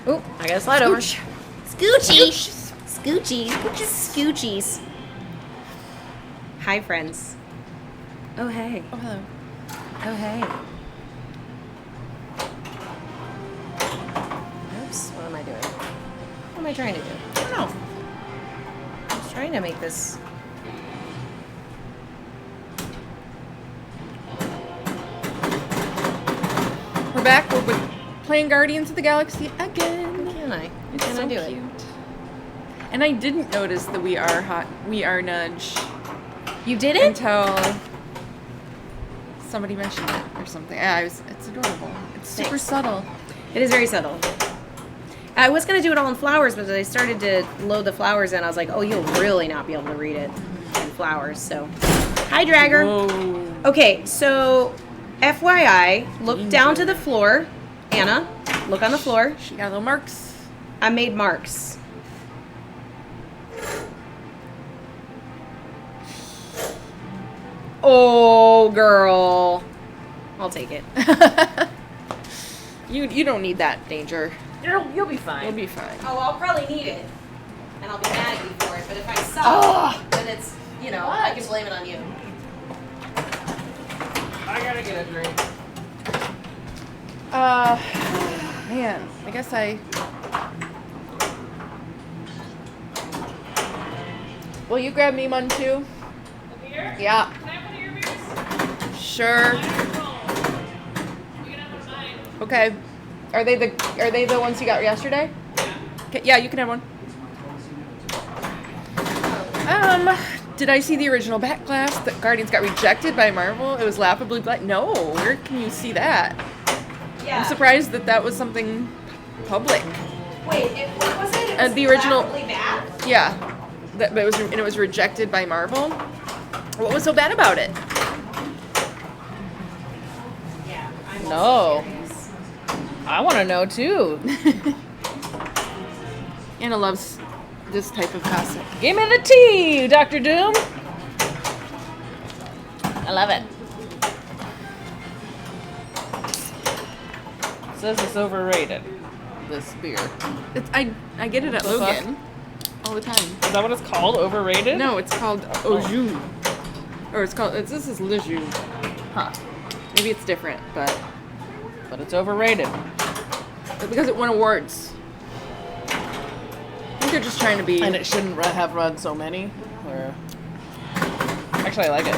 Oop, I got to slide over. Scoochie. Scoochies. Scoochies. Hi, friends. Oh, hey. Oh, hello. Oh, hey. Oops. What am I doing? What am I trying to do? I don't know. I was trying to make this. We're back. We're playing Guardians of the Galaxy again. Can I? It's Can so I do cute. it? And I didn't notice the We Are nudge You did it? until somebody mentioned it or something. Yeah, it's adorable. It's super Thanks. subtle. It is very subtle. I was going to do it all in flowers, but as I started to load the flowers in, I was like, oh, you'll really not be able to read it in flowers. So, hi, Dragger. Whoa. Okay, so FYI, look down to the floor. Anna, look on the floor. She got little marks. I made marks. Oh, girl. I'll take it. You don't need that danger. You'll be fine. You'll be fine. Oh, I'll probably need it. And I'll be mad at you for it. But if I suck, Ugh. then it's, I can blame it on you. I gotta get a drink. Man, I guess I. Will you grab me one too? Here? Yeah. Can I have one of your beers? Sure. You can have one of mine. Okay. Are they the ones you got yesterday? Yeah. Okay, yeah, you can have one. Did I see the original backlash that Guardians got rejected by Marvel? It was laughably black. No, where can you see that? Yeah. I'm surprised that was something public. Wait, what was it? It was The original- laughably bad? Yeah, but it was rejected by Marvel. What was so bad about it? Yeah. I'm No. also curious. I want to know too. Anna loves this type of gossip. Give me the tea, Dr. Doom. I love it. Says it's overrated. This beer. I get it at The fuck? Logan all the time. Is that what it's called? Overrated? No, it's called Au Jus. Or this is Le Jus. Huh. Maybe it's different, but But it's overrated. because it won awards. I think they're just trying to be. And it shouldn't have run so many. Or actually, I like it.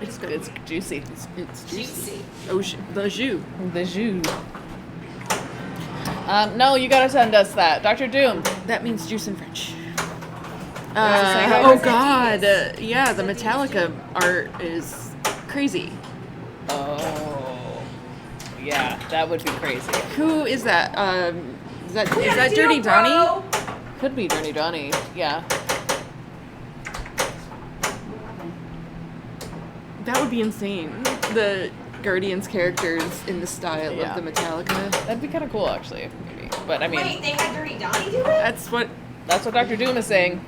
It's good. It's juicy. It's juicy. Juicy. Au Jus. Le Jus. The jus. No, you gotta send us that, Dr. Doom. That means juice in French. say Oh that? God! Yeah, the Metallica art is crazy. Oh, yeah, that would be crazy. Who is that? Is that Dirty Donnie? Could be Dirty Donnie. Yeah. That would be insane. The Guardians characters in the style Yeah. of the Metallica. That'd be kind of cool, actually. Maybe. But I mean, Wait, they had Dirty Donnie do it? That's what that's what Dr. Doom is saying.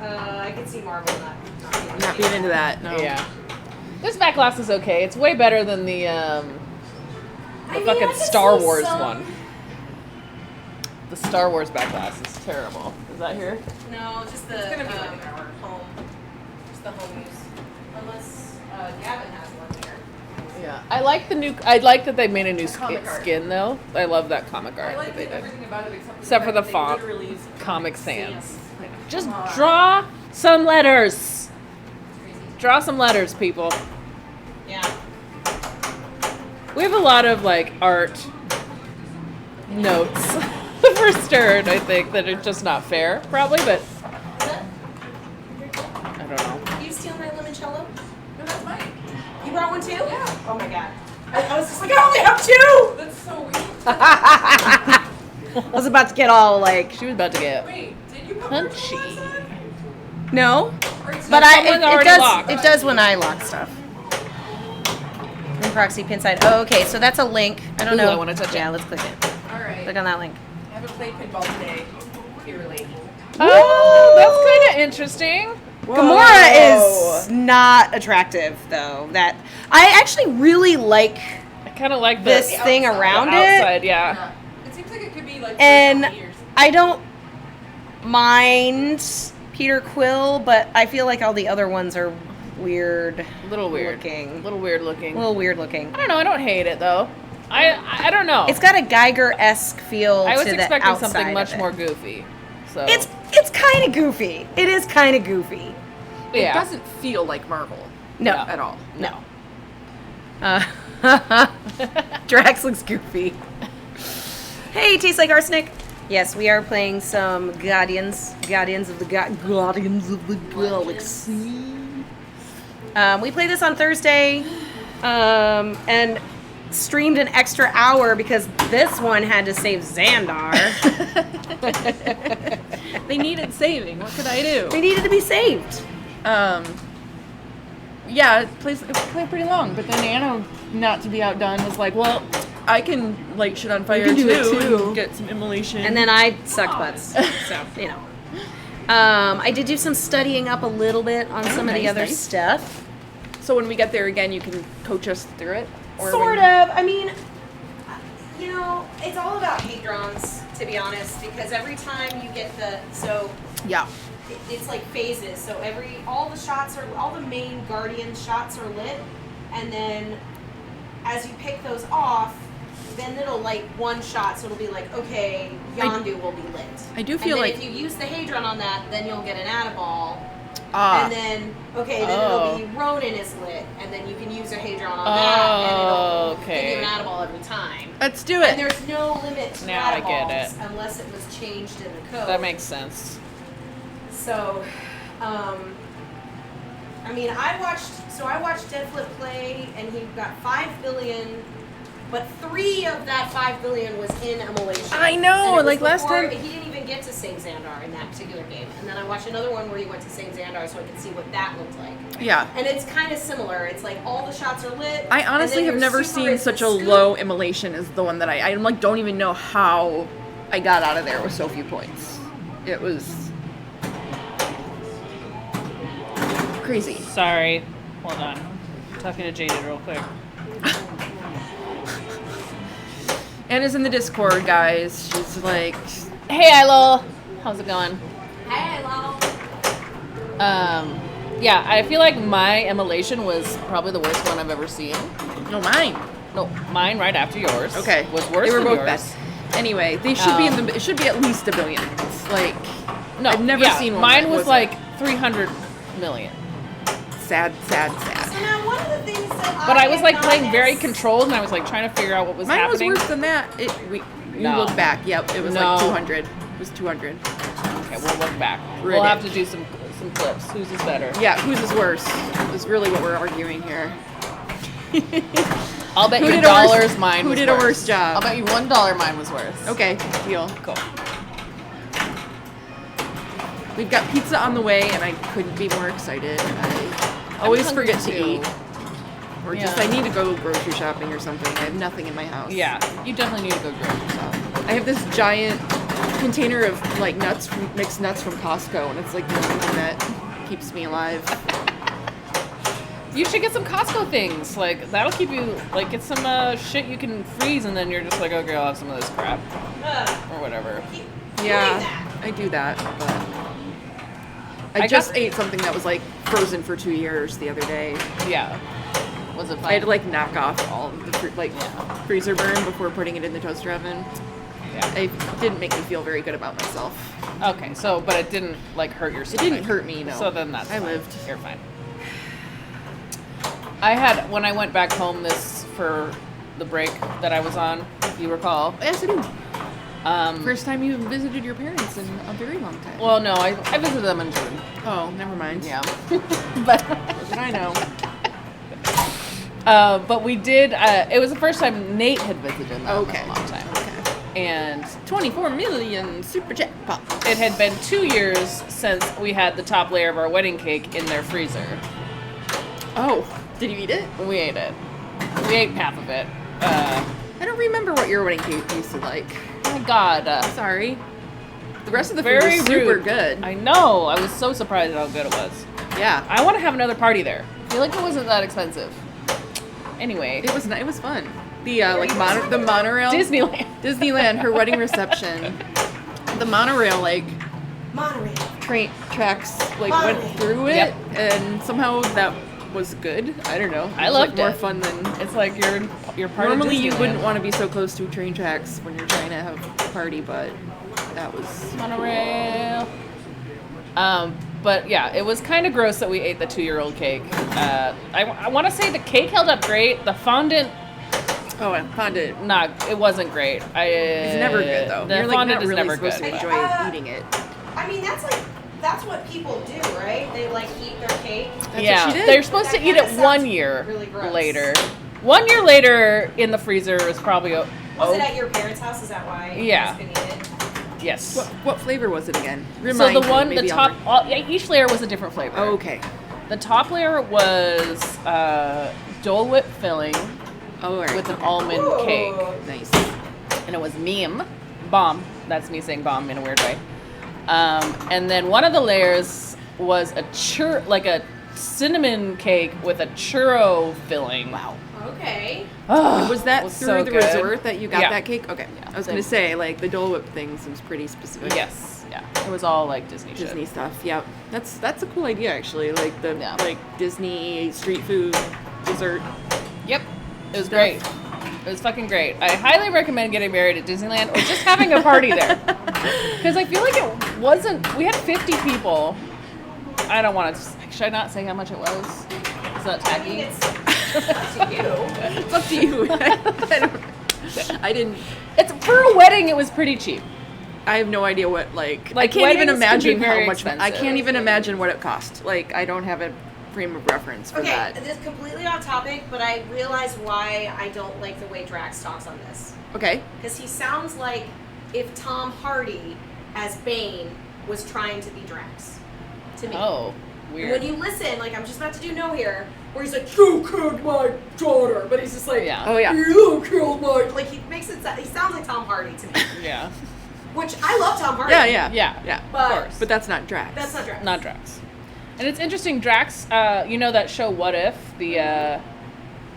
I could see Marvel not being into that. No. Yeah. This backlash is okay. It's way better than the fucking Star Wars one. The Star Wars backlash is terrible. Is that here? No, just the gonna be like an home. Just the home use. Unless Gavin has one here. Yeah. I like that they made a new comic art. skin though. I love that comic art that they did. about it Except for the font. Comic Sans. Just draw some letters. Draw some letters, people. Yeah. We have a lot of like art notes for Stern, I think, that are just not fair, probably, but I don't know. You steal my limoncello? No, that's mine. You brought one too? Yeah. Oh my god. I was just like, I only have two! That's so weird. I was about to get all like, She was about to get Wait, did you put punchy. no. Or it's But not- someone's already locked. it does when I lock stuff. And proxy pin side. Oh, okay, so that's a link. I don't Ooh, know. I wanna touch it. Yeah, let's click it. All right. Click on that link. I haven't played pinball today. Purely. Oh, that's kind of interesting. Gamora is not attractive though. That I actually really like I kind of like this the thing around it. outside, yeah. It seems like it could be And I don't mind Peter Quill, but I feel like all the other ones are weird. Little weird. Looking. Little weird looking. A little weird looking. I don't know. I don't hate it though. I don't know. It's got a Geiger-esque feel I was to the expecting outside something of much it. more goofy. So It's kind of goofy. It is kind of goofy. It doesn't feel like Marvel. No. At all. No. Drax looks goofy. Hey, tastes like arsenic. Yes, we are playing some Guardians of the Galaxy. We played this on Thursday, and streamed an extra hour because this one had to save Xandar. They needed saving. What could I do? They needed to be saved. Yeah, it played pretty long, but then Anna, not to be outdone, was like, well, I can light shit on fire can do it too, too. and get some immolation. And then I sucked butts. So, you know. I did do some studying up a little bit on some of the nice, other nice. stuff. So when we get there again, you can coach us through it? Sort of. I mean, you know, it's all about hadrons, to be honest, because every time you get Yeah. it's like phases. So all the main Guardian shots are lit, and then as you pick those off, then it'll light one shot, so it'll be like, okay, Yondu will be lit. I do feel and then like- if you use the hadron on that, then you'll get an Adaball. Ah. And then, it'll be Ronin is lit, and then you can use a hadron on that, and it'll give you an Adaball every time. Let's do And it. there's no limit to Now I get Adaballs it. unless it was changed in the code. That makes sense. So, I watched Deadflip play, and he got 5 billion, but 3 of that 5 billion was in immolation. I know, And it was like last before- time- He didn't even get to save Xandar in that particular game. And then I watched another one where he went to save Xandar so I could see what that looked like. Yeah. And it's kind of similar. It's like all the shots are lit. I and honestly then have your never super seen is the such a scoop. low immolation as the one that I'm like, don't even know how I got out of there with so few points. It was crazy. Sorry. Hold on. I'm talking to Jaded real quick. Anna's in the Discord, guys. She's like, Hey, Ilo. How's it going? Hey, lol. Yeah, I feel like my immolation was probably the worst one I've ever seen. no, mine. No, mine right after yours. Okay. Was worse They were than both yours. bad. Anyway, they should be it should be at least 1 billion. It's like, No, I've never yeah, seen one. Mine that was wasn't. like 300 million. sad. So now one of the things that But I was like have playing very noticed- controlled, and I was like trying to figure out what was Mine happening. was worse than that. You No. look back. Yep, it was No. like 200. It was 200. Okay, we'll look back. Read We'll it. have to do some clips. Whose is better? Yeah, whose is worse? Is really what we're arguing here. I'll bet Who you did a worse- dollars mine who was did a worse. worse job? I'll bet you $1 mine was worse. Okay, deal. Cool. We've got pizza on the way, and I couldn't be more excited. I always hungry forget to too. eat. Or just Yeah. I need to go grocery shopping or something. I have nothing in my house. Yeah, you definitely need to go grocery shop. I have this giant container of like mixed nuts from Costco, and it's like the only thing that keeps me alive. You should get some Costco things. Like that'll keep you like get some shit you can freeze, and then you're just like, okay, I'll have some of this crap or whatever. Yeah, I do that, but I I just got- ate something that was like frozen for 2 years the other day. Yeah. Was it fun? I had to like knock off all of the freezer burn before putting it in the toaster oven. Yeah. It didn't make me feel very good about myself. Okay, so but it didn't like hurt your It stomach. didn't hurt me, no. So then that's I fine. lived. You're fine. I had when I went back home for the break that I was on, if you recall. Yes, I do. Um, First time you visited your parents in a very long time. well, no, I visited them in June. Oh, never mind. Yeah, but What did I know? but we did. It was the first time Nate had visited them Okay. in a long time, Okay. and 24 million super jackpot. it had been 2 years since we had the top layer of our wedding cake in their freezer. Oh, did you eat it? We ate it. We ate half of it. I don't remember what your wedding cake tasted like. Oh my God. Sorry. The rest of the food Very was super rude. good. I know. I was so surprised at how good it was. Yeah. I want to have another party there. I feel like it wasn't that expensive. Anyway, It was fun. The the monorail. Disneyland. Her wedding reception. The monorail Monorail. train tracks went Monorail. through it, Yep. and somehow that was good. I don't know. I It was, loved more it. fun than. It's like you're part Normally, of you Disneyland. wouldn't want to be so close to train tracks when you're trying to have a party, but that was. Monorail. But yeah, it was kind of gross that we ate the 2-year-old cake. I want to say the cake held up great. The fondant, Oh, I found it. it wasn't great. It's never good though. The You're like fondant not is really never supposed good. to but- enjoy eating it. I mean, that's what people do, right? They like eat their cake. That's yeah, what she did. they're supposed That to eat kinda it 1 sounds year really gross. later. 1 year later in the freezer is probably Was it at your parents' house? Is that why? You Yeah. guys couldn't eat it? yes. What flavor was it again? So Remind the me, one, maybe the I'll top, each layer was a different flavor. Oh, okay. The top layer was Dole Whip filling Oh, all right. with an almond Ooh. cake, Nice. and it was bomb. That's me saying bomb in a weird way. And then one of the layers was a cinnamon cake with a churro filling. Wow. Okay. Oh, Was that it was through so the good. resort that you got Yeah. that cake? Okay. Yeah. I was gonna say the Dole Whip thing seems pretty specific. Yes, yeah. It was all like Disney shit. Disney stuff. Yeah. That's a cool idea actually. Like the Yeah. Disney street food dessert. Yep. It was great. It was fucking great. I highly recommend getting married at Disneyland or just having a party there. Because I feel like it wasn't, we had 50 people. I don't want to, should I not say how much it was? Is that I mean, tacky? it's up to you. It's up to you. I didn't. It's for a wedding, it was pretty cheap. I have no idea what I Like, can't even weddings can be imagine how very much. I expensive. can't even imagine what it cost. Like I don't have a frame of reference for Okay, that. this is completely off topic, but I realize why I don't like the way Drax talks on this. Okay. Because he sounds like if Tom Hardy as Bane was trying to be Drax. To me. Oh, And weird. when you listen, like I'm just about to do No here, where he's like, "You killed my daughter," but he's just like, Yeah. Oh yeah. "You killed my," like he makes it. He sounds like Tom Hardy to me, Yeah. which I love Tom Hardy. Yeah. Yeah. But Of course. But that's not Drax. that's not Drax. Not Drax. And it's interesting, Drax, you know that show What If?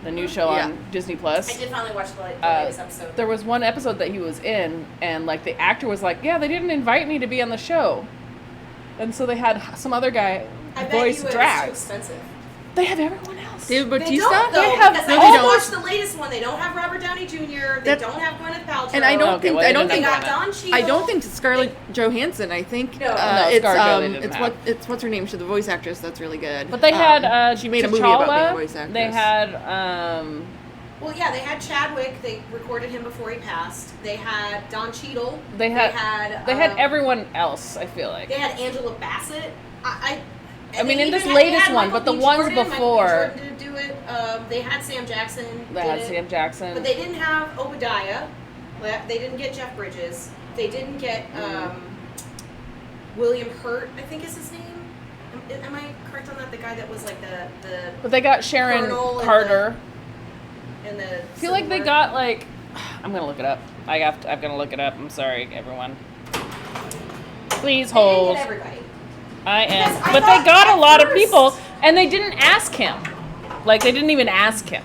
The new show Yeah. on Disney Plus? I did finally watch the latest episode. There was one episode that he was in, and like the actor was like, "Yeah, they didn't invite me to be on the show," and so they had some other guy I bet voice you it was too Drax. expensive. They have everyone else. David They Bautista. don't though, They have- because no, I they just don't. watched the latest one. They don't have Robert Downey Jr. They That- don't have Gwyneth Paltrow. And I don't Okay, think well, I they don't They think didn't got have Don Cheadle. I don't think Scarlett Johansson. I think No. No, it's ScarJo they didn't it's have. what's her name? She's the voice actress. That's really good. But they had she made a movie about being a T'Challa. voice actress. They had Well, yeah, they had Chadwick. They recorded him before he passed. They had Don Cheadle. they had had everyone else. I feel like. They had Angela Bassett. I mean, they in this even latest had one, Michael but the B. ones Jordan. Michael B. before- Jordan didn't do it. They had Sam Jackson. They did had it. Sam Jackson. But they didn't have Obadiah. They didn't get Jeff Bridges. They didn't get William Hurt, I think is his name. Am I correct on that? The guy that was like the But they got Sharon Colonel and Carter. in the. I feel like they got like. I'm gonna look it up. I'm gonna look it up. I'm sorry, everyone. Please They didn't hold. get everybody. I am. Because I But thought they got a at lot of first- people, and they didn't ask him. Like they didn't even ask him.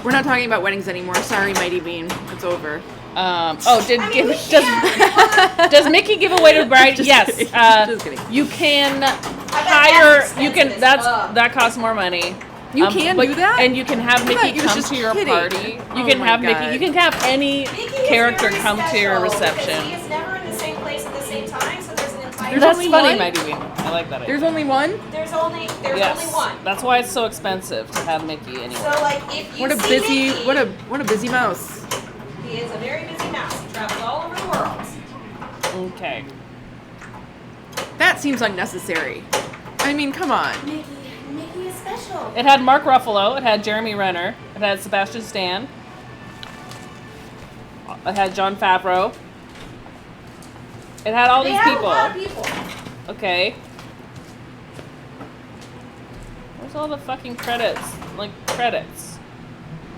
We're not talking about weddings anymore. Sorry, Mighty Bean. It's over. Did I mean, give we does can. does Mickey give away to bride? Just Yes. kidding. Just kidding. You can that's hire. You expensive can. as That's fuck. that costs more money. You can but- do that? and you can have I thought Mickey he was come just to your kidding. party. You Oh can my have God. Mickey. You can have any Mickey is character very come to your special because reception. He is never in the same place at the same time, so there's an entire. There's That's only funny, one? Mighty Bean. I like that idea. There's only one. There's only Yes. one. That's why it's so expensive to have Mickey anyway. So like if you What a see busy Mickey, what a busy mouse. he is a very busy mouse. He travels all over the world. Okay. That seems unnecessary. I mean, come on. Mickey is special. It had Mark Ruffalo. It had Jeremy Renner. It had Sebastian Stan. It had Jon Favreau. It had all They these have people. a lot of people. Okay. Where's all the fucking credits? Like, credits.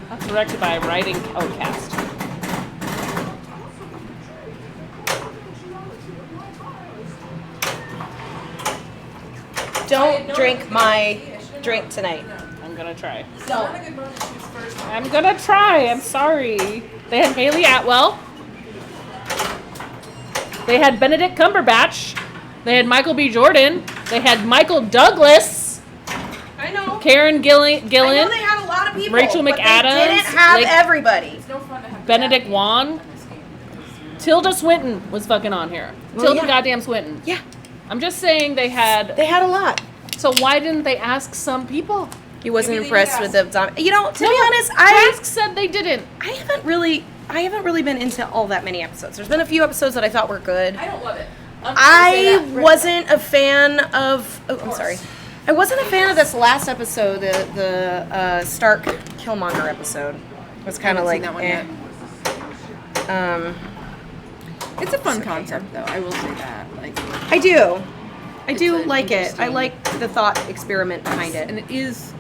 Not directed by writing cast. Don't drink my drink tonight. I'm gonna try. Don't. I'm gonna try. I'm sorry. They had Haley Atwell. They had Benedict Cumberbatch. They had Michael B. Jordan. They had Michael Douglas. I know. Karen I Gillan. know they had a lot of people. Rachel but McAdams, They didn't have like- everybody. Benedict Wong. Tilda Swinton was fucking on here. Well, Tilda yeah. goddamn Swinton. Yeah, I'm just saying they had. they had a lot. So why didn't they ask some people? He wasn't Maybe they impressed did with the zombie. You know, to be No, honest, Trask said they didn't. I haven't really been into all that many episodes. There's been a few episodes that I thought were good. I don't love it. I wasn't a fan of. Oh, I'm sorry. I wasn't a fan of this last episode, the Stark Killmonger episode. It was kind of like that one eh. yet. It's a fun concept, though. I will say that. Like, I do It's like it. I interesting. like the thought experiment behind and it. it is,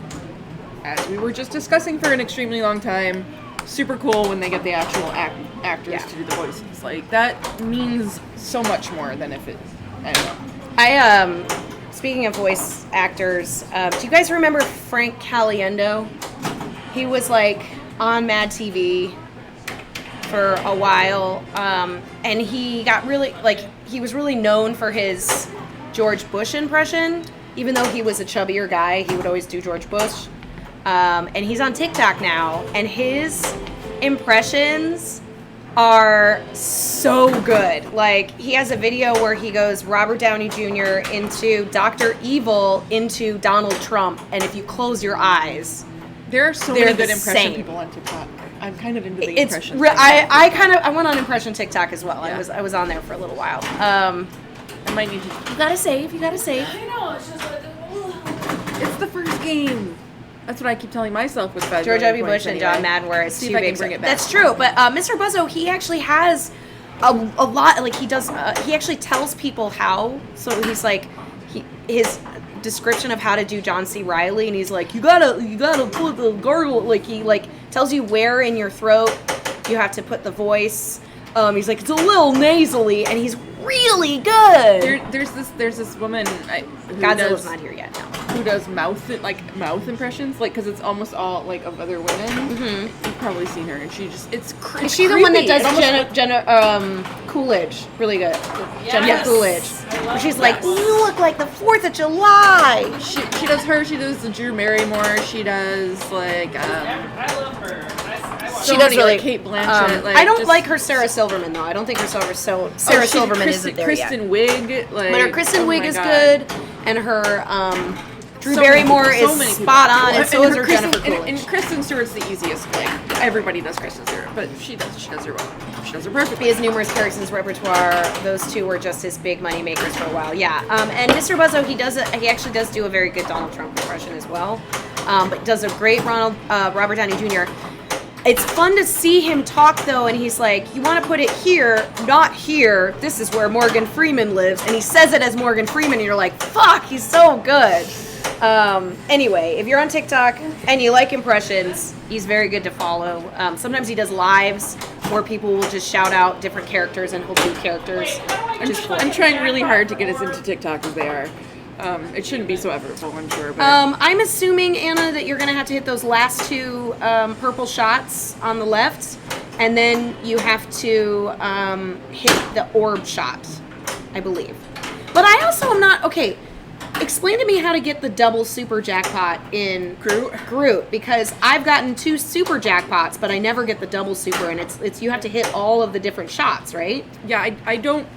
as we were just discussing for an extremely long time, super cool when they get the actual actors Yeah. to do the voices. Like that means so much more than if it. I don't know. Speaking of voice actors, do you guys remember Frank Caliendo? He was like on Mad TV for a while, and he got really he was really known for his George Bush impression. Even though he was a chubbier guy, he would always do George Bush. And he's on TikTok now, and his impressions are so good. Like, he has a video where he goes Robert Downey Jr. into Dr. Evil into Donald Trump, and if you close your eyes, There are so They're many the good impression same. people on TikTok. I'm kind of into the it's impressions. I went on impression TikTok as well. Yeah. I was on there for a little while. I might need to. You gotta save. I know. It's just like. It's the first game. That's what I keep telling myself with Bad George Million W. Points Bush and anyway. John Madden were See two if I big. can bring it back. That's true, but Mr. Buzzo, he actually has a lot. Like, he does. He actually tells people how. So he's like, his description of how to do John C. Reilly, and he's like, you gotta put the gargle. Like, he tells you where in your throat you have to put the voice. He's like, it's a little nasally, and he's really good. There's this woman who Godzilla's does, not here yet. No. who does mouth impressions, like, because it's almost all like of other women. Mm-hmm. You've probably seen her, and she just it's Is she the one that does Jenna? Jenna Coolidge? Really good. Jenna Yes. Coolidge. I love Where she's that. like, you look like the 4th of July. She does her. She does the Drew Barrymore. She does like I love her. I watch so She does many, really- like Kate Blanchett. Like, I don't just- like her Sarah Silverman though. I don't think her Sarah Silverman isn't there Kristen yet. Wiig, like, But her Kristen oh Wiig my is God. good, and her Drew So many Barrymore people, so is many people. spot on, and so is her Kristen, Jennifer Coolidge. and Kristen Stewart's the easiest. Like, everybody does Kristen Stewart, but she does her well. She does her perfectly. He has numerous characters in his repertoire. Those two were just his big money makers for a while. Yeah. And Mr. Buzzo, he actually does do a very good Donald Trump impression as well. But does a great Robert Downey Jr. It's fun to see him talk though, and he's like, you want to put it here, not here. This is where Morgan Freeman lives. And he says it as Morgan Freeman, and you're like, fuck, he's so good. Anyway, if you're on TikTok and you like impressions, he's very good to follow. Sometimes he does lives where people will just shout out different characters and he'll do characters. I'm trying really hard to get us into TikTok as they are. It shouldn't be so effortful, I'm sure. But I'm assuming, Anna, that you're going to have to hit those last two purple shots on the left, and then you have to hit the orb shot, I believe. But I also am not... Okay, explain to me how to get the double super jackpot in Groot, because I've gotten 2 super jackpots, but I never get the double super, and it's you have to hit all of the different shots, right? yeah, I don't.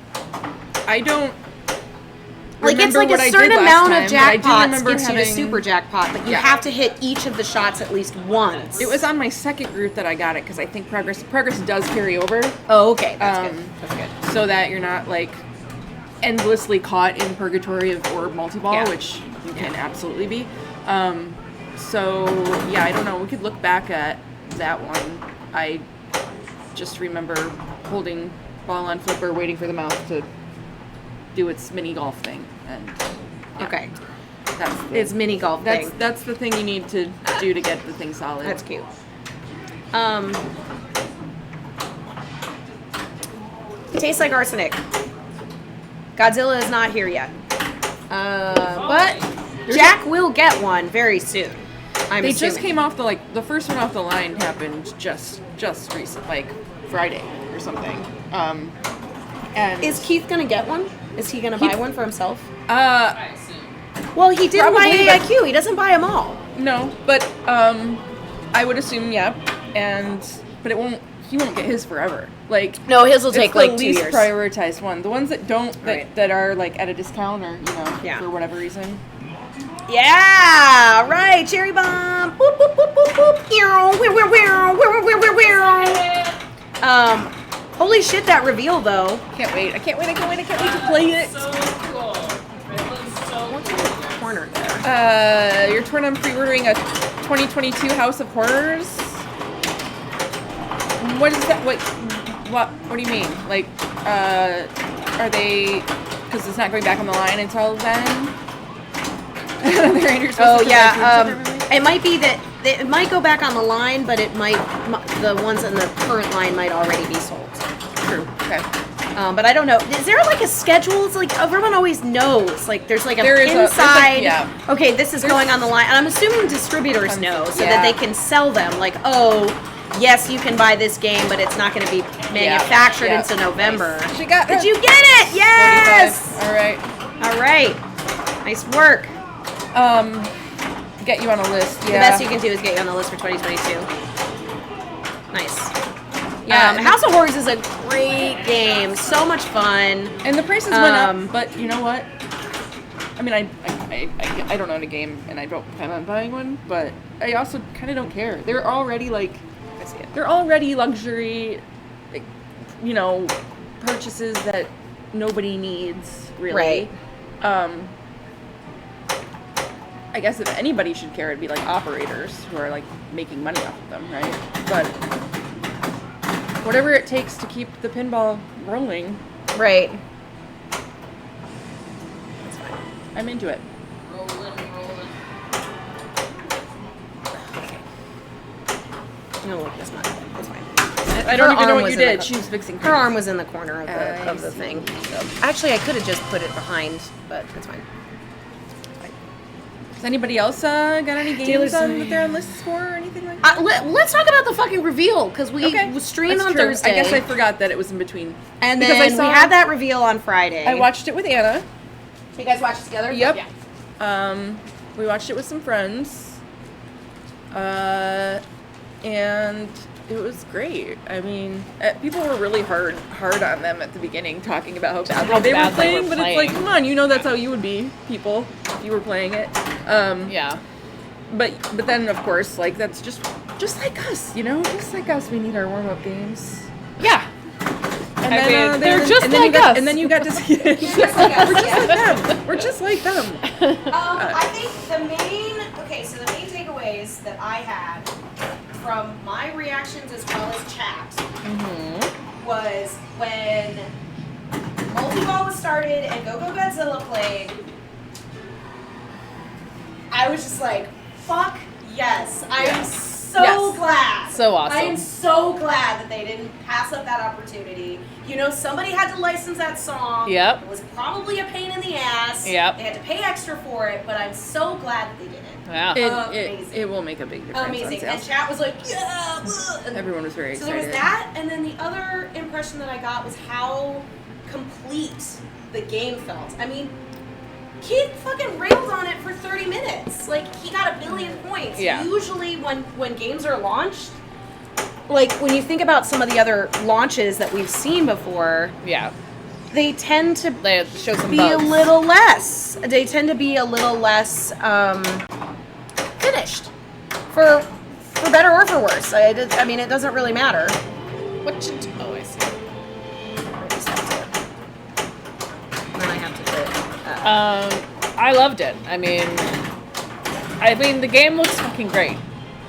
Like, it's remember like what a I certain did amount last of time, but I do jackpots remember gets you to having- super jackpot, but you Yeah. have to hit each of the shots at least once. It was on my second group that I got it because I think progress does carry over, Oh, okay. That's good. Um, That's good. so that you're not like endlessly caught in purgatory of orb multi-ball, Yeah. which you can absolutely be. So yeah, I don't know. We could look back at that one. I just remember holding ball on flipper, waiting for the mouth to do its mini golf thing, and yeah, Okay. that's It's mini golf thing. that's the thing you need to do to get the thing solid. That's cute. It tastes like arsenic. Godzilla is not here yet. But Jack will get one very soon. I'm They assuming. just came off the first one off the line happened just recent, like Friday or something. And Is Keith gonna get one? Is he gonna buy one for himself? I assume. Well, he didn't buy Probably, but- AIQ. He doesn't buy them all. no, but I would assume but he won't get his forever. Like No, his will it's take the like 2 least years. prioritized one. The ones that don't Right. that are like at a discount or Yeah. for whatever reason. Yeah, right. Cherry bomb. Boop, boop, boop, boop, boop. Ew, whir, whir, whir, whir, whir, whir, whir. Holy shit, that reveal though. Can't wait! I can't wait to play it. So cool. It looks so cool. Corner there. You're torn on pre-ordering a 2022 House of Horrors. What is that? What do you mean? Like, are they? Because it's not going back on the line until then. Oh yeah, it might be that it might go back on the line, but it might the ones in the current line might already be sold. True. Okay. But I don't know. Is there like a schedule? It's like everyone always knows. Like there's like a There is pin a- there's side. yeah. Okay, this is going on the line, and I'm assuming distributors know so that they can sell them. Like, oh, yes, you can buy this game, but it's not going to be manufactured yeah. into November. She got Did her. you get it? Yes. 45. All right. All right. Nice work. Get you on a list. Yeah. The best you can do is get you on the list for 2022. Nice. Yeah, and House of Horrors is a great game. So much fun. And the prices went Um, up, but you know what? I mean, I don't own a game, and I don't plan on buying one, but I also kind of don't care. They're already they're already luxury, like, purchases that nobody needs really. Right. I guess if anybody should care, it'd be like operators who are like making money off of them, right? But whatever it takes to keep the pinball rolling, Right. I'm into it. Rolling. No, look, that's not. That's fine. I don't Her even know arm what was you in the did. She was fixing Her arm was in the corner of I the see. thing. So actually, I could have just put it behind, but that's fine. Does anybody else got any games Dealers- that they're on lists for or anything like that? Let's talk about the fucking reveal because we streamed That's on true. Thursday. I guess I forgot that it was in between. and because then I saw- we had that reveal on Friday. I watched it with Anna. You guys watched it together? Yep. Yeah. We watched it with some friends. And it was great. I mean, people were really hard on them at the beginning, talking about how badly How they were bad they playing. were But playing. it's like, come on, that's how you would be, people, if you were playing it. Yeah. But then, of course, like that's just like us, just like us. We need our warm up games. Yeah. And I mean, they're then- just and then like you got, us. And then you got to see it. Just like us, We're just yeah. like them. We're just like them. I think the main takeaways that I had from my reactions as well as chat was when Multi-Ball was started and Go Go Godzilla played. I was just like, fuck yes. I am so Yes. glad. So awesome. I am so glad that they didn't pass up that opportunity. Somebody had to license that song. Yep. It was probably a pain in the ass. Yep. They had to pay extra for it, but I'm so glad that they didn't. Yeah. Amazing. It will make a big difference. Amazing. On And sales. chat was like, yeah. Ugh. And Everyone was very so excited. there was that, and then the other impression that I got was how complete the game felt. I mean, Kid fucking railed on it for 30 minutes. Like, he got 1 billion points. Yeah. Usually when games are launched, like when you think about some of the other launches that we've seen before, Yeah. they tend to They show some be bugs. a little less. They tend to be a little less finished, for better or for worse. I mean, it doesn't really matter. What you do? Oh, I see. I just have to. And then I have to put. I loved it. I mean, the game looks fucking great.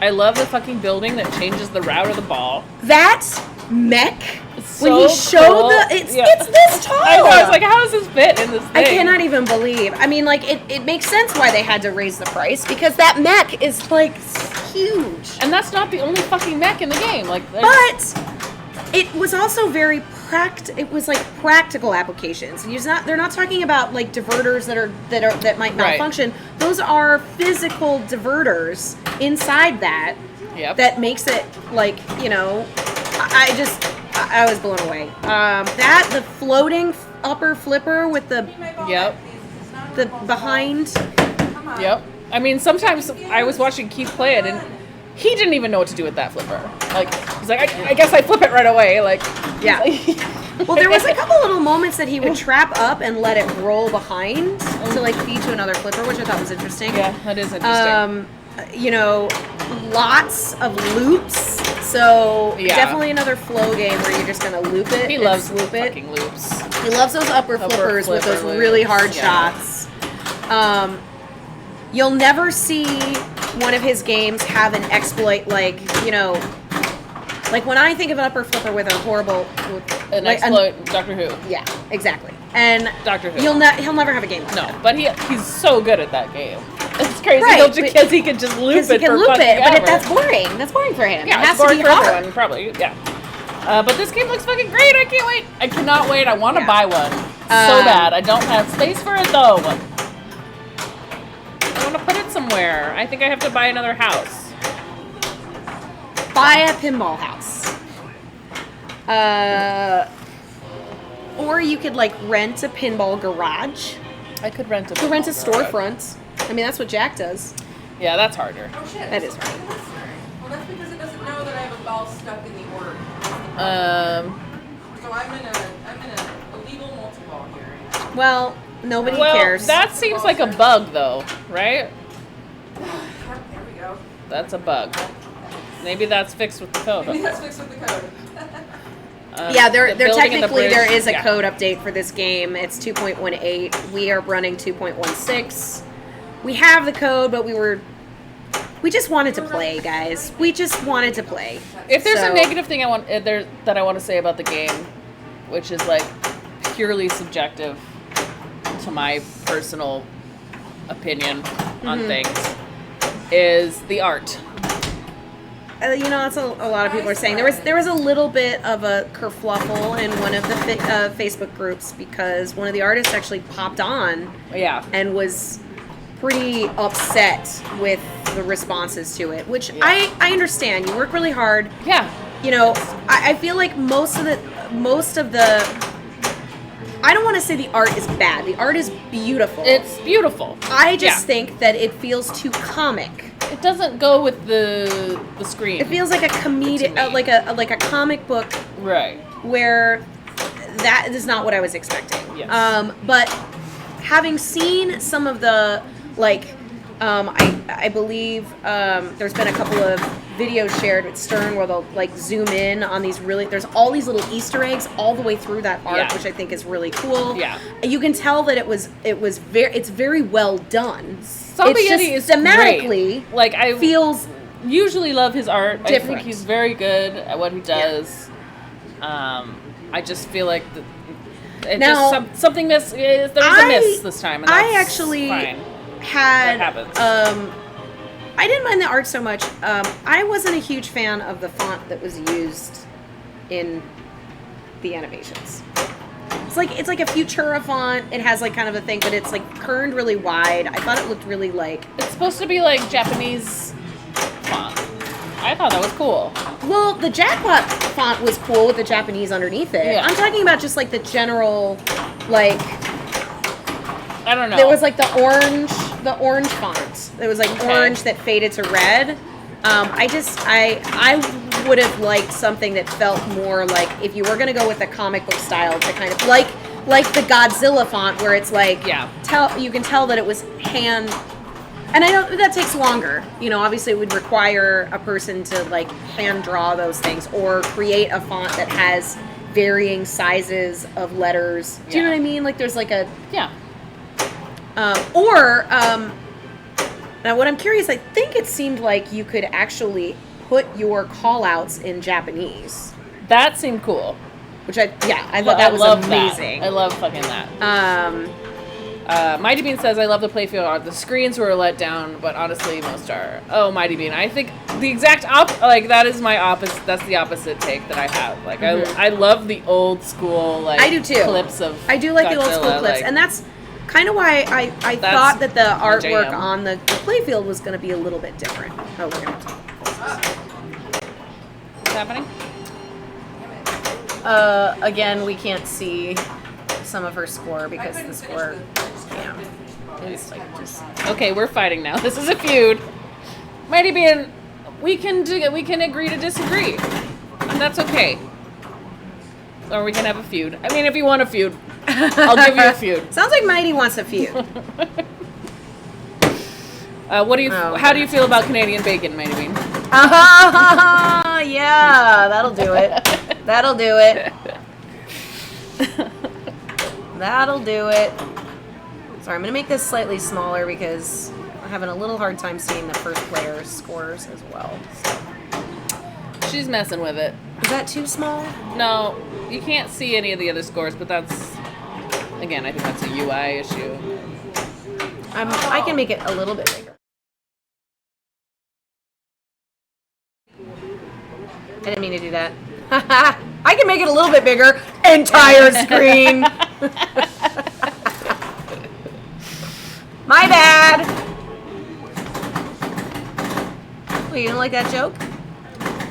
I love the fucking building that changes the route of the ball. That mech It's when he so showed cool. it's Yeah. this tall. I know. I was like, how does this fit in this thing? I cannot even believe. I mean, like it makes sense why they had to raise the price because that mech is like huge. And that's not the only fucking mech in the game. Like, But it was also very it was like practical applications. And they're not talking about like diverters that might not Right. function. Those are physical diverters inside that Yep. that makes it like, I was blown away. The floating upper flipper with the Yep. behind. Yep. I mean, sometimes I was watching Keith play it, and he didn't even know what to do with that flipper. Like, he's like, I guess I flip it right away. Like, Yeah. Well, there was a couple little moments that he would trap up and let it roll behind to like feed to another flipper, which I thought was interesting. Yeah, that is interesting. Lots of loops. So Yeah. definitely another flow game where you're just gonna loop it. He and loves loop it. fucking loops. He loves those upper flippers with those flipper really loops, hard yeah. shots. You'll never see one of his games have an exploit like when I think of an upper flipper with a horrible An like, exploit, Doctor Who. yeah, exactly. And Doctor Who. he'll never have a game like No, that. but he's so good at that game. It's crazy Right, because he can just loop Because it he can for loop fucking it, but ever. that's boring. That's boring for him. Yeah, it has it's boring to be for hard. everyone, probably. Yeah. But this game looks fucking great. I can't wait. I cannot wait. I want to Yeah. buy one so bad. I don't have space for it though. I want to put it somewhere. I think I have to buy another house. Buy a pinball house. Or you could like rent a pinball garage. I could rent a. You could rent a pinball garage. storefront. I mean, that's what Jack does. Yeah, that's harder. Oh shit. That is right. Well, that's because it doesn't know that I have a ball stuck in the orb. So I'm in a illegal multi-ball here. Well, nobody Well, cares. that seems like a bug though, right? There we go. That's a bug. Maybe that's fixed with the code. Maybe that's fixed with the code. Yeah, there the building and the technically there bridge, is a yeah. code update for this game. It's 2.18. We are running 2.16. We have the code, but we just wanted to play, guys. We just wanted to play. If there's So- a negative thing that I want to say about the game, which is like purely subjective to my personal opinion on things, is the art. That's a lot of people are saying. There was a little bit of a kerfluffle in one of the Facebook groups because one of the artists actually popped on Yeah. and was pretty upset with the responses to it, which Yeah. I understand. You work really hard. Yeah. I feel like most of the I don't want to say the art is bad. The art is beautiful. It's beautiful. I just Yeah. think that it feels too comic. It doesn't go with the screen. It feels like a comedic, To me. like a comic book right. where that is not what I was expecting. Yes. But having seen some of the I believe there's been a couple of videos shared with Stern where they'll like zoom in on these there's all these little Easter eggs all the way through that art, Yeah. which I think is really cool. Yeah. You can tell that it's very well done. Zombie It's just Yeti is thematically great. Like I feels usually love his art. I different. think he's very good at what he does. I just feel like Now, something there was a miss this time. And I that's actually fine. had That happens. I didn't mind the art so much. I wasn't a huge fan of the font that was used in the animations. It's like a Futura font. It has like kind of a thing, but it's like kerned really wide. I thought it looked really like. It's supposed to be like Japanese font. I thought that was cool. Well, the Jackpot font was cool with the Japanese underneath it. Yeah. I'm talking about just like the general, like I don't know. there was like the orange font. It was like Okay. orange that faded to red. I would have liked something that felt more like if you were gonna go with the comic book style to kind of like the Godzilla font where it's like Yeah. you can tell that it was hand. And I know that takes longer. Obviously it would require a person to like hand draw those things or create a font that has varying sizes of letters. Do you know Yeah. what I mean? Like there's like a Yeah. now what I'm curious, I think it seemed like you could actually put your call outs in Japanese, That seemed cool. which I thought that was love amazing. That. I love fucking that. Mighty Bean says, I love the playfield. The screens were let down, but honestly, most are. Oh, Mighty Bean. I think the exact that is my opposite. That's the opposite take that I have. Like, I love the old school, like, I do too. clips of I do like the old school Godzilla, clips, like- and that's kind of why I thought that the artwork jam. on the playfield was going to be a little bit different. Oh, we're going to talk. What's happening? Again, we can't see some of her score because the score, is like just. Okay, we're fighting now. This is a feud. Mighty Bean, we can agree to disagree, and that's okay. Or we can have a feud. I mean, if you want a feud, I'll give you a feud. Sounds like Mighty wants a feud. What do you? Oh, how do you feel about Canadian bacon, Mighty Bean? Yeah, that'll do it. That'll do it. That'll do it. Sorry, I'm gonna make this slightly smaller because I'm having a little hard time seeing the first player's scores as well. She's messing with it. Is that too small? No, you can't see any of the other scores, but that's, again, I think that's a UI issue. I can make it a little bit bigger. I didn't mean to do that. I can make it a little bit bigger. Entire screen. My bad. Wait, you don't like that joke?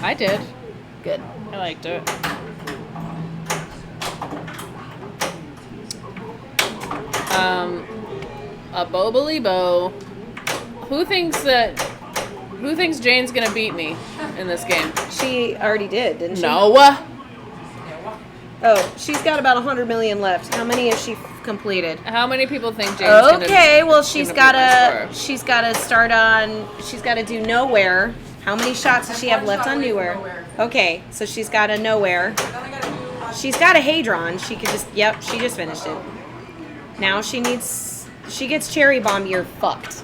I did. Good. I liked it. A Bo. Who thinks Jane's gonna beat me in this game? She already did, didn't she? No. Oh, she's got about 100 million left. How many has she completed? How many people think Jane's gonna Okay, well she's gonna beat my gotta score? she's gotta do nowhere. How many shots does she have left on nowhere? Okay, so she's got a nowhere. Then I gotta do She's got a Hadron. She could just she just finished it. Now she gets cherry bomb, you're fucked.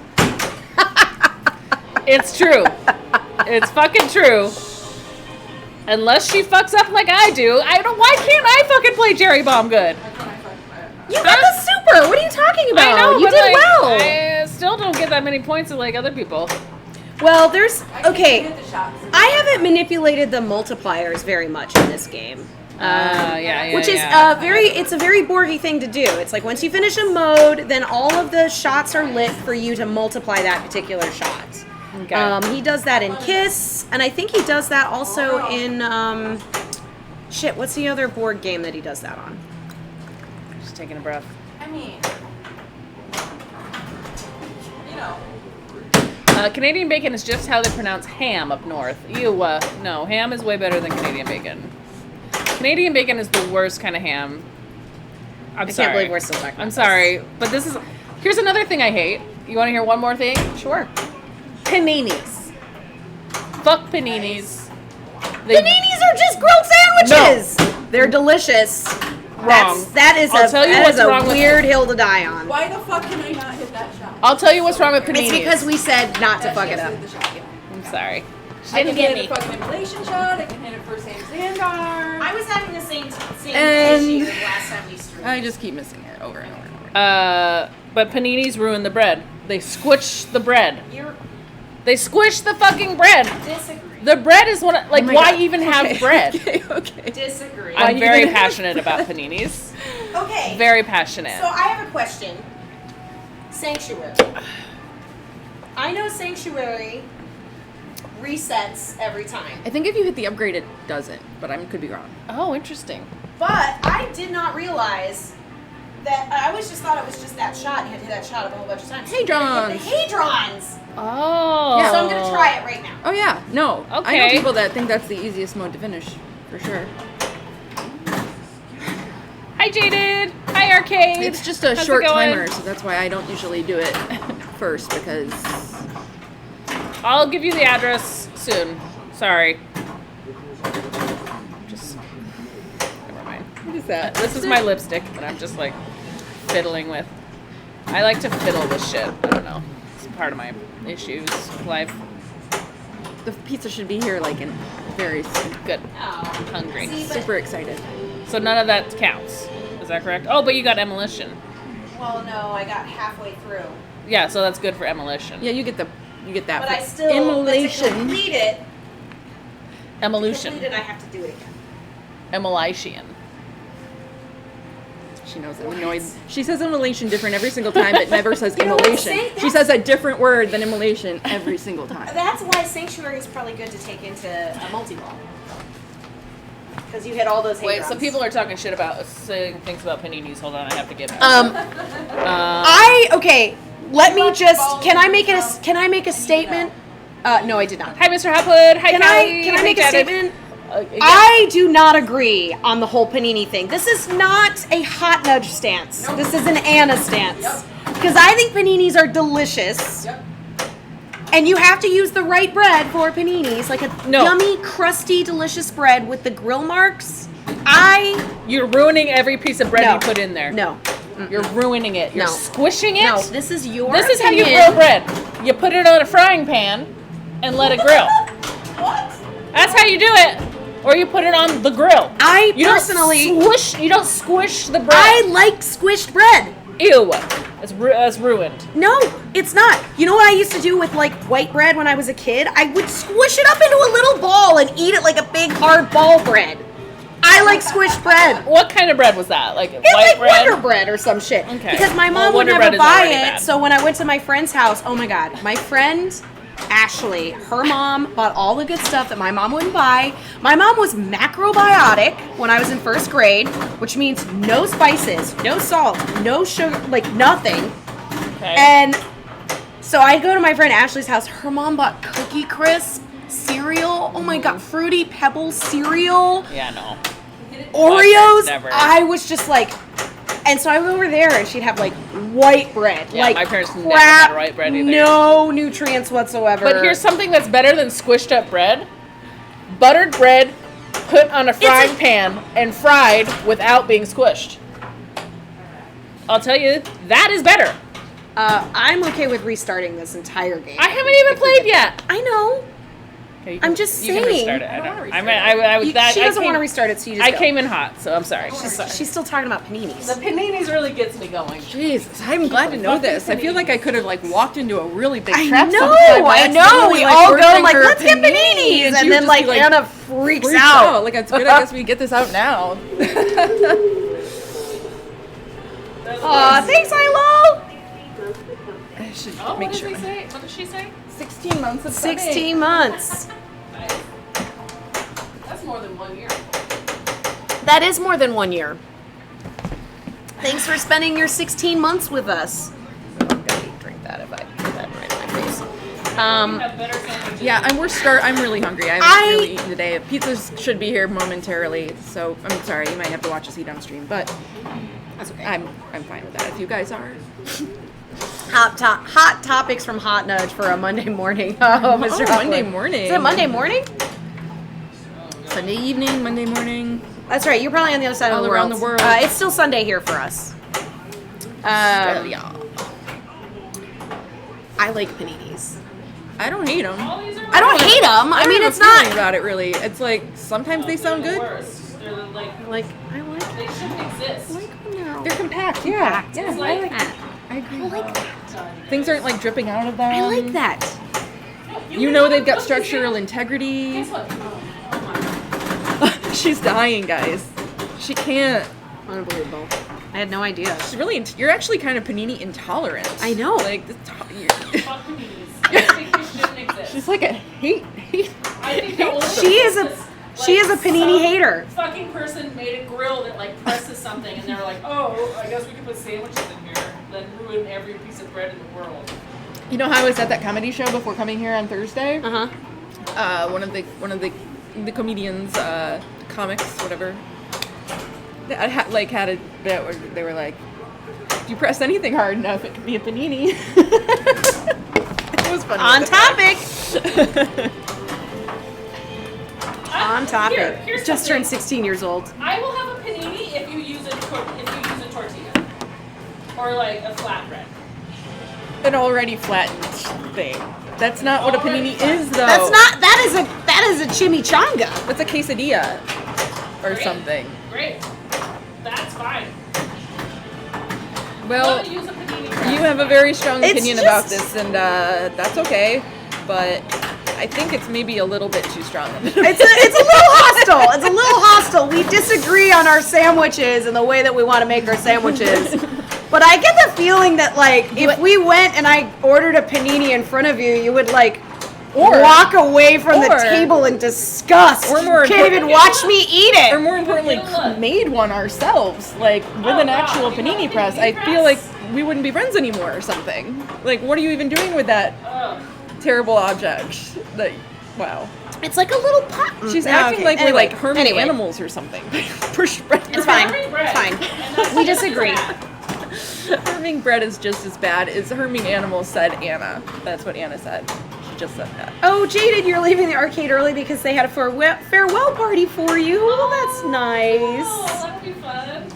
It's true. It's fucking true. Unless she fucks up like I do, why can't I fucking play Jerry Bomb good? You got the super! What are you talking about? I know, you but did like, well. I still don't get that many points like other people. Well, there's okay. hit the shots. I haven't manipulated the multipliers very much in this game. Yeah. Which is it's a very Borgy thing to do. It's like once you finish a mode, then all of the shots are lit for you to multiply that particular shot. Okay. He does that in Kiss, and I think he does that also in what's the other board game that he does that on? Just taking a breath. I mean, you know. Canadian bacon is just how they pronounce ham up north. Ew, no, ham is way better than Canadian bacon. Canadian bacon is the worst kind of ham. I can't believe we're still talking about I'm this. sorry, but here's another thing I hate. You want to hear one more thing? Sure. Paninis. Fuck paninis. Paninis are just grilled sandwiches. No. They're delicious. Wrong. That is I'll tell you what's a wrong with weird hill to die on. Why the fuck can I not hit that shot? I'll tell you what's wrong with paninis. It's because we said not to That fuck she it has up. to hit the shot, yeah. I'm sorry. I Didn't can get hit me. a fucking immolation shot. I can hit it for Sam Xandar. I was having the same And- issue last time we streamed. I just keep missing it over and over and over. But paninis ruin the bread. They squish the bread. You're They squish the fucking bread. disagree. The bread is one. Like, Oh my why God. even have Okay, bread? Okay. Disagree. I'm you very even- passionate about paninis. Okay. Very passionate. So I have a question. Sanctuary. I know Sanctuary resets every time, I think if you hit the upgrade, it doesn't, but I could be wrong. Oh, interesting. but I did not realize that. I always just thought it was just that shot. You had to hit that shot a whole bunch of times. Hadrons. The Hadrons. Oh. Yeah. So I'm gonna try it right now. Oh yeah, no. I know Okay. people that think that's the easiest mode to finish, for sure. Hi, Jaded. Hi, Arcade. It's just a How's it short going? timer, so that's why I don't usually do it first, because I'll give you the address soon. Sorry. Just. Never mind. what is that? This is my lipstick that I'm just like fiddling with. I like to fiddle with shit. I don't know. It's part of my issues of life. The pizza should be here like in very soon. Good. Oh. I'm hungry. See, but Super excited. So none of that counts. Is that correct? Oh, but you got emolition. Well, no, I got halfway through. Yeah, so that's good for emulation. Yeah, you get that. But I for still, but to immolation. complete it, Emulation. I have to do it again. Emulation. She knows I'm annoyed. She says immolation different every single time, but never says You know what, immolation. Saint- She says a different word than immolation every single time. That's why Sanctuary is probably good to take into a multi-ball. Because you hit all those Wait, hadrons. so people are talking shit about saying things about paninis. Hold on, I have to get back. Okay, let me just, can I make a statement? No, I did not. Hi, Mr. Hopwood. Hi, Can Callie. I Hi, make a Janet. statement? Yeah. I do not agree on the whole panini thing. This is not a hot nudge stance. This is an Anna stance. Because I think paninis are delicious. Yep. And you have to use the right bread for paninis, like a No. yummy, crusty, delicious bread with the grill marks. You're ruining every piece of bread No. you put in there. No. You're ruining it. You're No. squishing it. No, this is your This is how you opinion. grill bread. You put it on a frying pan and let it grill. What? That's how you do it. Or you put it on the grill. I You personally, you don't squish the bread. I like squished bread. Ew. That's ruined. No, it's not. You know what I used to do with like white bread when I was a kid? I would squish it up into a little ball and eat it like a big hard ball bread. I like squished bread. What kind of bread was that? Like It's white like bread? Wonder Bread or some shit. Okay. Because my Well, mom would Wonder never Bread is buy already it. bad. So when I went to my friend's house, oh my god, my friend Ashley, her mom bought all the good stuff that my mom wouldn't buy. My mom was macrobiotic when I was in first grade, which means no spices, no salt, no sugar, like nothing. Okay. And so I go to my friend Ashley's house. Her mom bought Cookie Crisp cereal. Oh my god, Fruity Pebbles cereal. yeah, no. Oreos. Never. I was just like, and so I went over there and she'd have like white bread. Yeah, like my parents never crap, had white bread either. no nutrients whatsoever. But here's something that's better than squished up bread. Buttered bread put on a frying pan and fried without being squished. I'll tell you, that is better. I'm okay with restarting this entire game. I haven't even played yet. I know. Okay, you I'm just you can saying. restart it. I don't wanna I restart mean, I You- that, she I doesn't came- want to restart it, so you just I go. came in hot, so I'm sorry. She's still talking about paninis. The paninis really gets me going. Jesus, I'm glad to know this. I feel like I could have like walked into a really big I trap. know, sometime by I know. accidentally, We like, all ordering go like, her let's get paninis, and and she would then just like be, Anna freaks freaks out. Like it's good. I guess we get this out now. Aw, thanks, Ilo. I should Oh, make what sure. did they say? What did she say? 16 months of 16 months. Nice. That's more than 1 year. That is more than 1 year. Thanks for spending your 16 months with us. I'm gonna drink that if I put that right in my face. We have better sandwiches. Yeah, I'm really hungry. I haven't really eaten today. Pizzas should be here momentarily. So I'm sorry, you might have to watch us eat on stream, but That's okay. I'm fine with that. If you guys are. Hot topics from Hot Nudge for a Monday morning. Oh, Mr. Oh, Monday Hopwood. morning. Is it Monday morning? Sunday evening, Monday morning. That's right. You're probably on the other side of All the world. around the world. It's still Sunday here for us. Australia. I like paninis. I don't hate them. All these are I don't hate them. I mean, it's not. about it really. It's like sometimes they sound good. Worse. They're like I like. they shouldn't exist. They're compact. Yeah, yeah. It's I like- like that. I agree. I like that. Things aren't like dripping out of them. I like that. You know they've got structural integrity. Guess what? Oh my. She's dying, guys. She can't. Unbelievable. I had no idea. She's really. You're actually kind of panini intolerant. I know. Like you're, Fuck paninis. I think they shouldn't exist. she's like a hate. I think the only She is a- she is a panini some hater. Fucking person made a grill that like presses something, and they're like, "Oh, I guess we can put sandwiches in here." Then ruin every piece of bread in the world. You know how I was at that comedy show before coming here on Thursday? Uh huh. One of the comedians, comics, whatever, that had a bit where they were like, if you press anything hard enough, it can be a panini. It was funny. On topic. On topic. Here's Just something. turned 16 years old. I will have a panini if you use a tortilla or like a flatbread. An already flattened thing. That's not what a panini is, though. That's not. That is a chimichanga. That's a quesadilla or Great. something. Great. That's fine. Well, I'm gonna use a panini press. you have a very strong It's opinion about just- this, and that's okay. But I think it's maybe a little bit too strong. It's a little hostile. It's a little hostile. We disagree on our sandwiches and the way that we want to make our sandwiches. But I get the feeling that, like, if we went and I ordered a panini in front of you, you would, like, walk away from the or- table in disgust. or more You can't even watch me eat Or it. more importantly, Get a look. made one ourselves, like with an wow, actual you have a panini press. panini I feel like press? we wouldn't be friends anymore or something. Like, what are you even doing with that Ugh. terrible object? That, wow. It's like a little pot. She's No, acting okay. like we're Anyway, like harming anyway. animals or something. Push bread. It's fine. Harming It's bread. fine. And that's We just disagree. bad. Harming bread is just as bad as harming animals, said Anna. That's what Anna said. She just said that. Oh, Jaded, you're leaving the arcade early because they had a farewell party for you. Oh, that's nice. Oh, that'll be fun.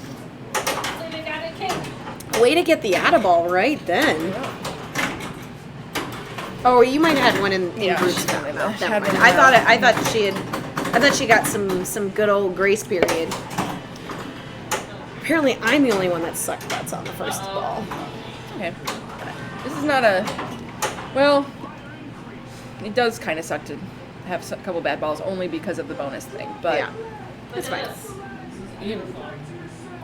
So they got a cake. Way to get the Addaball right then. Oh, you might have had one in Yeah, Bruce's she family. had Never one mind. in I thought she got some good old grace period. Apparently, I'm the only one that sucked butts on the first ball. Okay. This is not a. Well, it does kind of suck to have a couple bad balls only because of the bonus thing. But Yeah, that's fine. Beautiful.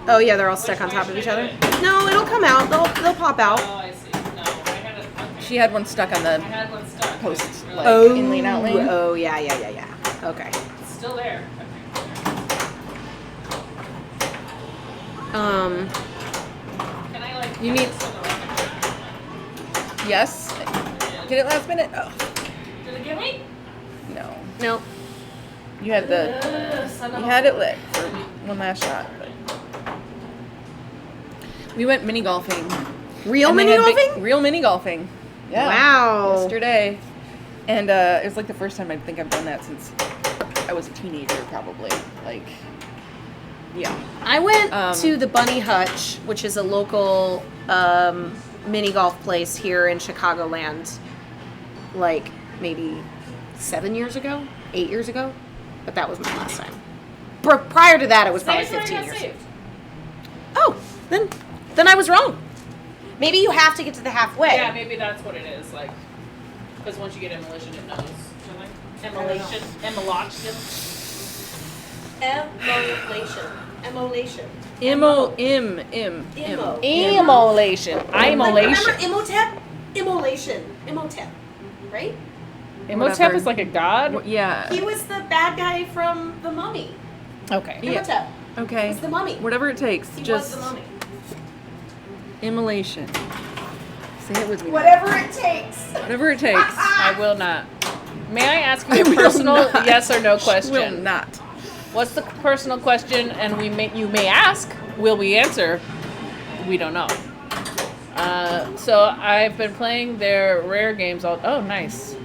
Oh yeah, they're all stuck on top of each other. No, it'll come out. They'll pop out. Oh, I see. No, I had it. Okay. she had one stuck on I the had one stuck. post, like Oh, in lane out lane. Oh yeah. Okay. It's still there. Um. Can I like? You need- this on the rocket? Yes. Get it last minute? Oh, Did it get me? no. No. You had the. Son of You a- had it lit for one last shot. But we went mini golfing. Real And they mini had big- golfing? Real mini golfing. Yeah. Wow. Yesterday. And it was like the first time I think I've done that since I was a teenager, probably. Like, yeah. I went Um, to the Bunny Hutch, which is a local mini golf place here in Chicagoland, like maybe 7 years ago, 8 years ago, but that was my last time. Prior to that, it was probably Saved or 15 got years. saved? Oh, then I was wrong. Maybe you have to get to the halfway. Yeah, maybe that's what it is. Like, because once you get immolation, it knows. Immolation. Immolation. Immolation. Immo. Immolation. Immolation. Remember Imhotep? Imhotep, right? Imhotep Whatever. is like a god? Yeah. He was the bad guy from The Mummy. Okay. Yeah. Imhotep. Okay. He's the mummy. Whatever it takes. He Just was the mummy. immolation. Say it with me. now. Whatever it takes. Whatever it takes. I will not. May I ask you I a will personal not. yes or no Will question? not. What's the personal question? And you may ask. Will we answer? We don't know. So I've been playing their rare games all. Oh, nice.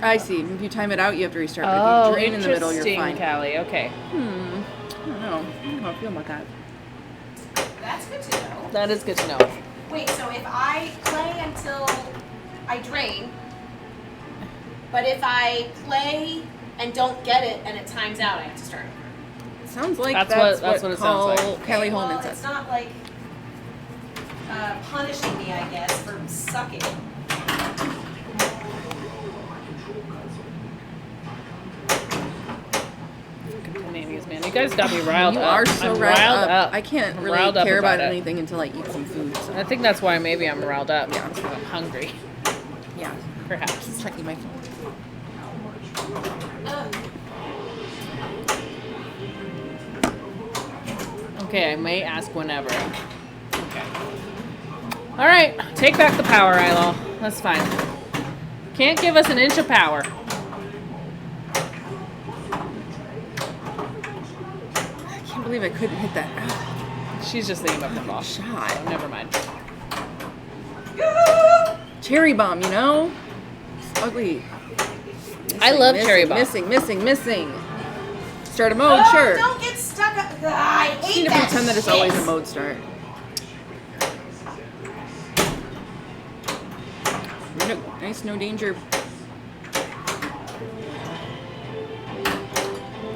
I see. If you time it out, you have to restart. But if Oh, you drain in the middle, you're interesting, fine. Callie. Okay, I don't know. I don't know how I feel about that. That's good to know. that is good to know. Wait, so if I play until I drain, but if I play and don't get it and it times out, I have to start over. Sounds like That's what it sounds like. Kelly well, Holman it's says. not like punishing me, I guess, for sucking. Canadians, man. You guys got me riled You up. are so I'm riled up. I can't I'm really riled up care about it. anything until I eat some food. So. I think that's why maybe I'm riled up. Yeah. Because I'm hungry, Yeah. perhaps. Just checking my phone. Okay, I may ask whenever. Okay. All right, take back the power, Ilo. That's fine. Can't give us an inch of power. I can't believe I couldn't hit that She's just thinking about the ball. shot. So never mind. Cherry bomb, you know? It's ugly. I love cherry bomb. Missing. Start a mode, sure. Don't get stuck up. I You hate need to that pretend that it's shit. always a mode start. Nice, no danger.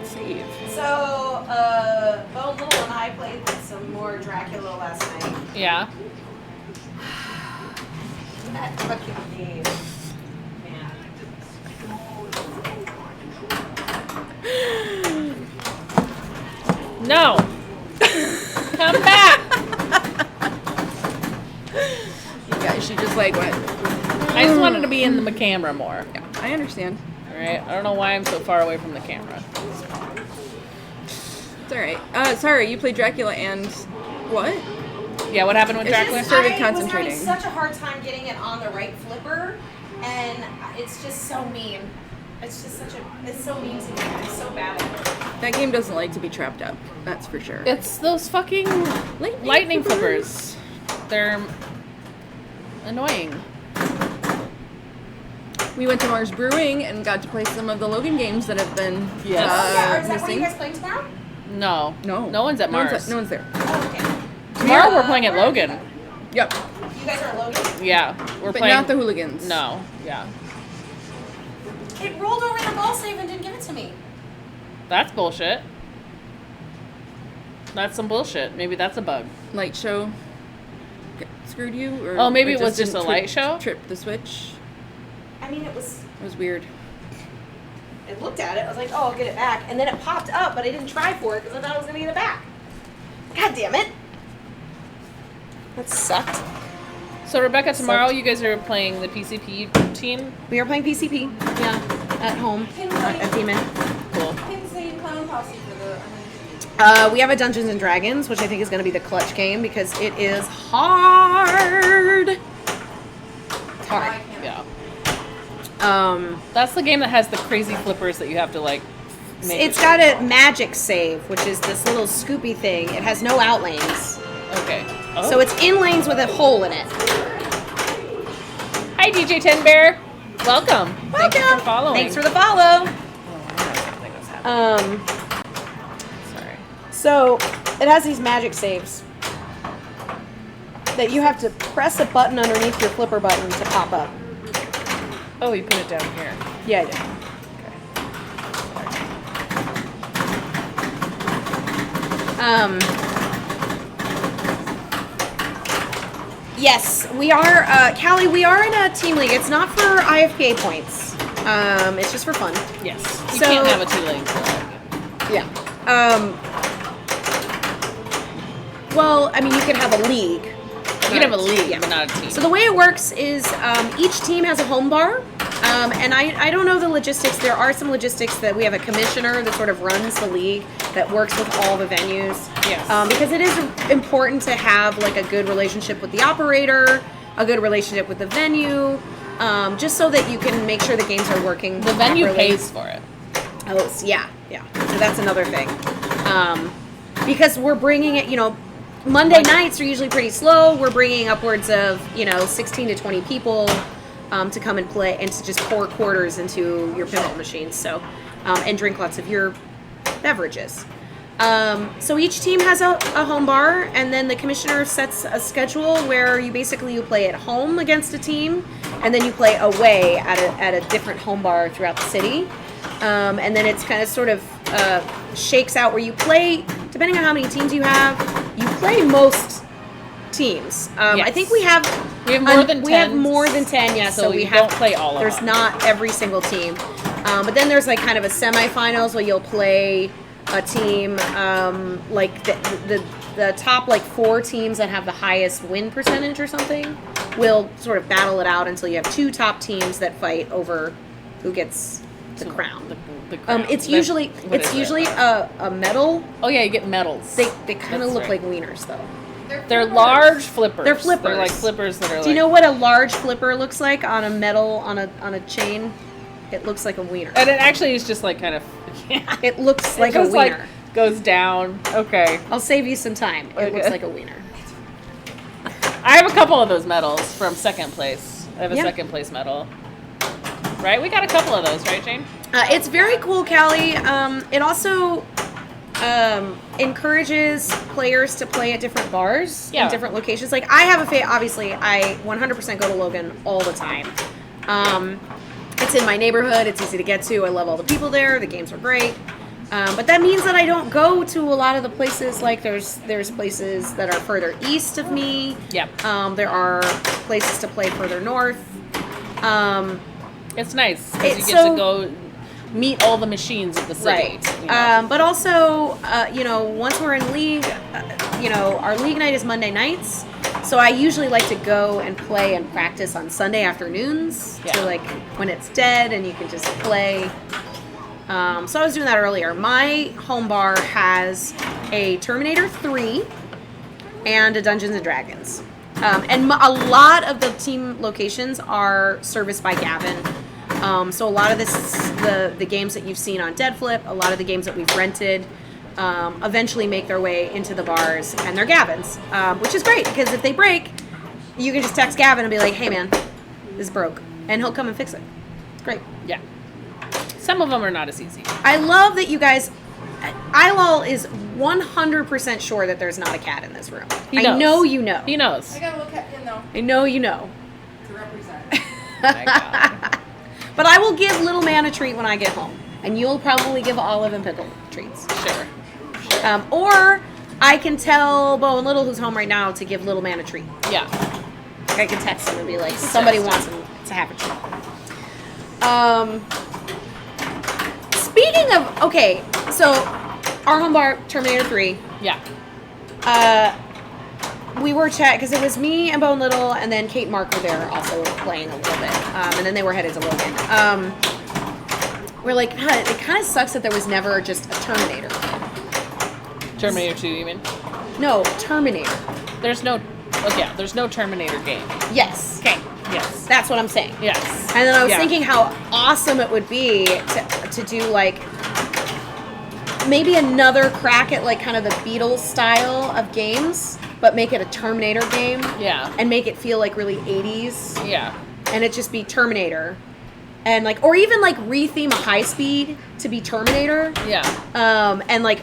Save. So, Bone Little and I played with some some more Dracula last night. Yeah. That fucking game. Man. No. Come back. You guys, she just like went. I just wanted to be in the camera more. Yeah, I understand. All right. I don't know why I'm so far away from the camera. It's all right. Sorry, you played Dracula and what? Yeah. What happened with It's Dracula? just- started I concentrating. was having such a hard time getting it on the right flipper, and it's just so mean. It's just it's so mean to me. I'm so bad at it. That game doesn't like to be trapped up. That's for sure. It's those fucking lightning flippers. They're annoying. We went to Mars Brewing and got to play some of the Logan games that have been Yes. Oh, yeah, is that what missing. you guys playing tomorrow? No. No. No one's at Mars. No one's there. Oh, okay. Tomorrow we're playing at Logan. Yep. You guys are at Logan? Yeah. We're But playing. not the hooligans. No. Yeah. It rolled over the ball save and didn't give it to me. That's bullshit. That's some bullshit. Maybe that's a bug. Light show screwed you? Or Oh, maybe it was just didn't a light show? Trip the switch. I mean, it It was weird. I looked at it, I was like, oh, I'll get it back. And then it popped up, but I didn't try for it because I thought I was going to get it back. God damn it. That sucked. So Rebecca, tomorrow you guys are playing the PCP team. We are playing PCP. Yeah. At home. At Demon. Cool. We have a Dungeons and Dragons, which I think is going to be the clutch game because it is hard. It's hard. Yeah. That's the game that has the crazy flippers that you have to like. Make It's got a magic save, which is this little scoopy thing. It has no out lanes. Okay. Oh. So it's in lanes with a hole in it. Hi, DJ Ten Bear. Welcome. Thank you for following. Thanks for the follow. Sorry. So it has these magic saves that you have to press a button underneath your flipper button to pop up. Oh, you put it down here. Yeah, I did. Yes, we are, Callie, we are in a team league. It's not for IFPA points. It's just for fun. Yes. You So- can't have a 2-lane. Yeah. Well, I mean, you could have a league. You can have a league, Yeah. but not a team. So the way it works is each team has a home bar. And I don't know the logistics. There are some logistics that we have a commissioner that sort of runs the league that works with all the venues. Yes. Because it is important to have like a good relationship with the operator, a good relationship with the venue, just so that you can make sure the games are working. The venue properly. pays for it. Oh, yeah. So that's another thing. Because we're bringing it, Monday nights are usually pretty slow. We're bringing upwards of, 16 to 20 people to come and play and to just pour quarters into your pinball machines. So, and drink lots of your beverages. So each team has a home bar, and then the commissioner sets a schedule where you play at home against a team, and then you play away at a different home bar throughout the city. And then it's kind of sort of shakes out where you play, depending on how many teams you have, you play most teams. I Yes. think we have more than 10. We have more than 10, yeah. So So we you have don't play all of There's them. not every single team. But then there's like kind of a semifinals where you'll play a team like the top like 4 teams that have the highest win percentage or something will sort of battle it out until you have 2 top teams that fight over who gets the crown. The crown. It's The- usually what is it? a medal. Oh yeah, you get medals. They kind of That's look right. like wieners though. They're large flippers. They're flippers. They're like flippers that are. Do you know what a large flipper looks like on a medal on a chain? It looks like a wiener. And it actually is just like kind of. It looks like it a just, wiener. like goes down. Okay. I'll save you some time. It Okay. looks like a wiener. I have a couple of those medals from second place. I have a Yeah. second place medal. Right? We got a couple of those, right, Jane? It's very cool, Callie. It also encourages players to play at different bars Yeah. in different locations. Like I have obviously I 100% go to Logan all the time. It's in my neighborhood. It's easy to get to. I love all the people there. The games are great. But that means that I don't go to a lot of the places. Like there's places that are further east of me. Yep. There are places to play further north. It's nice because you It's get so- to go meet all the machines of the city. Right. You know? But also, once we're in league, our league night is Monday nights. So I usually like to go and play and practice on Sunday afternoons Yeah. to like when it's dead and you can just play. So I was doing that earlier. My home bar has a Terminator 3 and a Dungeons and Dragons. And a lot of the team locations are serviced by Gavin. So a lot of the games that you've seen on Dead Flip, a lot of the games that we've rented, eventually make their way into the bars, and they're Gavin's, which is great because if they break, you can just text Gavin and be like, "Hey man, this broke," and he'll come and fix it. It's great. Yeah. Some of them are not as easy. I love that you guys. Ilal is 100% sure that there's not a cat in this room. He I knows. know you know. He knows. I gotta look at him though I know you know. to represent. My God. But I will give Little Man a treat when I get home, and you'll probably give Olive and Pickle treats. Sure. Or I can tell Bo and Little, who's home right now, to give Little Man a treat. Yeah. I can text him and be like, somebody wants him to have a treat. Speaking of, okay, so our home bar, Terminator 3, Yeah. we were chatting, because it was me and Bo and Little, and then Kate and Mark were there also playing a little bit, and then they were headed to Logan. We're like, God, it kind of sucks that there was never just a Terminator. Terminator 2, you mean? No, Terminator. There's no Terminator game. Yes. Okay. Yes. That's what I'm saying. Yes. And then I was Yeah. thinking how awesome it would be to do like maybe another crack at like kind of the Beatles style of games, but make it a Terminator game. Yeah. And make it feel like really 80s. Yeah. And it just be Terminator. And like, or even like retheme a High Speed to be Terminator. Yeah. And like,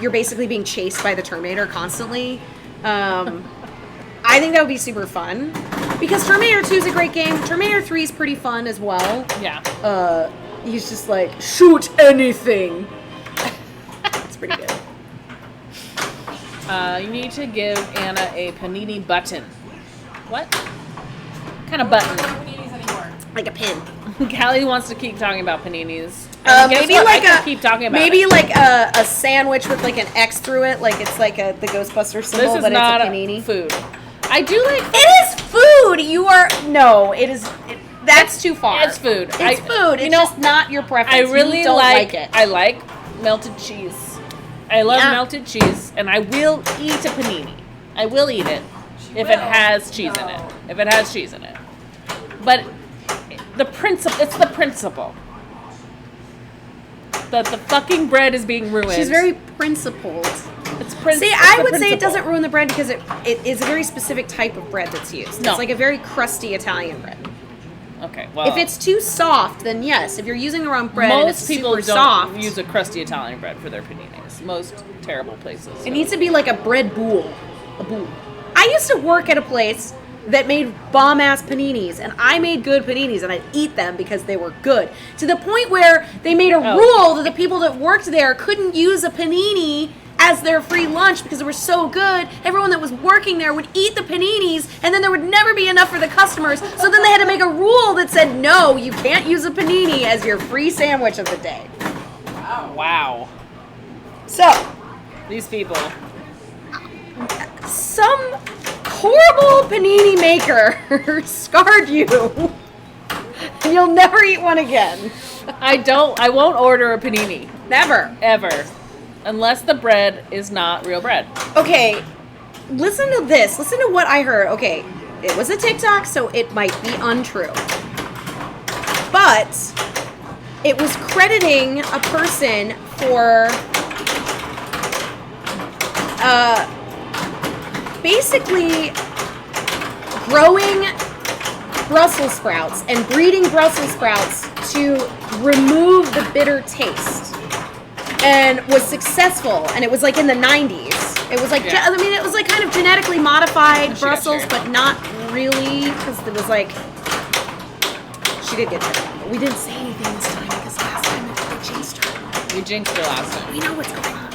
you're basically being chased by the Terminator constantly. I think that would be super fun. Because Terminator 2 is a great game. Terminator 3 is pretty fun as well. Yeah. He's just like, shoot anything. It's pretty good. You need to give Anna a panini button. What? What kind of button? Paninis anymore. Like a pin. Callie wants to keep talking about paninis. And guess Maybe what? like I could keep talking about maybe it. like a sandwich with like an X through it, like it's like the Ghostbuster symbol, This is but not it's a panini. food. I do like It is food. You are no. It is. That's too far. It's food. It's food. It's just not your preference. I really you don't like it. I like melted cheese. I love Yeah. melted cheese, and I will eat a panini. I will eat it if it has cheese in it. If it has cheese in it. But the principle. It's the principle. That the fucking bread is being ruined. She's very principled. It's See, I would say it doesn't ruin the bread because it is a very specific type of bread that's used. No. It's like a very crusty Italian bread. Okay, well. If it's too soft, then yes. If you're using the wrong bread and it's most people super don't soft, use a crusty Italian bread for their paninis. Most terrible places. it needs to be like a bread boule. A boule. I used to work at a place that made bomb-ass paninis, and I made good paninis, and I'd eat them because they were good. To the point where they made a rule that the people that worked there couldn't use a panini as their free lunch because they were so good. Everyone that was working there would eat the paninis, and then there would never be enough for the customers. So then they had to make a rule that said, no, you can't use a panini as your free sandwich of the day. Wow. So, These people. some horrible panini maker scarred you. You'll never eat one again. I won't order a panini. Never. Ever. Unless the bread is not real bread. Okay, listen to this. Listen to what I heard. Okay, it was a TikTok, so it might be untrue. But it was crediting a person for basically growing Brussels sprouts and breeding Brussels sprouts to remove the bitter taste. And was successful, and it was like in the 90s. It was like, Yeah. I mean, it was like kind of genetically modified She got Brussels, shared. but not really, because it was like, she did get shared. But we didn't say anything this time, because last time they chased her. We jinxed it last time. We know what's going on.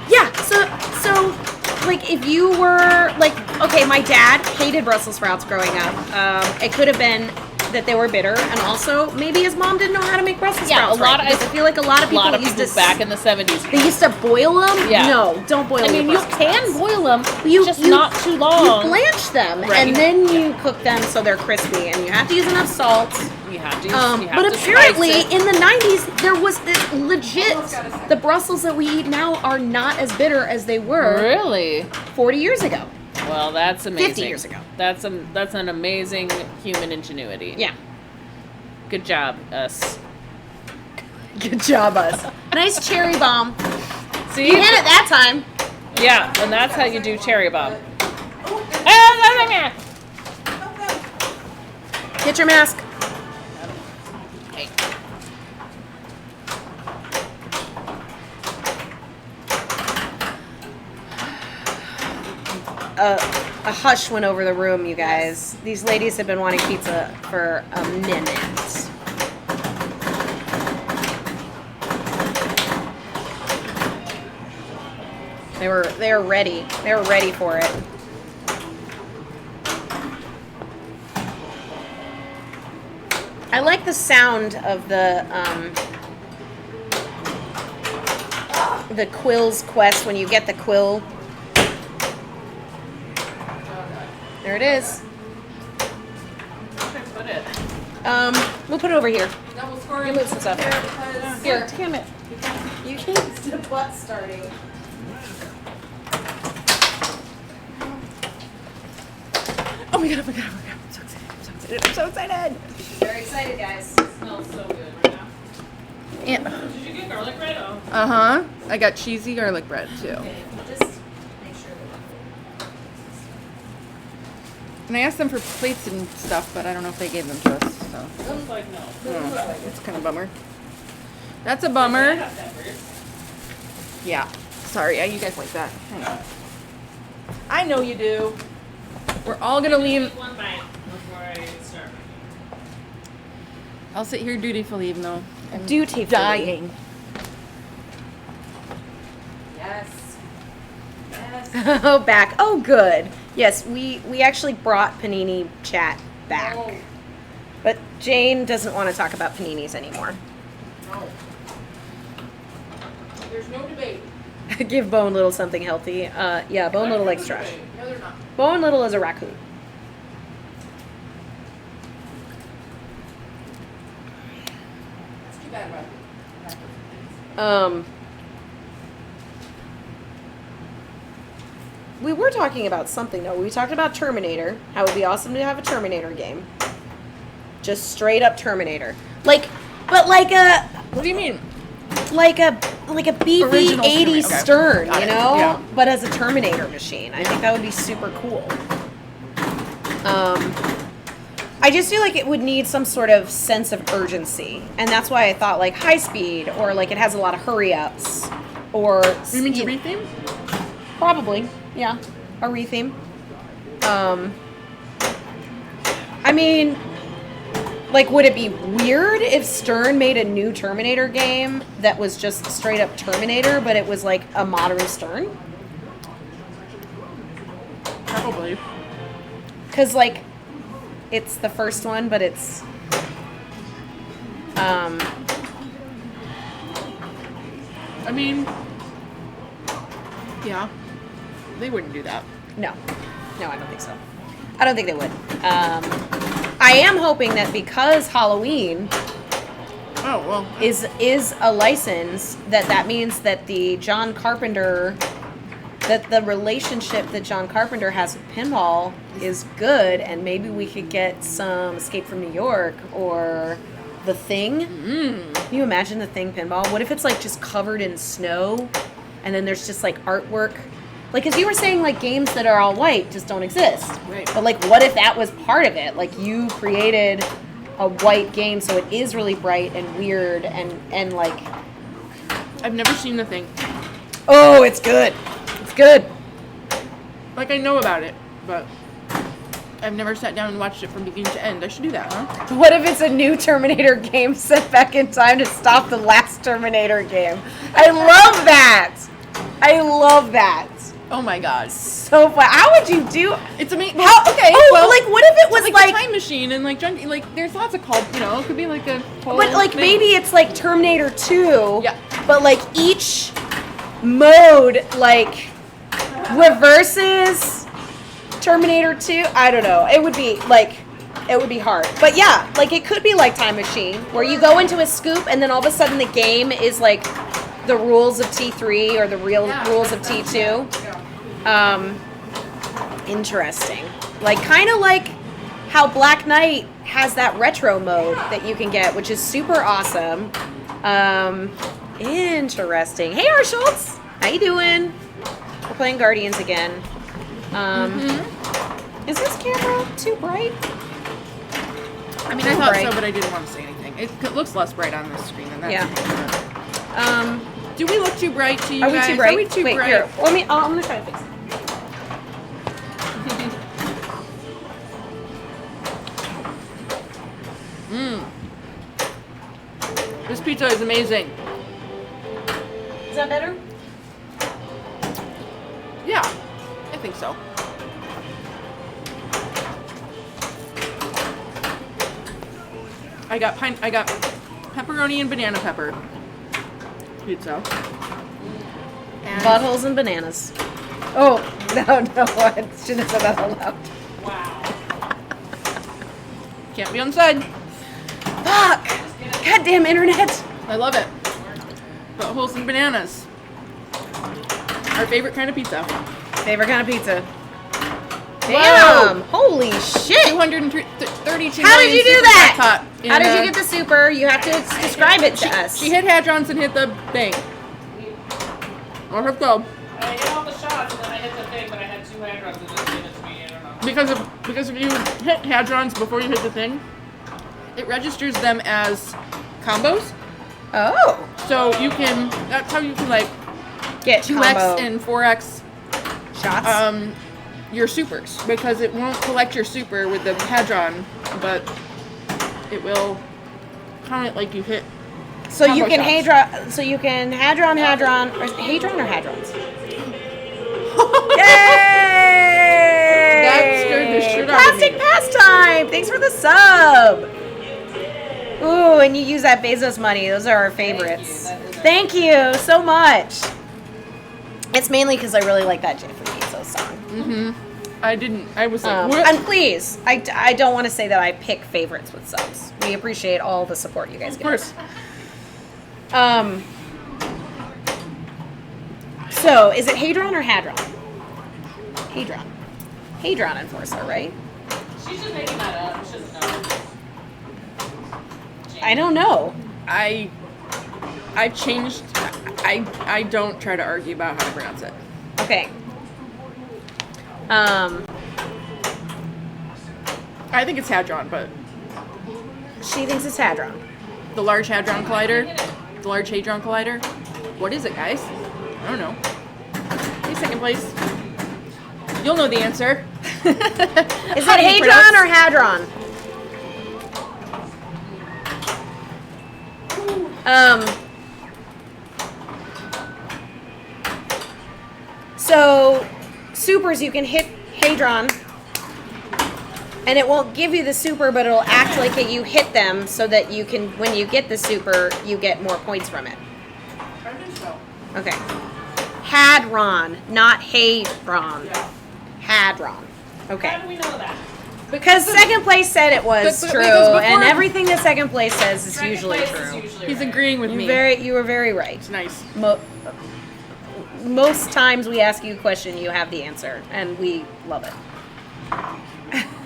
Yeah, so like if you were like, okay, my dad hated Brussels sprouts growing up. It could have been that they were bitter, and also maybe his mom didn't know how to make Brussels sprouts. I feel like a lot of people used to back in the 70s. They used to boil them. Yeah. No, don't boil them. I mean, you can boil them, just not too You long. blanch them, Right. and then you cook them so they're crispy, and you have to use enough salt. You have to. But apparently, in the 90s, there was this legit. The Brussels that we eat now are not as bitter as they were Really? 40 years ago. Well, that's amazing. 50 years ago. That's an amazing human ingenuity. Yeah. Good job, us. Good job, us. Nice cherry bomb. See? You hit it that time. Yeah, and that's how you do cherry bomb. Get your mask. A hush went over the room, you guys. These ladies have been wanting pizza for a minute. They were ready. They were ready for it. I like the sound of the Quill's quest when you get the quill. There it is. Where should I put it? We'll put it over here. Double You scoring. move some stuff. Here. Damn it. You can't the butt starting. Oh my god, oh my god, oh my god. I'm so excited. I'm so excited. I'm so excited. Very excited, guys. Smells so good right now. And, Did you get garlic bread? Oh. uh-huh. I got cheesy garlic bread too. Okay, just make sure that And I asked them for plates and stuff, but I don't know if they gave them to us. So Looks like no. it's kind of bummer. That's a bummer. I have peppers. Yeah. Sorry, you guys like that. Hang on. I know you do. We're all gonna leave. Take one bite before I start. I'll sit here dutifully, even though I'm Dutifully. dying. Yes. Oh, back. Oh, good. Yes, we actually brought Panini Chat back. Oh, But Jane doesn't want to talk about paninis anymore. no. There's no debate. Give Bone Little something healthy. Yeah, Bone Little likes trash. No, they're not. Bone Little is a raccoon. That's too bad about it. We were talking about something though. We talked about Terminator. How it would be awesome to have a Terminator game. Just straight up Terminator. But like a What do you mean? beefy Original 80s Terminator. Okay. Stern, Got you it. know? Yeah. But as a Terminator machine. I think that would be super cool. I just feel like it would need some sort of sense of urgency. And that's why I thought like High Speed or like it has a lot of hurry ups or You mean to retheme? Probably, yeah. A retheme. I mean, like, would it be weird if Stern made a new Terminator game that was just straight up Terminator, but it was like a modern Stern? Probably. Because, like, it's the first one, but it's. I mean, yeah. They wouldn't do that. No, I don't think so. I don't think they would. I am hoping that because Halloween Oh, well. is a license, that means that the John Carpenter, that the relationship that John Carpenter has with pinball is good, and maybe we could get some Escape from New York or The Thing. Can you imagine The Thing pinball? What if it's like just covered in snow, and then there's just like artwork? Like, as you were saying, like games that are all white just don't exist. Right. But like, what if that was part of it? Like, you created a white game, so it is really bright and weird and like. I've never seen The Thing. Oh, it's good. It's good. Like, I know about it, but I've never sat down and watched it from beginning to end. I should do that, huh? What if it's a new Terminator game set back in time to stop the last Terminator game? I love that. I love that. Oh my god. So fun. How would you do? It's amazing. How, Okay, oh, well, like what if it was like, like, a time machine and like junk, like there's lots of called, it could be like a whole but like thing. maybe it's like Terminator 2. Yeah. But like each mode like reverses Terminator 2. I don't know. It would be hard. But yeah, like it could be like Time Machine where you go into a scoop and then all of a sudden the game is like the rules of T3 or the real rules of T2. Interesting. Like kind of like how Black Knight has that retro mode that you can get, which is super awesome. Interesting. Hey, R. Schultz. How you doing? We're playing Guardians again. Is this camera too bright? I mean, I thought Right. so, but I didn't want to say anything. It looks less bright on this screen than that. Yeah. Do we look too bright to you Are we guys? too bright? Are we too Wait, bright? here. Let me. I'm gonna try to fix it. This pizza is amazing. Is that better? Yeah, I think so. I got pepperoni and banana pepper pizza. And Buttholes and bananas. Oh no! I shouldn't have said that out loud. Wow. can't be on the side. Fuck! Goddamn internet. I love it. Buttholes and bananas. Our favorite kind of pizza. Favorite kind of pizza. Wow. Damn! Holy shit! 232 How did you do that? Hot How did you get the super? You have to describe it to us. She hit Hadrons and hit the thing. Or her go. I hit all the shots and then I hit the thing, but I had 2 hand runs and just gave it to me. I don't know. Because if you hit Hadrons before you hit the thing, it registers them as combos. Oh. So you can, that's how you can like Get 2x combo and 4x shots. your supers, because it won't collect your super with the Hadron, but it will count it like you hit. So you combo can shots. hadron. So you can hadron, or hadron or hadrons. Yay! That scared the shit out of me. Plastic pastime. Thanks for the sub. Ooh, and you use that Bezos money. Those are our favorites. Thank you so much. It's mainly because I really like that Jeffrey Bezos song. I was like, what? And please, I don't want to say that I pick favorites with subs. We appreciate all the support you guys Of give us. course. So, is it Hadron or Hadron? Hadron. Hadron Enforcer, right? She's just making that up. She doesn't know. I don't know. I've changed. I don't try to argue about how to pronounce it. Okay. I think it's Hadron, but She thinks it's Hadron. the Large Hadron Collider. The Large Hadron Collider. What is it, guys? I don't know. Hey, second place. You'll know the answer. Is it Hadron or Hadron? So, supers, you can hit Hadron, and it won't give you the super, but it'll act like that you hit them so that you can, when you get the super, you get more points from it. I think so. Okay. Hadron, not Hadron. Hadron. How Okay. do we know that? Because second place said it was But- true, because before- and everything that second place says is Second usually place true. is usually He's right. agreeing with me. You were very right. It's nice. Most times we ask you a question, you have the answer, and we love it.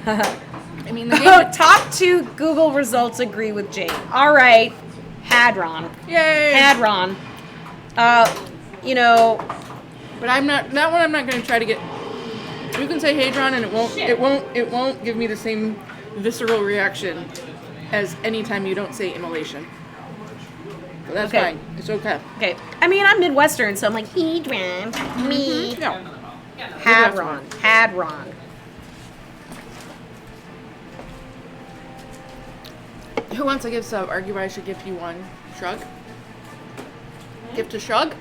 I mean, the Oh, game. top 2 Google results agree with Jane. All right, Hadron. Yay! Hadron. You know, But I'm not. That one I'm not going to try to get. You can say Hadron, and it won't give me the same visceral reaction as anytime you don't say immolation. So that's Okay. fine. It's okay. okay. I mean, I'm Midwestern, so I'm like, Hadron, me. Yeah. Hadron. Hadron. Who wants a gift sub? Argue why I should gift you one. Shrug? Gift to Shrug?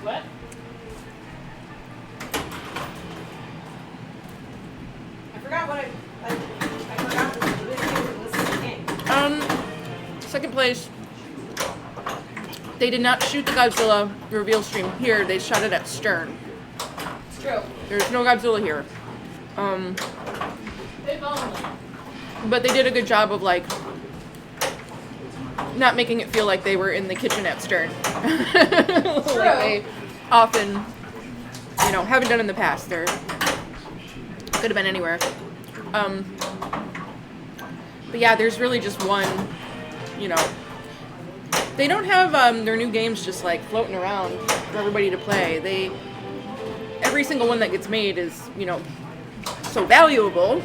What? I forgot what I forgot this is the game. Second place. They did not shoot the Godzilla reveal stream here. They shot it at Stern. It's true. There's no Godzilla here. If only. But they did a good job of like not making it feel like they were in the kitchen at Stern. Like they often, you know, haven't done in the past. They're could have been anywhere. But yeah, there's really just one, you know. They don't have their new games just like floating around for everybody to play. Every single one that gets made is, you know, so valuable.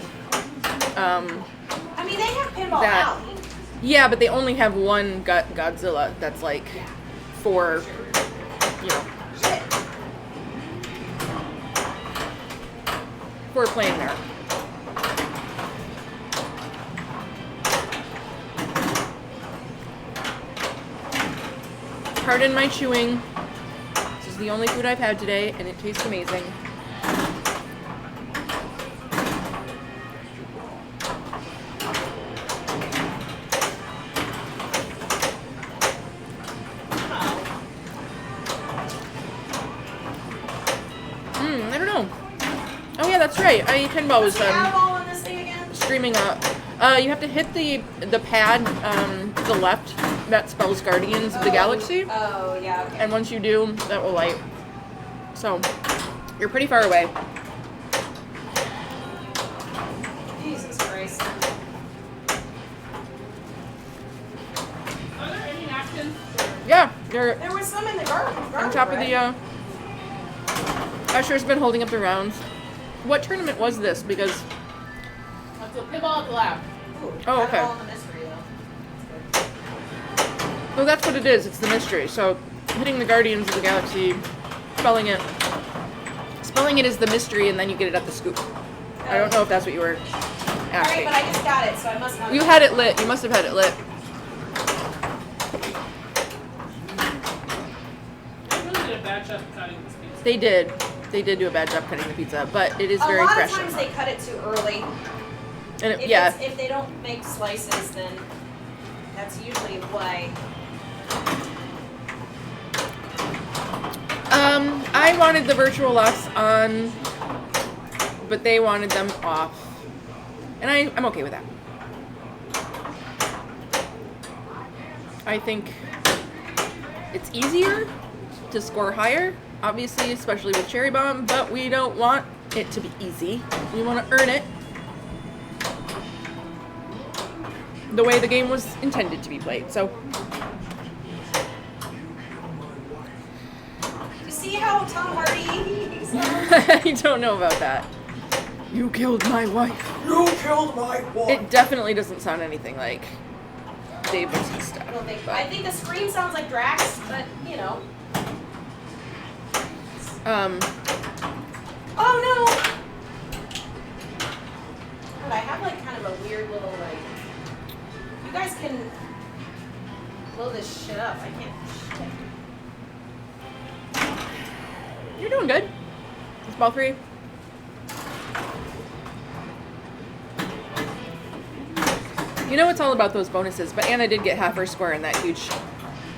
I mean, they have Pinball That- Alley. Yeah, but they only have one Godzilla that's like for, you know, Shit. for playing there. Pardon my chewing. This is the only food I've had today, and it tastes amazing. I don't know. Oh yeah, that's right. Pinball was What's the eyeball on this thing again? streaming up. You have to hit the pad to the left that spells Guardians of the Galaxy, Oh, yeah, okay. and once you do, that will light. So you're pretty far away. Jesus Christ. Are there any napkins? Yeah, you're There was some in the garbage. on top of the. Usher's been holding up the rounds. What tournament was this? Because That's a pinball at the lab. Oh, okay. Eyeball in the mystery, though. well, that's what it is. It's the mystery. So hitting the Guardians of the Galaxy, spelling it is the mystery, and then you get it at the scoop. I don't know if that's what you were Alright, asking. but I just got it, so I must not. You had it lit. You must have had it lit. I really did a bad job cutting this piece. They did. They did do a bad job cutting the pizza, but it is A very lot fresh. of times they cut it too early. And If, yeah, if they don't make slices, then that's usually why. I wanted the virtual locks on, but they wanted them off, and I'm okay with that. I think it's easier to score higher, obviously, especially with Cherry Bomb, but we don't want it to be easy. We want to earn it the way the game was intended to be played. So You see how Tom Hardy sounds? I don't know about that. You killed my wife. You killed my boy. It definitely doesn't sound anything like Dave Bautista. I don't think. but, I think the scream sounds like Drax, but you know. Oh no! But I have like kind of a weird little like. You guys can blow this shit up. I can't. Shit. You're doing good. It's ball 3. You know it's all about those bonuses, but Anna did get half her score in that huge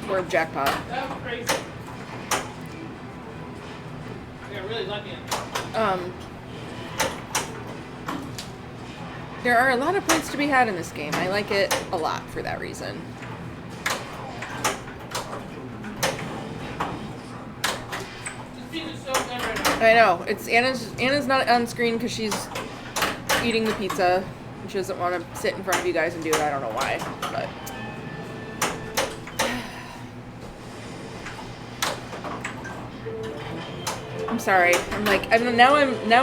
orb jackpot. That was crazy. I got really lucky. There are a lot of points to be had in this game. I like it a lot for that reason. This piece is so good right now. I know. It's Anna's not on screen because she's eating the pizza. She doesn't want to sit in front of you guys and do it. I don't know why, but I'm sorry. Now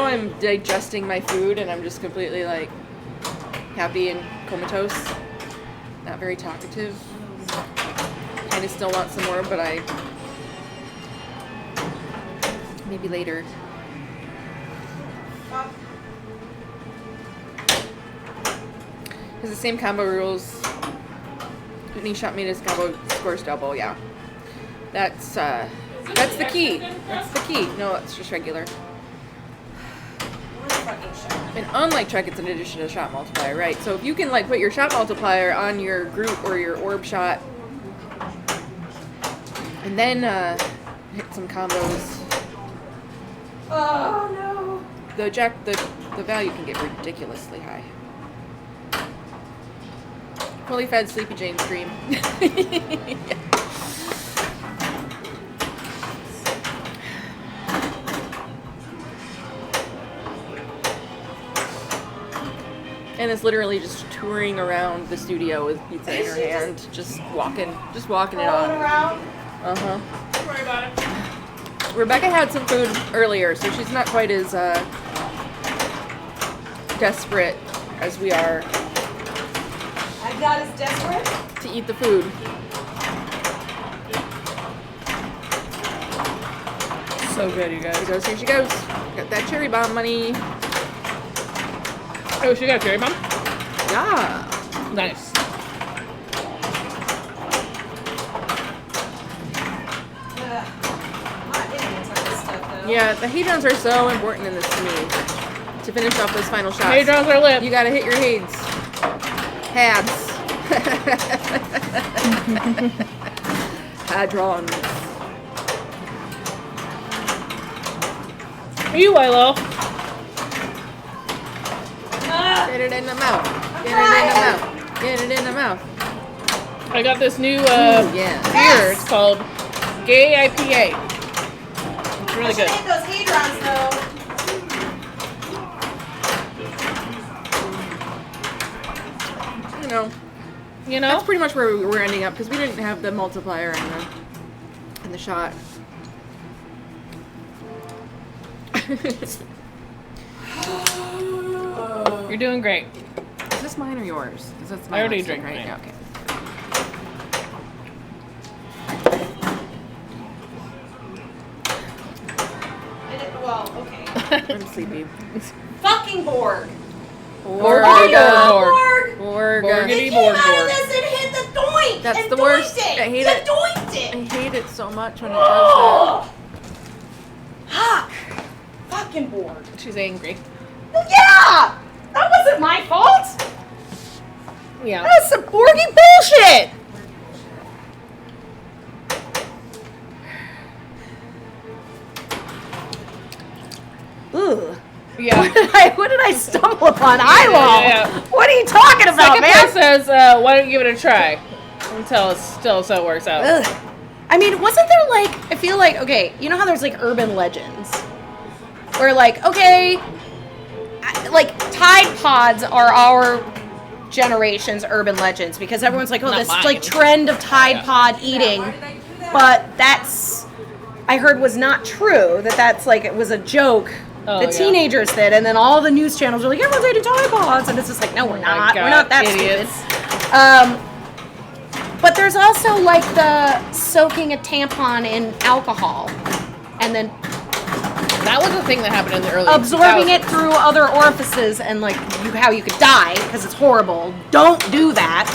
I'm digesting my food and I'm just completely like happy and comatose. Not very talkative. Kind of still want some more, but maybe later. Has the same combo rules Any shot made as combo scores double. Yeah, that's the key. That's the key. No, it's just regular. One fucking shot. And unlike Trek, it's an addition to shot multiplier, right? So if you can like put your shot multiplier on your group or your orb shot, and then hit some combos, Oh no. the value can get ridiculously high. Fully fed Sleepy Jane stream. Yeah. And it's literally just touring around the studio with pizza in her hand, just walking it Rolling on. around. Uh-huh. Don't worry about it. Rebecca had some food earlier, so she's not quite as desperate as we are I'm not as desperate. to eat the food. So good, you guys. Here she goes. Got that cherry bomb money. Oh, she got a cherry bomb? Yeah. Nice. Ugh. I'm not idiots on this stuff though. Yeah, the Hadrons are so important in this to me. To finish off those final shots. Hadrons are lit. You gotta hit your Hades. Hads. Hadrons. You, Lilo. Get it in the mouth. Get it in the mouth. Get it in the mouth. I got this new Yeah. beer. It's called Gay IPA. It's really I should good. hit those hadrons though. You know, that's pretty much where we're ending up because we didn't have the multiplier in the shot. You're doing great. Is this mine or yours? 'Cause that's I my already lipstick, drank right? mine. Yeah, okay. Well, okay. I'm sleepy. Fucking Borg. Borg. Borg. Borg. They Borgity came Borg out of Borg. this and hit the doink. That's and the worst. doinked it. I hate You it. doinked I it. hate it so much when it does Oh. Fuck. Fucking Borg. She's angry. Yeah. That wasn't my fault. Yeah. That's some Borgy bullshit. Ugh. Yeah. What did I stumble upon? Ilo. Yeah. What are you talking about, Second man? place says, why don't you give it a try? Until us so it works out. Ugh. I mean, wasn't there like, I feel like, okay, you know how there's like urban legends? Where like, okay, like Tide Pods are our generation's urban legends because everyone's like, oh, Not this mine. like trend of Tide Yeah. Pod eating. But that's, I heard was not true, that's like, it was a joke. Oh, The yeah. teenagers did, and then all the news channels are like, everyone's eating Tide Pods, and it's just like, no, we're my not. We're God, not that idiots. stupid. But there's also like the soaking a tampon in alcohol and then That was the thing that happened in the early absorbing 2000s. it through other orifices and like how you could die because it's horrible. Don't do that.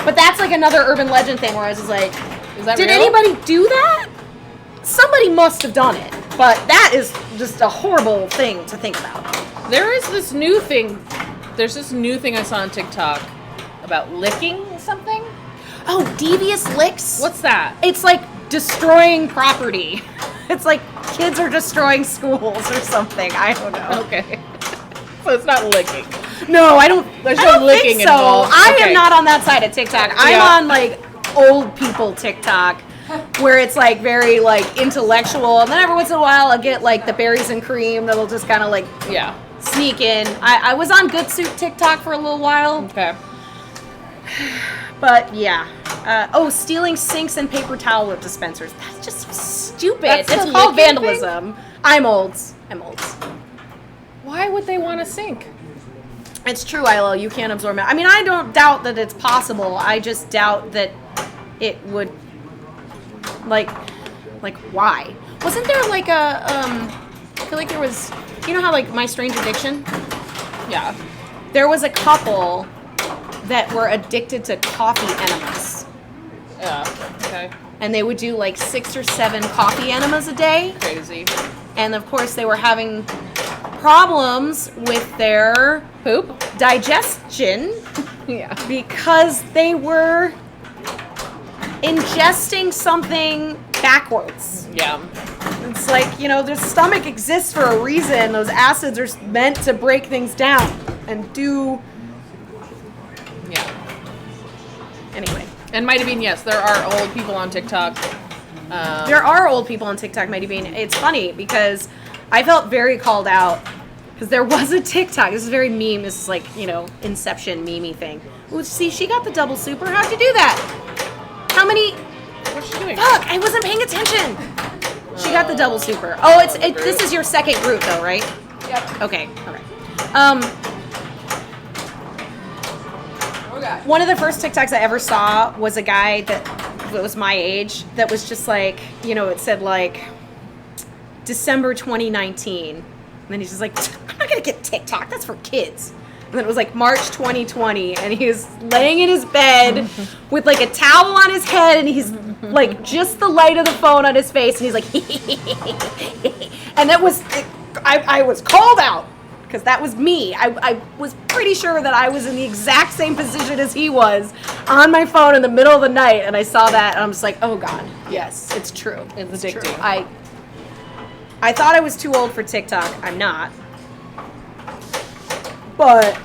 But that's like another urban legend thing where I was just like, Is that did real? anybody do that? Somebody must have done it. But that is just a horrible thing to think about. There is this new thing. There's this new thing I saw on TikTok about licking something. Oh, devious licks? What's that? It's like destroying property. It's like kids are destroying schools or something. I don't know. Okay. So it's not licking. No, I don't. There's I no don't licking think so. involved. I Okay. am not on that side of TikTok. I'm Yeah. on like old people TikTok, where it's like very like intellectual, and then every once in a while I'll get like the berries and cream that'll just kind of like Yeah. sneak in. I was on Good Soup TikTok for a little while, Okay. but yeah. Stealing sinks and paper towel dispensers. That's just so stupid. That's It's the called licking vandalism. I'm old. Why would they want to sink? It's true, Ilo. You can't absorb it. I mean, I don't doubt that it's possible. I just doubt that it would, like why? Wasn't there like a, I feel like there was, you know how like My Strange Addiction? Yeah. There was a couple that were addicted to coffee enemas. Yeah. Okay. and they would do like 6 or 7 coffee enemas a day. Crazy. And of course, they were having problems with their Poop. digestion Yeah. because they were ingesting something backwards. Yeah. It's like, the stomach exists for a reason. Those acids are meant to break things down and do. Yeah. Anyway, And Mighty Bean, yes, there are old people on TikTok. there are old people on TikTok, Mighty Bean. It's funny because I felt very called out because there was a TikTok. This is very meme. This is like, Inception meme thing. Ooh, see, she got the double super. How'd you do that? How many? What's she doing? Fuck, I wasn't paying attention. She got the double super. Oh, this is your second group though, right? Yep. Okay, okay. One of the first TikToks I ever saw was a guy that was my age that was just like, it said like December 2019. And then he's just like, I'm not going to get TikTok. That's for kids. And then it was like March 2020. And he was laying in his bed with like a towel on his head. And he's like just the light of the phone on his face. And he's like, and that was, I was called out. Because that was me. I was pretty sure that I was in the exact same position as he was on my phone in the middle of the night, and I saw that, and I'm just like, oh god, yes, it's true. It's true. addicting. I thought I was too old for TikTok. I'm not. But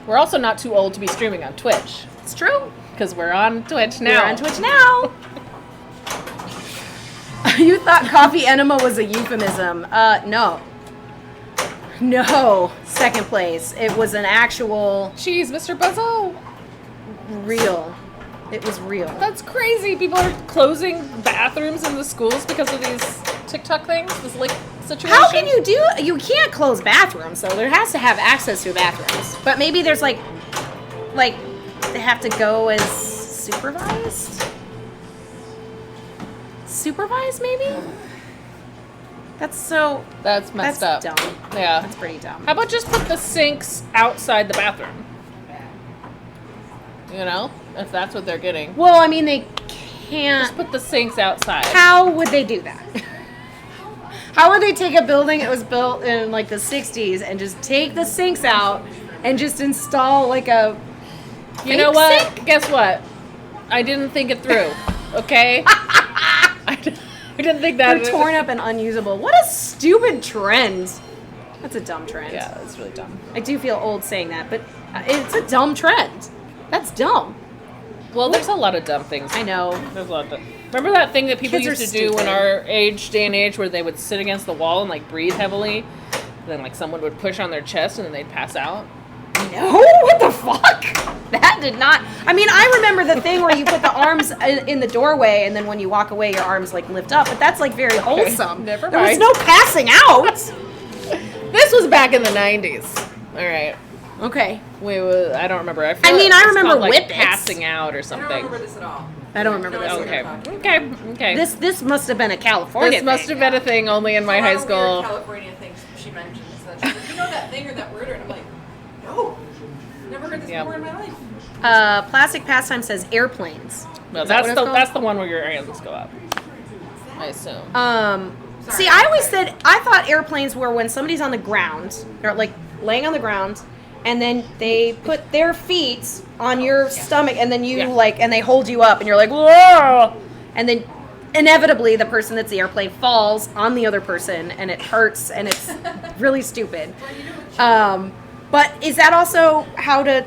We're also not too old to be streaming on Twitch. it's true. Because we're on Twitch now. We're on Twitch now. You thought coffee enema was a euphemism. No. No. Second place. It was an actual Jeez, Mr. Buzzo. real. It was real. That's crazy. People are closing bathrooms in the schools because of these TikTok things, this lick situation. How can you do? You can't close bathrooms, so there has to have access to bathrooms. But maybe there's like they have to go as supervised. Supervised, maybe. That's That's messed up. dumb. Yeah. That's pretty dumb. How about just put the sinks outside the bathroom? If that's what they're getting. Well, I mean, they can't. Just put the sinks outside. How would they do that? How would they take a building that was built in like the 60s and just take the sinks out and just install like a You know fake what? sink? Guess what? I didn't think it through. Okay? I didn't think that. They're torn up and unusable. What a stupid trend. That's a dumb trend. Yeah, that's really dumb. I do feel old saying that, but it's a dumb trend. That's dumb. Well, there's a lot of dumb things. I know. There's a lot of dumb. Remember that thing that people Kids used are to do in stupid. our day and age where they would sit against the wall and like breathe heavily? Then like someone would push on their chest and then they'd pass out? No, what the fuck? That did not. I mean, I remember the thing where you put the arms in the doorway, and then when you walk away, your arms like lift up. But that's like very wholesome. never There was mind. no passing out. This was back in the 90s. All right. Okay. Wait, I don't remember. I remember like whippets. passing out or I don't something. remember this at all. I don't remember this. Okay. either. Okay. This must have been a California. This must thing. have been a thing only in my A lot high of school. weird California things she mentioned. So she's like, you know that thing or that word? And I'm like, no. Never heard this Yeah. before in my life. Plastic Pastime says airplanes. No, Is that what it's called? that's the one where your hands go up. I assume. See, I always said I thought airplanes were when somebody's on the ground, or like laying on the ground, and then they put their feet on your stomach, and then you Yeah. and they hold you up, and you're like, whoa, and then inevitably the person that's the airplane falls on the other person, and it hurts, and it's really stupid. But is that also how to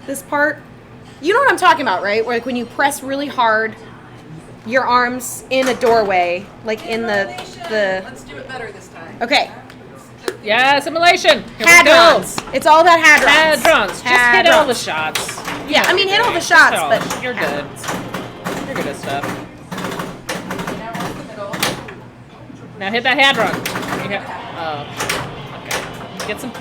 this part? You know what I'm talking about, right? Where like when you press really hard your arms in a doorway, like in the Let's do it better this time. okay, Yeah, simulation. Here we go. hadrons. It's all about hadrons. Hadrons. Just hit all the Hadrons. shots. Yeah, I mean hit all the Just shots, hit all- but you're good. You're good at stuff. Now we're in the middle. Now hit that hadron. Oh, okay. Get some.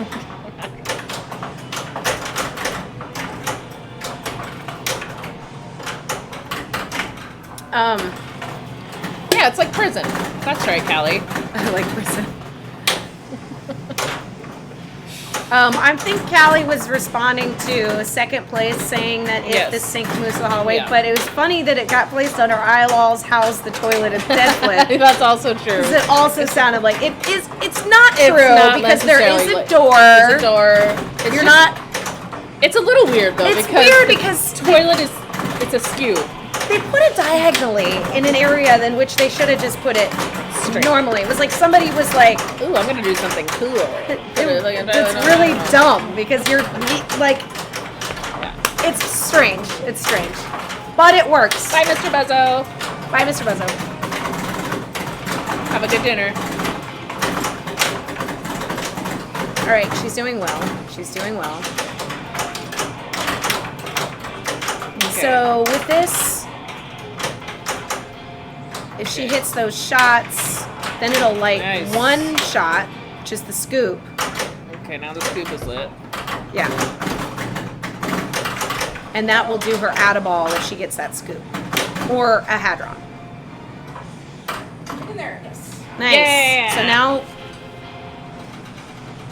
Yeah, it's like prison. That's right, Callie. I like prison. I think Callie was responding to second place, saying that if Yes. the sink moves to the hallway, Yeah. but it was funny that it got placed under Eyelalls House the toilet at Deadwood. That's also true. Because it also sounded like it is. It's not true not because there is necessarily a like- door. There's a door. It's You're just- not. It's a little weird though. It's because weird the because toilet is. It's askew. they put it diagonally in an area in which they should have just put it Straight. normally. It was like somebody was like, Ooh, I'm gonna do something cool. it's really dumb because you're like, Yeah. it's strange. It's strange, but it works. Bye, Mr. Buzzo. Bye, Mr. Buzzo. Have a good dinner. All right, she's doing well. She's doing well. Okay. So with this, if she hits those shots, then it'll light Nice. one shot, which is the scoop. Okay, now the scoop is lit. Yeah. And that will do her add a ball if she gets that scoop. Or a hadron. In there, yes. Nice. Yeah. So now.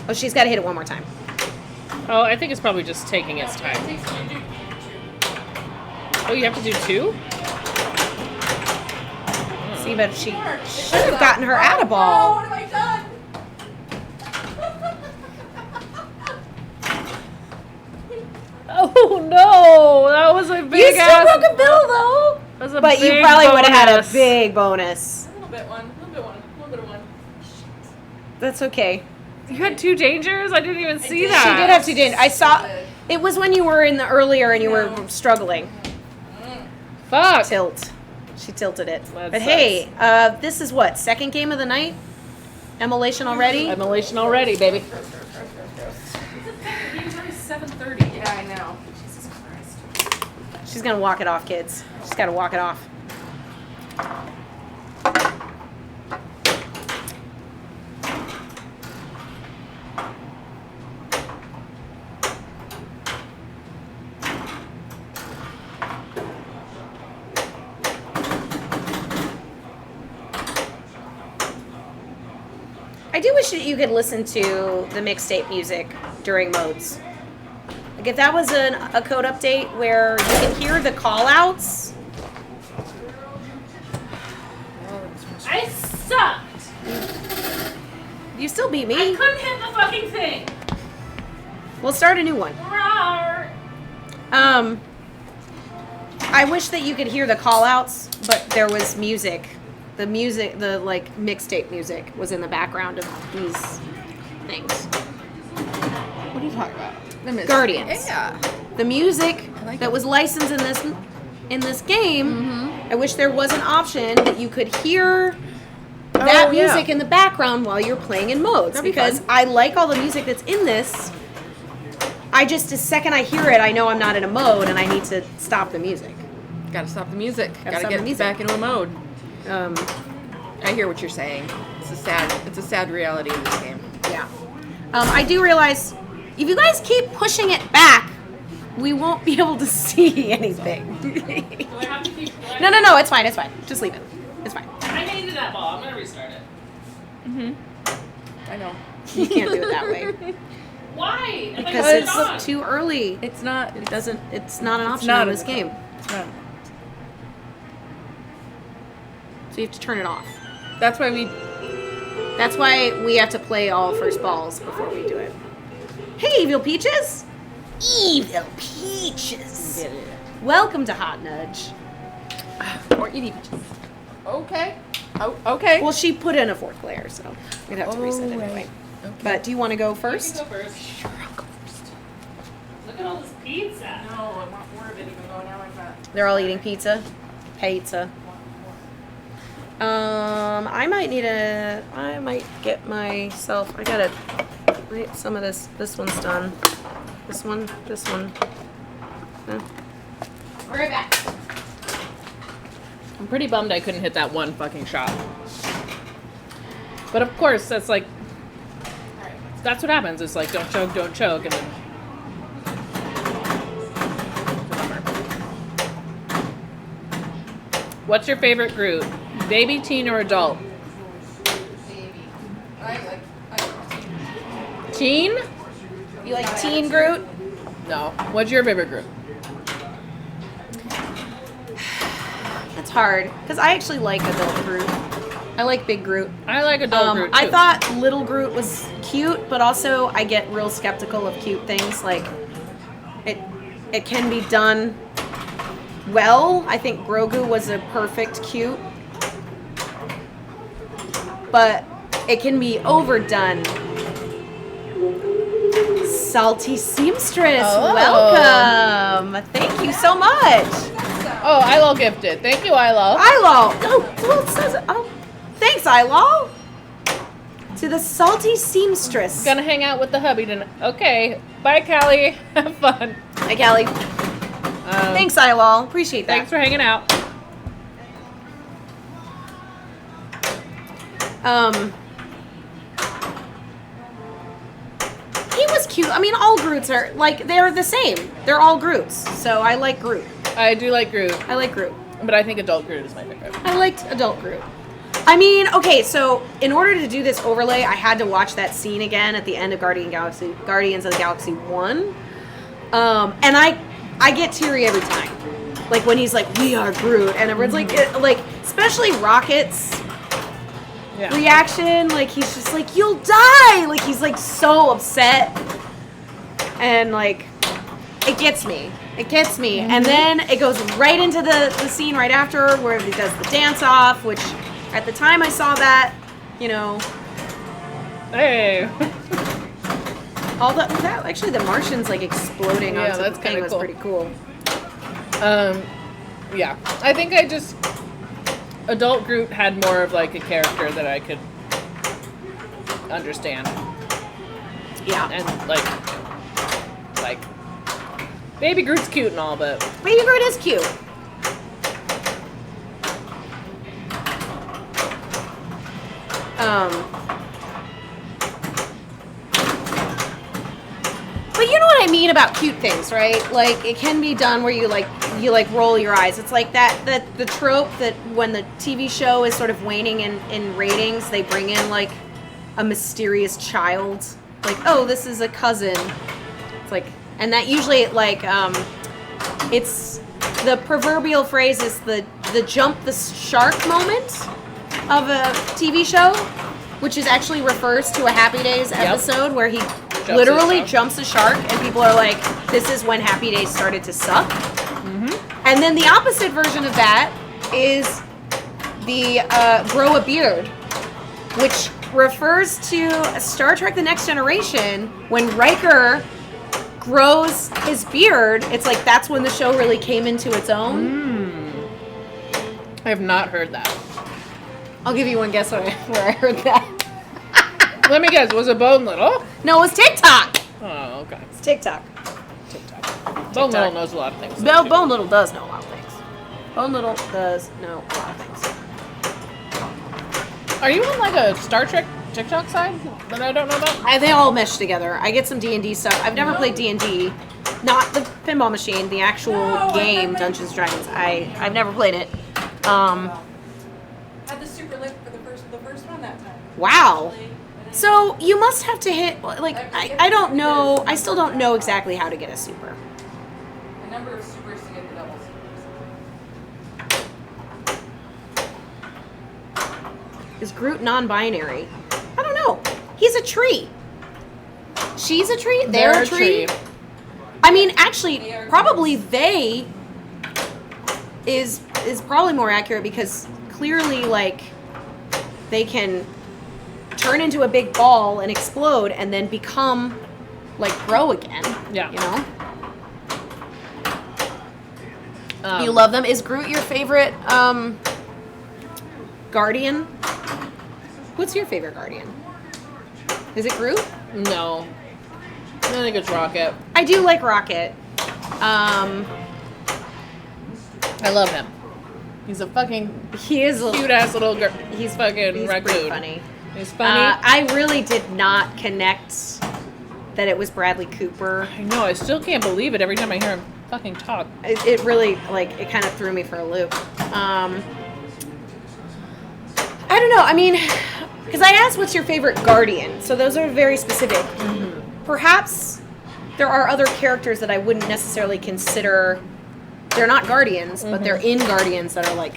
Oh, she's got to hit it one more time. Oh, I think it's probably just taking its time. Oh, you have to do two? See, but she should have gotten her add a Oh, ball. what have I done? Oh no, that was a big You still ass. broke a bill, though. That was a But you big probably would have had a bonus. big bonus. A little bit of one. That's okay. You had two dangers? I didn't even see did. that. She did have to do. I saw. It was when you were in the earlier and you were No. struggling. Fuck. Tilt. She tilted it. That But sucks. hey, this is what, second game of the night? Emulation already? Immolation already, baby. He was already 7:30. Yeah, I know. Jesus Christ. She's gonna walk it off, kids. She's gotta walk it off. I do wish that you could listen to the mixtape music during modes. Like if that was a code update where you can hear the call outs. I sucked. You still beat I me. couldn't hit the fucking thing. We'll start a new one. Rawr. I wish that you could hear the call outs, but there was music. The music, the like mixtape music was in the background of these things. What are you talking about? The Mystic. Guardians. Yeah. The music I like that it. was licensed in this game. I wish there was an option that you could hear that Oh, yeah. music in the background while you're playing in modes. That'd be Because fun. I like all the music that's in this. I just, the second I hear it, I know I'm not in a mode and I need to stop the music. Gotta stop the music. Gotta stop get the music. back into a mode. Um, I hear what you're saying. It's a sad reality of this game. yeah. I do realize if you guys keep pushing it back, we won't be able to see anything. Do I have to keep? No, it's fine, it's fine. Just leave it. It's fine. I hated that ball. I'm gonna restart it. I know. You can't do it that way. Why? If I Because put it it's on. too early. It's not. It doesn't, it's not an option not in a- this game. It's not. So you have to turn it off. That's why we. That's why we have to play all first balls before we do it. Hey, Evil Peaches! Evil Peaches! Welcome to Hot Nudge. Or eating. Okay. Oh, okay. Well, she put in a fourth layer, so we'd have to reset it right. anyway. But do you want to go You first? can go first. Sure, I'll go first. Look at all this pizza. No, I want more of it even though now I'm not. They're all eating pizza. Pizza. I might get myself, I gotta, wait, some of this one's done. This one. No. We're right back. I'm pretty bummed I couldn't hit that one fucking shot. But of course, that's like, that's what happens. It's like, don't choke, and then. What's your favorite Groot? Baby, teen, or adult? Baby. I like. Teen? You like teen Groot? No. What's your favorite group? That's hard because I actually like adult Groot. I like big Groot. I like adult Groot too. I thought little Groot was cute, but also I get real skeptical of cute things. Like it can be done well. I think Grogu was a perfect cute, but it can be overdone. Salty Seamstress, Oh. welcome. Thank you so much. Oh, Ilo gifted. Thank you, Ilo. Ilo. Oh, well, it says it. Oh, thanks, Ilo. To the Salty Seamstress. Gonna hang out with the hubby tonight. Okay. Bye, Callie. Have fun. Hi, Callie. Thanks, Ilo. Appreciate that. Thanks for hanging out. He was cute. I mean, all Groots are, like, they're the same. They're all Groots. So I like Groot. I do like Groot, I like Groot. but I think adult Groot is my favorite. I liked adult Groot. I mean, okay, so in order to do this overlay, I had to watch that scene again at the end of Guardians of the Galaxy 1. And I get teary every time. Like when he's like, "We are Groot," and everyone's like, especially Rocket's Yeah. reaction, like he's just like, "You'll die!" Like he's like so upset, and like it gets me. It gets me, and then it goes right into the scene right after where he does the dance off, which at the time I saw that, you know, Hey. all that actually the Martians like exploding Yeah, onto that's the thing kinda was cool. pretty cool. Yeah. I think adult Groot had more of like a character that I could understand. Yeah, And like baby Groot's cute and all, but Baby Groot is cute. But you know what I mean about cute things, right? Like it can be done where you roll your eyes. It's like that the trope that when the TV show is sort of waning in ratings, they bring in like a mysterious child. Like, oh, this is a cousin. It's like, and that usually like it's the proverbial phrase is the jump the shark moment of a TV show, which is actually refers to a Happy Days episode where he literally jumps a shark, and people are like, this is when Happy Days started to suck. Mm-hmm. And then the opposite version of that is the grow a beard, which refers to Star Trek The Next Generation when Riker grows his beard. It's like that's when the show really came into its own. I have not heard that. I'll give you one guess where I heard that. Let me guess, was it Bone Little? No, it was TikTok. Oh, okay. It's TikTok. Bone Little knows a lot of things. Bone Little does know a lot of things. Bone Little does know a lot of things. Are you on like a Star Trek TikTok side that I don't know about? They all mesh together. I get some D&D stuff. I've never played D&D. Not the pinball machine, the actual game, Dungeons & Dragons. I've never played it. Had the super lift for the first one that time. Wow. So you must have to hit, like, I don't know. I still don't know exactly how to get a super. A number of supers to get the double supers. Is Groot non-binary? I don't know. He's a tree. She's a tree. They're a tree. I mean, actually, probably they is probably more accurate because clearly, like, they can turn into a big ball and explode and then become, like, grow again. Yeah. You know? You love them. Is Groot your favorite Guardian? What's your favorite Guardian? Is it Groot? No. I think it's Rocket. I do like Rocket. I love him. He's a fucking He is a cute ass little girl. He's fucking He's raccoon. pretty funny. He's funny. I really did not connect that it was Bradley Cooper. I know. I still can't believe it every time I hear him fucking talk. It really, like, it kind of threw me for a loop. I don't know. I mean, because I asked what's your favorite Guardian, so those are very specific. Perhaps there are other characters that I wouldn't necessarily consider. They're not Guardians, but they're in Guardians that are like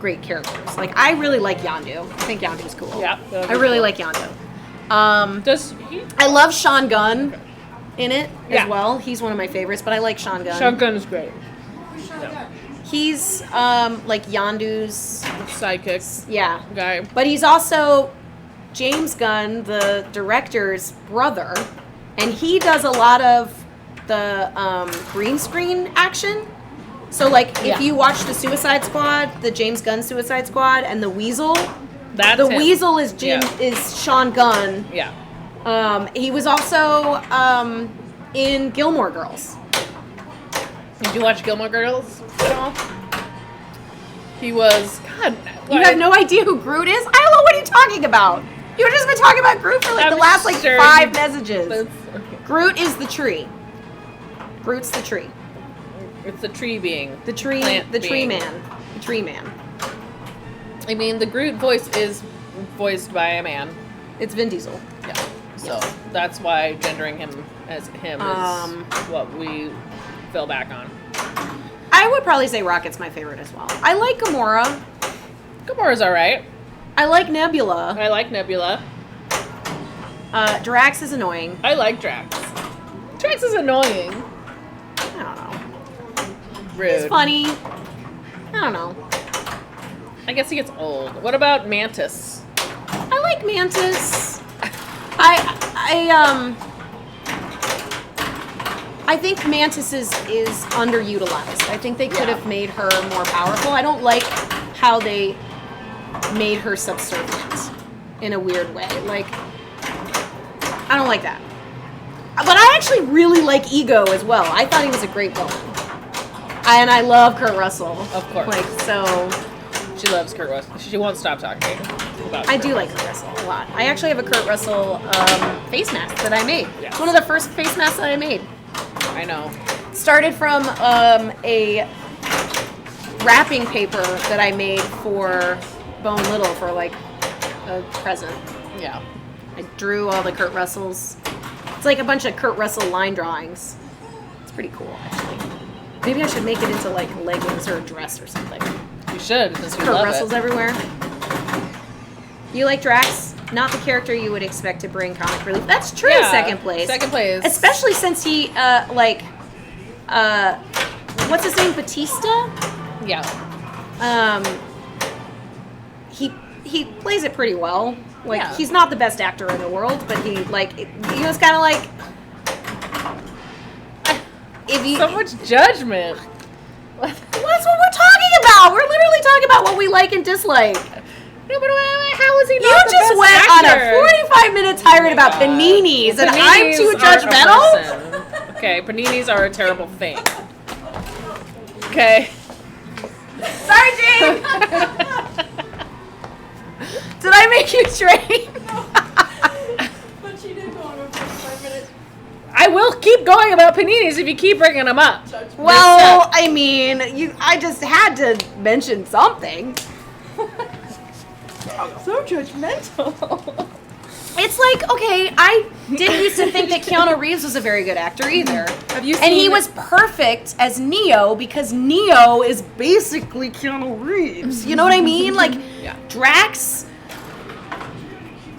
great characters. Like I really like Yondu. I think Yondu's cool. Yeah, I really like Yondu. Does he? I love Sean Gunn in it Yeah. as well. He's one of my favorites, but I like Sean Gunn. Sean Gunn is great. Who's Sean Gunn? He's like Yondu's Psychic yeah. guy. But he's also James Gunn, the director's brother, and he does a lot of the green screen action. So like if Yeah. you watch the Suicide Squad, the James Gunn Suicide Squad, and the Weasel, That's the him. Weasel is is Sean Gunn. Yeah. He was also in Gilmore Girls. Did you watch Gilmore Girls at all? He was God. You have no idea who Groot is? I don't know what are you talking about. You've just been talking about Groot for like the I'm last like sure 5 you- messages. Okay. Groot is the tree. Groot's the tree. It's the tree being. The tree. Plant The tree being. man. The tree man. I mean, the Groot voice is voiced by a man. It's Vin Diesel. Yeah. So that's why gendering him as him is what we fell back on. I would probably say Rocket's my favorite as well. I like Gamora. Gamora's alright. I like Nebula. I like Nebula. Drax is annoying. I like Drax. Drax is annoying. I don't know. Rude. He's funny. I don't know. I guess he gets old. What about Mantis? I like Mantis. I think Mantis is underutilized. I think they could have made her more powerful. I don't like how they made her subservient in a weird way. Like, I don't like that. But I actually really like Ego as well. I thought he was a great villain. And I love Kurt Russell. Of course. Like, so She loves Kurt Russell. She won't stop talking about I Kurt do like Kurt Russell a lot. I actually have a Kurt Russell face mask that I made. Yes. It's one of the first face masks that I made. I know. Started from a wrapping paper that I made for Bone Little for like a present. Yeah. I drew all the Kurt Russells. It's like a bunch of Kurt Russell line drawings. It's pretty cool, actually. Maybe I should make it into like leggings or a dress or something. You should, since you Kurt love Russell's it. everywhere. You like Drax? Not the character you would expect to bring comic relief. That's true. Yeah, Second place. Second place. Especially since he what's his name? Batista. Yeah. He plays it pretty well. Like Yeah. he's not the best actor in the world, but he was kind of like if you. So much judgment. Well, that's what we're talking about. We're literally talking about what we like and dislike. No, but how is he You not the just best went actor? on a 45-minute tirade about God. paninis, and I'm Paninis too aren't a judgmental. person. Okay, paninis are a terrible thing. Okay. Sorry, Jane. Did I make you train? But she did go on a 45-minute I will keep going about paninis if you keep bringing them up. judgment. Well, I mean, I just had to mention something. So judgmental. It's like, okay, I didn't used to think that Keanu Reeves was a very good actor either. Have you And he seen- was perfect as Neo because Neo is basically Keanu Reeves. You know what I mean? Like, Yeah. Drax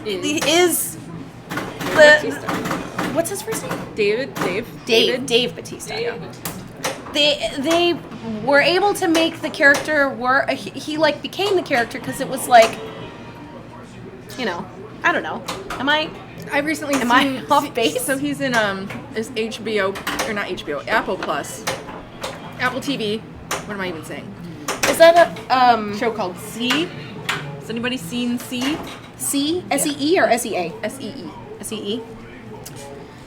is what's his first name? Dave. Dave Bautista. Yeah. They were able to make the character work. He like became the character because it was like, you know, I don't know. I recently Am I seen off base? So he's in is HBO or not HBO, Apple Plus, Apple TV. What am I even saying? Is that a Show called See. Has anybody seen See? C SEE or SEA? SEE. SEE.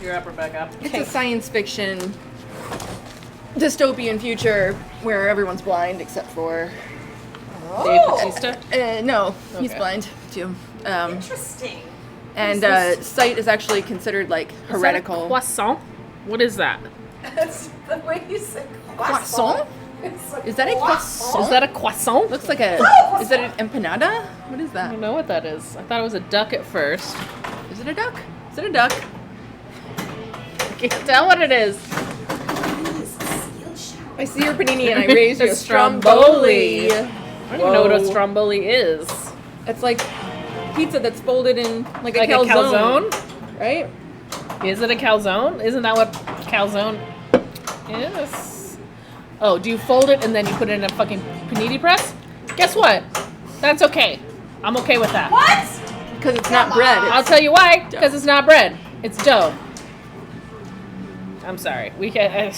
You're up, Rebecca. It's a science fiction dystopian future where everyone's blind except for Dave Bautista. no, he's Okay. blind too. Interesting. And sight is actually considered like heretical. Croissant? What is that? That's the way you say Croissant? Is that a croissant? Is that a croissant? Looks like a. Is that an empanada? What is I that? don't know what that is. I thought it was a duck at first. Is it a duck? Is it a duck? can't tell what it is. I see your panini and I raise you a Stromboli. stromboli. I don't even know what a Whoa. stromboli is. It's like pizza that's folded in like a Like calzone, a calzone? right? Is it a calzone? Isn't that what calzone is? Oh, do you fold it and then you put it in a fucking panini press? Guess what? That's okay. I'm okay with that. What? Because it's not bread. I'll tell you why. Because it's not bread. It's dough. I'm sorry. We can. All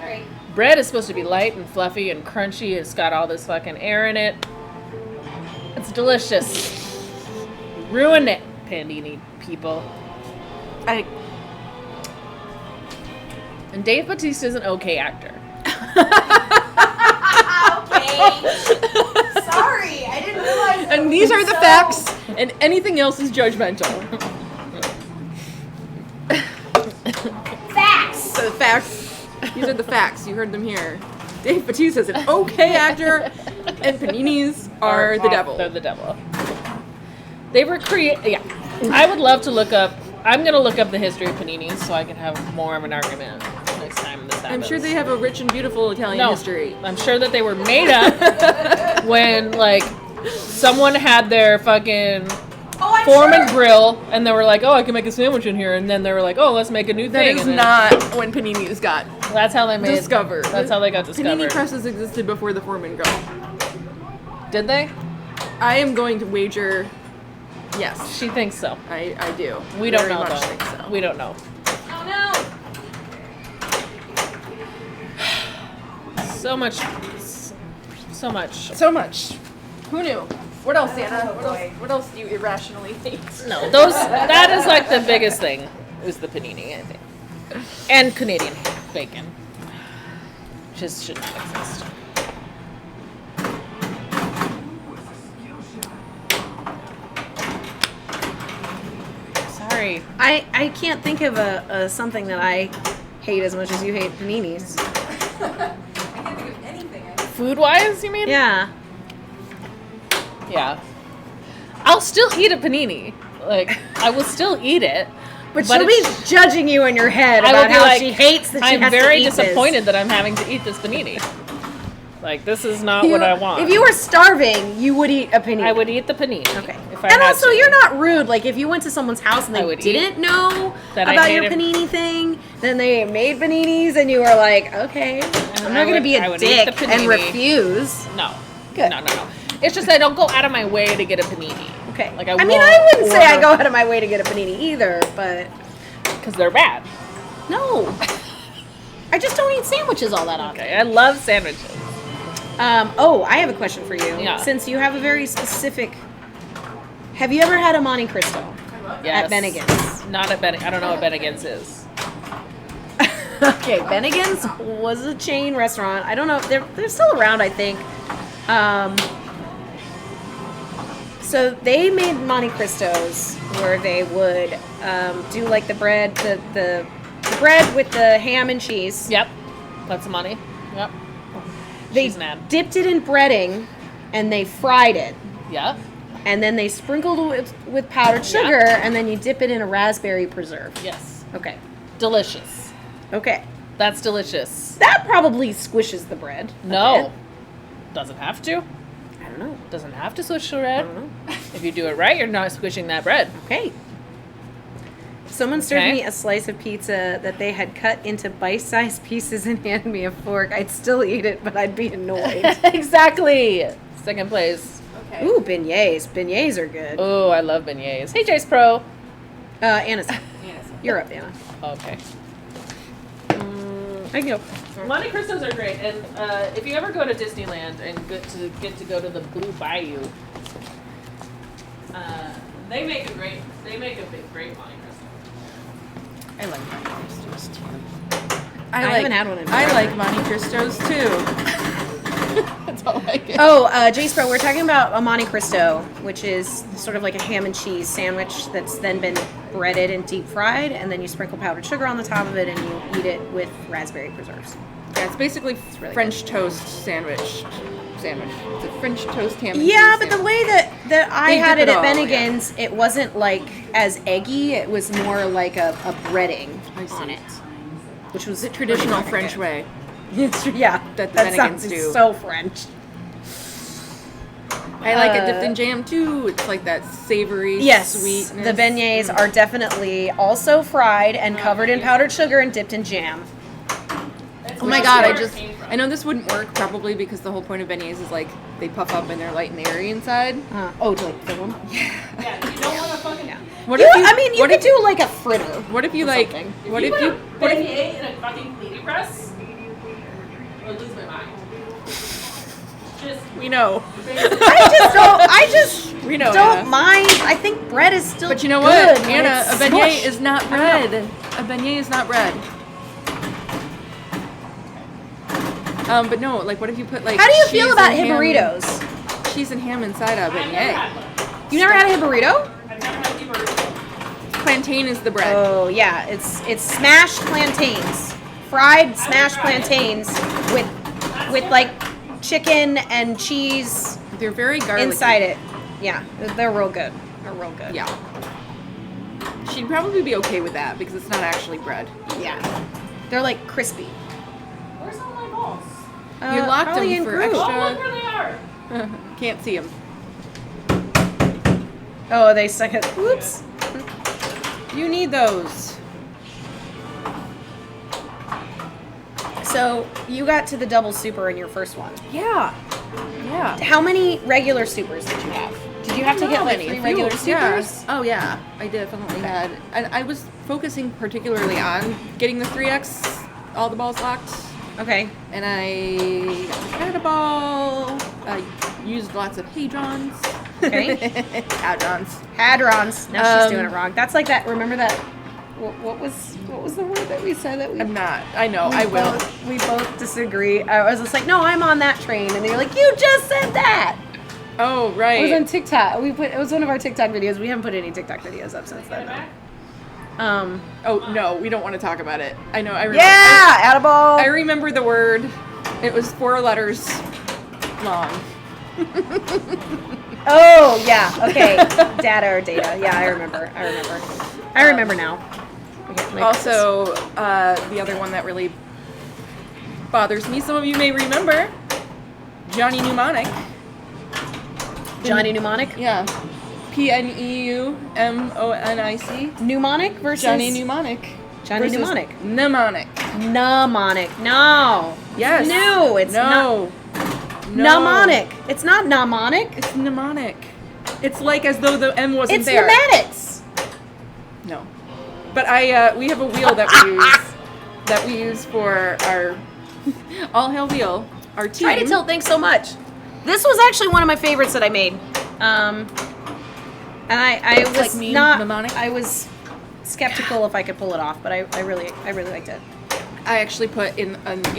right. Bread is supposed to be light and fluffy and crunchy. It's got all this fucking air in it. It's delicious. Ruin it, panini people. And Dave Bautista is an okay actor. Okay. Sorry, I didn't realize. And these are the facts, and anything else is judgmental. Facts. So the facts, these are the facts. You heard them here. Dave Bautista is an okay actor, and paninis are the devil. They're the devil. They were yeah. I would love to look up. I'm gonna look up the history of paninis so I can have more of an argument next time this happens. I'm sure they have a rich and beautiful Italian history. I'm sure that they were made up when like someone had their fucking Oh, I'm Foreman sure. grill and they were like, oh, I can make a sandwich in here, and then they were like, oh, let's make a new That thing. is and then not when paninis got That's how they made. discovered. That's how they got Panini discovered. presses existed before the Foreman grill. Did they? I am going to wager, yes, She thinks so. I do. We don't Very know much though. think so. We don't know. Oh no. So much. So much. So much. Who knew? What else, Anna? What else do you irrationally hate? No, those. That is like the biggest thing. Is the panini, I think, and Canadian bacon. Just should not exist. Sorry. I can't think of a something that I hate as much as you hate paninis. I can't think of anything. Food wise, you mean? Yeah. Yeah. I'll still eat a panini. Like, I will still eat it. But But she'll it's- be judging you in your head I will about be how like, she hates that she I'm has very to eat disappointed that I'm having to eat this panini. Like, this is not this. what I want. If you were starving, you would eat a panini. I would eat the panini. Okay. If I And had also, to. you're not rude. Like, if you went to someone's house and I they would didn't know that I about your hated- panini thing, then they made paninis, and you were like, okay, I'm not going to be I a would eat the dick and panini. refuse. No. Good. No. It's just I don't go out of my way to get a panini. Okay. Like, I I mean, won't I wouldn't say I order- go out of my way to get a panini either, but Because they're bad. no. I just don't eat sandwiches all that often. Okay. I love sandwiches. Oh, I have a question for you. Yeah. Since you have a very specific. Have you ever had a Monte Cristo? Yes. At Bennigan's. Not at Bennigan's. I don't know what Bennigan's is. Okay, Bennigan's was a chain restaurant. I don't know. They're still around, I think. So they made Monte Cristos where they would do like the bread, the bread with the ham and cheese. Yep. That's the money. Yep. They She's mad. dipped it in breading and they fried it. Yep. And then they sprinkled it with powdered sugar, and then you dip it in a raspberry preserve. Yes. Okay. Delicious. Okay. That's delicious. That probably squishes the bread. a No. bit. Doesn't have to. I don't know. Doesn't have to squish the bread. I don't know. If you do it right, you're not squishing that bread. Okay. Someone served Okay. me a slice of pizza that they had cut into bite-sized pieces and handed me a fork. I'd still eat it, but I'd be annoyed. Exactly. Second place. Ooh, beignets. Beignets are good. Oh, I love beignets. Hey, Jace Pro. Anna's. You're up, Anna. Okay. I can go. Monte Cristos are great, and if you ever go to Disneyland and get to go to the Blue Bayou, they make a great Monte Cristo. I like Monte Cristos too. I haven't had one in I forever. like Monte Cristos too. That's all I get. Oh, Jace Pro, we're talking about a Monte Cristo, which is sort of like a ham and cheese sandwich that's then been breaded and deep fried, and then you sprinkle powdered sugar on the top of it, and you eat it with raspberry preserves. Yeah, it's basically really French toast sandwich. It's a French toast ham. And Yeah, cheese but the sandwich. way that I They had dip it it at all, Bennigan's, it wasn't like as eggy. It was more like a breading I see. on it. which was The traditional pretty French fucking way. good. Yeah, that the that Bennigans sounds do. so French. I like it dipped in jam too. It's like that savory Yes, sweetness. the beignets are definitely also fried and covered in powdered sugar and dipped in jam. Oh my god, I know this wouldn't work probably because the whole point of beignets is like they puff up and they're light and airy inside. To like fill them. Yeah, you don't want to fucking. What You, if you, I mean, you what could if, do like a fritter. What if you or like something. what if you What if in a fucking cleaning press? I would lose my mind. Just we know. I just We know, don't Anna. mind. I think bread is still But you know good what, when Anna? it's A beignet smushed. is not bread. A beignet is not bread. But no, like, what if you put like? How do you feel cheese about and ham- burritos? Cheese and ham inside a I've never beignet. had one. You never had a burrito? I've never had a burrito. Plantain is the bread. Oh yeah, it's smashed plantains, fried smashed plantains with like chicken and cheese They're very garlicky. inside it. Yeah, they're real good. They're real good. Yeah. She'd probably be okay with that because it's not actually bread. Yeah. They're like crispy. Where's all my balls? You locked probably them in for Groot. extra- Oh, look where they are. Can't see them. Oh, they stuck it. Whoops. You need those. So you got to the double super in your first one. Yeah. Yeah. How many regular supers did you have? Did you have to get like Many, 3 a regular few, yeah. supers? Oh yeah, I definitely had. And I was focusing particularly on getting the 3X, all the balls locked. Okay. And I had a ball. I used lots of hadrons. Okay. Hadrons. Hadrons. Now she's Um, doing it wrong. That's like that. Remember that? What was the word that we said that we? I'm not. I know. I will. We both disagree. I was just like, no, I'm on that train, and you're like, you just said that. Oh right. It was on TikTok. It was one of our TikTok videos. We haven't put any TikTok videos up since then. Though. Oh no, we don't want to talk about it. I know. I remember. Yeah, attaboy. I remember the word. It was 4 letters long. Oh yeah. Okay. Data or data. Yeah, I remember. I remember now. Okay, like Also, the other one that really bothers me, some of you may remember, Johnny Mnemonic. this. Johnny Mnemonic. Yeah. Pneumonic. Mnemonic versus Johnny Mnemonic. Johnny versus Mnemonic. Mnemonic. Mnemonic. No. Yes. No, it's not. No. Mnemonic. It's not mnemonic. It's mnemonic. It's like as though the M wasn't It's there. mnemonics. No. But we have a wheel that we use for our all hail wheel. Our team. Try to tell. Thanks so much. This was actually one of my favorites that I made. And I was like me, not. mnemonic? I was skeptical if I could pull it off, but I really liked it. I actually put in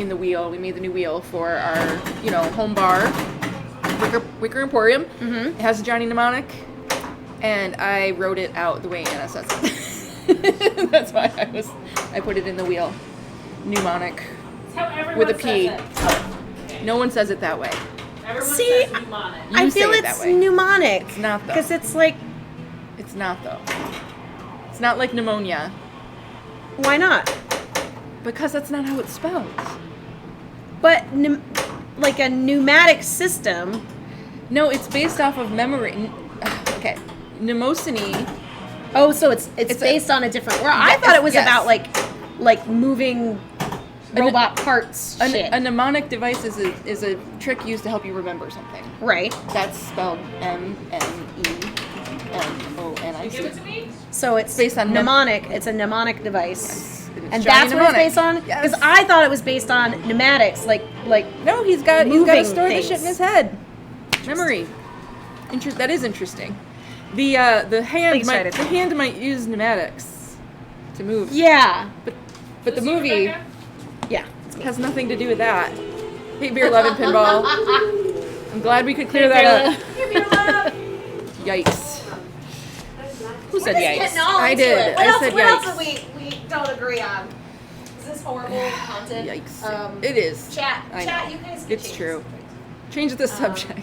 the wheel. We made the new wheel for our home bar, Wicker Emporium. Mm-hmm. It has a Johnny Mnemonic, and I wrote it out the way Anna says it. That's why I put it in the wheel, mnemonic That's how everyone with a says P. it. No one says it that way. Everyone See, says mnemonic. You I say feel it that it's way. mnemonic. It's not though. Because it's like, It's not though. It's not like pneumonia why not? because that's not how it's spelled. But like a pneumatic system. No, it's based off of memory. Okay, mnemosiny. Oh, so it's It's based on a different word. I thought it was yes. about like moving robot parts shit. A mnemonic device is a trick used to help you remember something. Right. That's spelled M-N-E-M-O-N-I-C. Give it to me. So it's based on mnemonic. It's a mnemonic device. Yes, and it's And Johnny that's what it's Mnemonic. based on? Yes. Because I thought it was based on pneumatics, like No, he's got to moving store things. the shit in his head. Memory. That is interesting. The hand Please try might to- the hand might use pneumatics to move. yeah. But the movie Yeah. has nothing to do with that. Hey, Beer Love and Pinball. I'm glad we could clear that up. Yikes. Who said yikes? I did. I said What else yikes. do we don't agree on? Is this horrible content? Yikes. Um, it is. Chat, I chat. know. You guys. Can It's change true. this. Change the subject.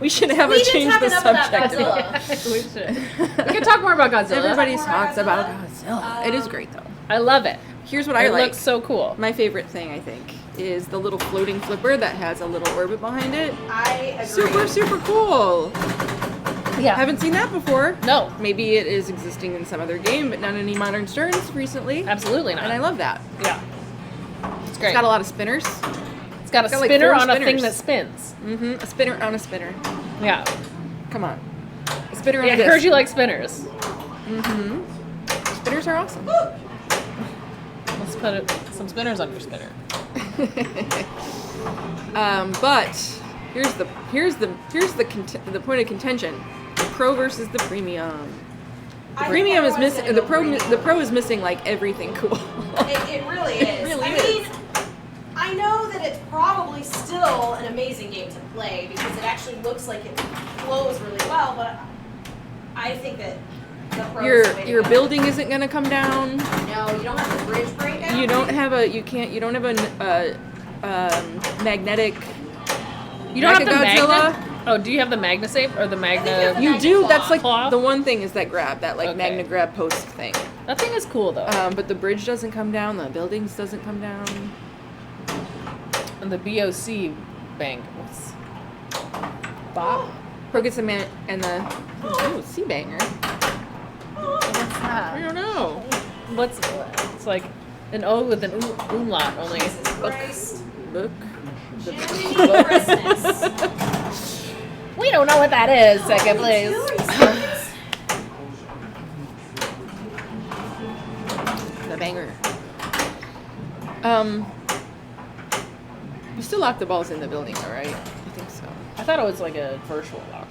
We should have We a just change have the enough of that subject. Godzilla. We should. We can talk more about Godzilla. Everybody More talks Godzilla? about Godzilla. It is great though. I love it. Here's what I It like. looks so cool. My favorite thing, I think, is the little floating flipper that has a little orbit behind it. I agree. Super, super cool. Yeah. Haven't seen that before. No, Maybe it is existing in some other game, but not any Modern Sterns recently. absolutely not. And I love that. Yeah. It's great. It's got a lot of spinners. It's got a got like spinner 4 on a thing spinners. that spins. A spinner on a spinner. Yeah. Come on. A spinner on Yeah, a I disc. heard you like spinners. Spinners are awesome. Let's put some spinners on your spinner. But here's the point of contention: the Pro versus the Premium. The I Premium think is everyone's missing. gonna The go Pro. Premium. The Pro is missing like everything cool. It really is. really I is. mean, I know that it's probably still an amazing game to play because it actually looks like it flows really well, but I think that the Pro is the way to Your go. building isn't gonna come down. No, you don't have the bridge breakout. You don't have a. You can't. You don't have a magnetic. You don't have the Mechagodzilla? Magna? Oh, do you have the Magna Safe or the think you have Magna? the You do. Magna That's like Claw? the one thing is that grab, that like Okay. Magna grab post thing. That thing is cool though. But the bridge doesn't come down. The buildings doesn't come down. And the BOC bangles. Bob. Pro gets a man and the sea banger. What's I that? don't know. What's it's like an O with an umlaut only. Jesus Christ. Book. Jiminy Christmas. We don't know what that is. Second place. The banger. You still lock the balls in the building, though, right? I think so. I thought it was like a virtual lock,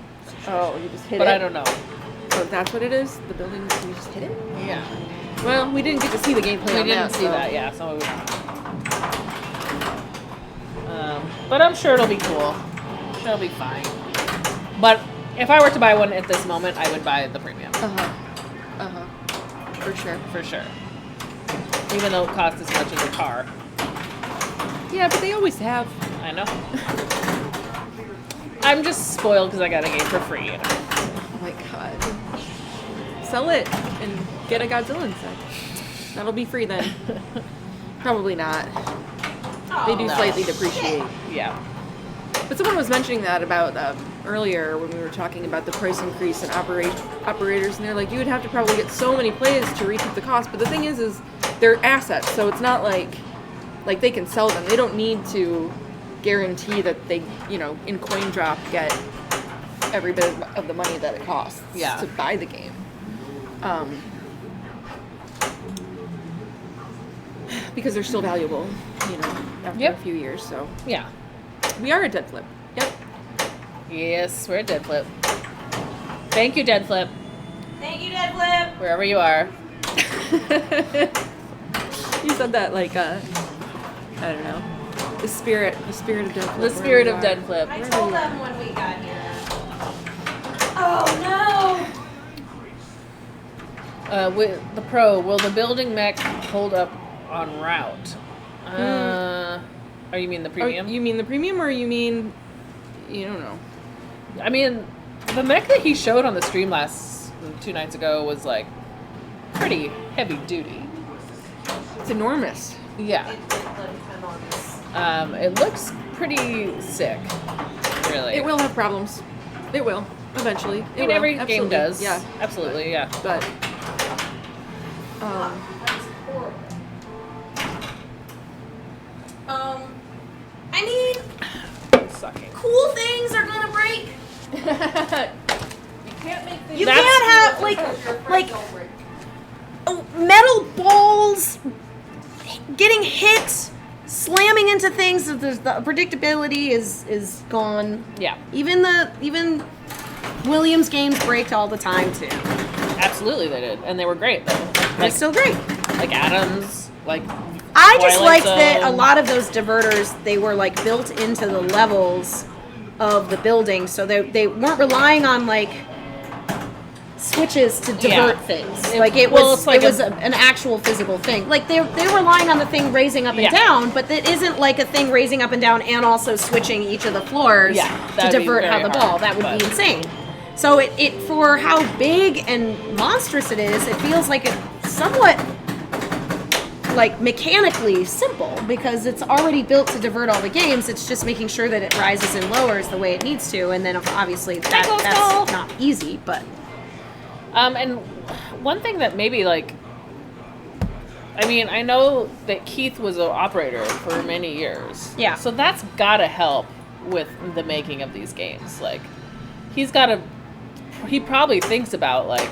Oh, you just hit but it. I don't know. Oh, that's what it is. The building. You just hit it. Yeah, Well, we didn't get to see the gameplay. we on didn't that, see so. that. Yeah, so. But I'm sure it'll be cool. I'm sure it'll be fine. But if I were to buy one at this moment, I would buy the premium For sure. for sure. Even though it costs as much as a car. Yeah, but they always have. I know. I'm just spoiled because I got a game for free. You know? Oh my god. Sell it and get a Godzilla instead. That'll be free then. Probably not. They do No. slightly depreciate. Yeah. But someone was mentioning that about earlier when we were talking about the price increase in operators, and they're like, you would have to probably get so many plays to recoup the cost. But the thing is they're assets, so it's not like they can sell them. They don't need to guarantee that they, in coin drop get every bit of the money that it costs Yeah. to buy the game. Because they're still valuable, after Yep. a few years. So Yeah. we are a dead flip. Yep. Yes, we're at Dead Flip. Thank you, Dead Flip, Thank you, Dead Flip. wherever you are. You said that like I don't know. The spirit of dead flip. The spirit of Dead Flip. I told them when we got here. Oh With the Pro, will the building mech hold up on route? Or you mean the premium? You mean the premium, or you mean you don't know? I mean, the mech that he showed on the stream 2 nights ago was like pretty heavy duty. It's enormous. Yeah. no. It did look enormous. It looks pretty sick. Really. It will have problems. It will eventually. I mean, every game does. Yeah, Absolutely. Yeah. but That's horrible. I mean, Sucking. cool things are gonna break. You That's- can't have like metal balls getting hit, slamming into things. The predictability is gone. Yeah. Even Williams games break all the time too. Absolutely, they did, and they were great though. They're still great. Like Adams, like. I just Twilight liked that a Zone. lot of those diverters, they were like built into the levels of the building, so they weren't relying on like switches to divert Yeah. things. It- Like it well, was it's like an actual physical thing. Like they're relying on the thing raising up and Yeah. down, but that isn't like a thing raising up and down and also switching each of the floors Yeah, to that'd be divert how very the ball. hard, That would be but- insane. So it for how big and monstrous it is, it feels like it's somewhat like mechanically simple because it's already built to divert all the games. It's just making sure that it rises and lowers the way it needs to, and then obviously that's not easy. But and one thing that maybe like, I mean, I know that Keith was an operator for many years. Yeah. So that's gotta help with the making of these games. Like, he probably thinks about like,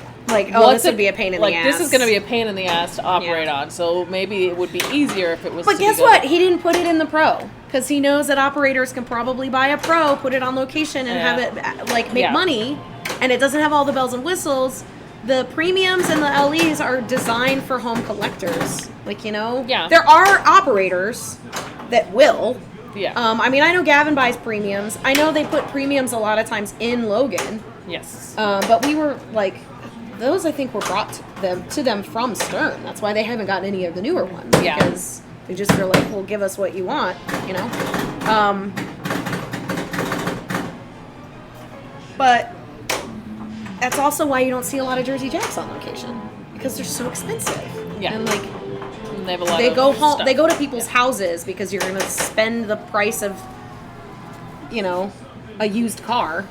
oh, this would be a pain in the ass. This is going to be a pain in the ass to operate on. So maybe it would be easier if it was. But guess what? He didn't put it in the Pro because he knows that operators can probably buy a Pro, put it on location, and have it like make money, and it doesn't have all the bells and whistles. The premiums and the LEs are designed for home collectors. Like, you know, there are operators that will. Yeah. I mean, I know Gavin buys premiums. I know they put premiums a lot of times in Logan. Yes. But we were like, those I think were brought to them from Stern. That's why they haven't gotten any of the newer ones. Yeah. Because they just are like, well, give us what you want, you know? But that's also why you don't see a lot of Jersey Jacks on location. Because they're so expensive. Yeah. And like, they have a lot they of go home. stuff. They go to people's houses because you're going to spend the price of, you know, a used car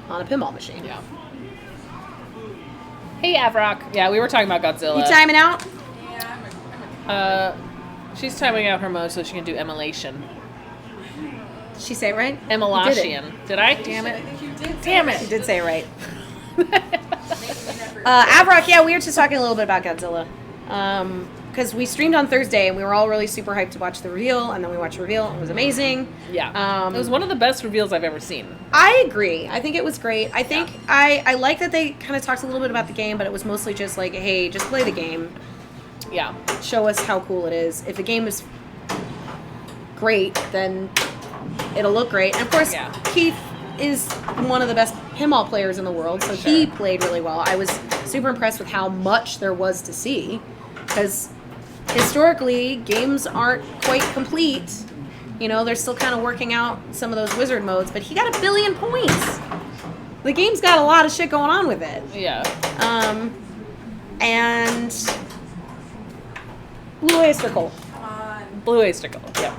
on a pinball machine. Yeah. Hey, Avrock. Yeah, we were talking about Godzilla. You timing out? She's timing out her mode so she can do emulation. Did she say it right? Emulation. Did I? Damn it. Damn it. She did say it right. Avrock, yeah, we were just talking a little bit about Godzilla. Because we streamed on Thursday and we were all really super hyped to watch the reveal, and then we watched the reveal. It was amazing. Yeah. It was one of the best reveals I've ever seen. I agree. I think it was great. I think I like that they kind of talked a little bit about the game, but it was mostly just like, hey, just play the game. Yeah. Show us how cool it is. If the game is great, then it'll look great. And of course, Keith is one of the best pinball players in the world, so he played really well. I was super impressed with how much there was to see, because historically, games aren't quite complete. You know, they're still kind of working out some of those wizard modes, but he got 1 billion points. The game's got a lot of shit going on with it. Yeah. And Blue Oyster Cult. Blue Oyster Cult. Yeah.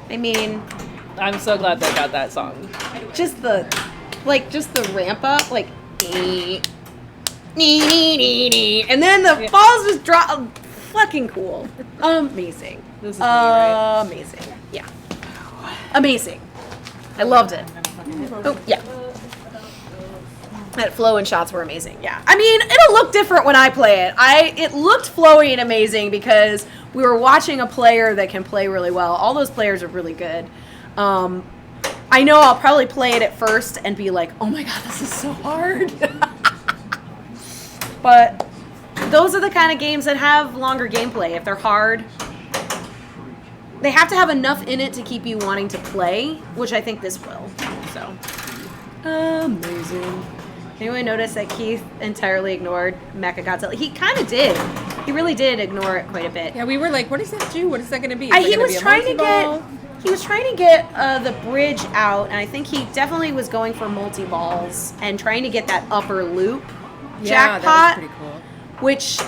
I mean, I'm so glad they got that song. just the ramp up, like, nee, nee, nee, nee, and then the balls just drop. Fucking cool. Amazing. This is me, right? Amazing. Yeah. Amazing. I loved it. Oh, yeah. That flow and shots were amazing. Yeah. I mean, it'll look different when I play it. It looked flowy and amazing because we were watching a player that can play really well. All those players are really good. I know I'll probably play it at first and be like, oh my god, this is so hard. But those are the kind of games that have longer gameplay. If they're hard, they have to have enough in it to keep you wanting to play, which I think this will. So, amazing. Anyone notice that Keith entirely ignored Mechagodzilla? He kind of did. He really did ignore it quite a bit. Yeah, we were like, what does that do? What is that going to be? He was trying to get the bridge out, and I think he definitely was going for multi-balls and trying to get that upper loop jackpot, that was pretty cool. which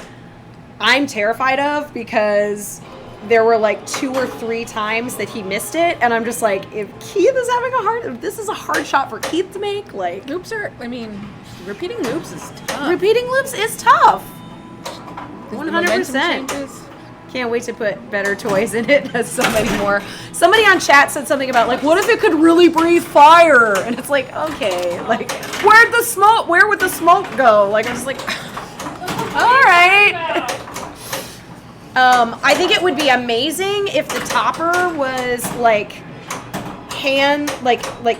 I'm terrified of because there were like 2 or 3 times that he missed it, and I'm just like, if Keith is if this is a hard shot for Keith to make, like, Loops are, I mean, repeating loops is tough. repeating loops is tough. 100%. changes. Can't wait to put better toys in it. Somebody on chat said something about, like, what if it could really breathe fire? And it's like, okay, like, where would the smoke go? Like, I'm just like, all right. I think it would be amazing if the topper was like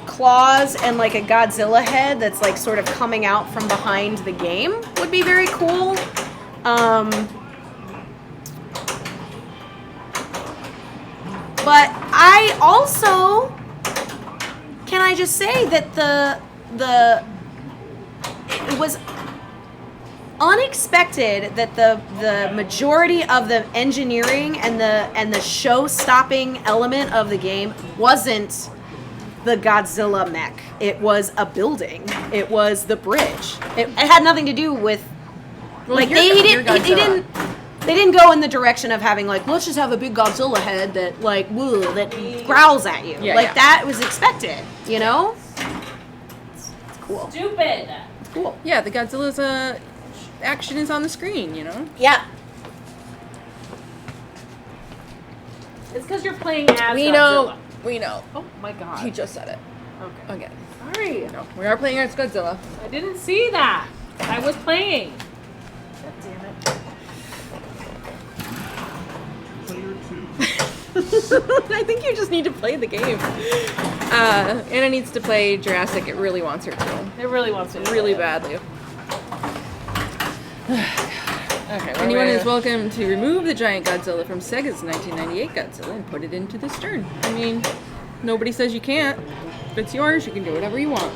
claws and like a Godzilla head that's like sort of coming out from behind the game would be very cool. But I also, can I just say that it was unexpected that the majority of the engineering and the show-stopping element of the game wasn't the Godzilla mech. It was a building. It was the bridge. It had nothing to do with, like, they didn't. They didn't go in the direction of having like, let's just have a big Godzilla head that like, woo, that growls at you. Yeah, like yeah. that was expected, you know? It's cool. Stupid. It's cool. Yeah, the Godzilla's action is on the screen, you know? Yeah. It's because you're playing as We Godzilla. know. We know. Oh my god. He just said it. Okay. Again. Sorry. No, we are playing as Godzilla. I didn't see that. I was playing. God damn it. I think you just need to play the game. Anna needs to play Jurassic. It really wants her to. It really wants to. Really badly. Okay. Anyone is welcome to remove the giant Godzilla from Sega's 1998 Godzilla and put it into the Stern. I mean, nobody says you can't. If it's yours, you can do whatever you want.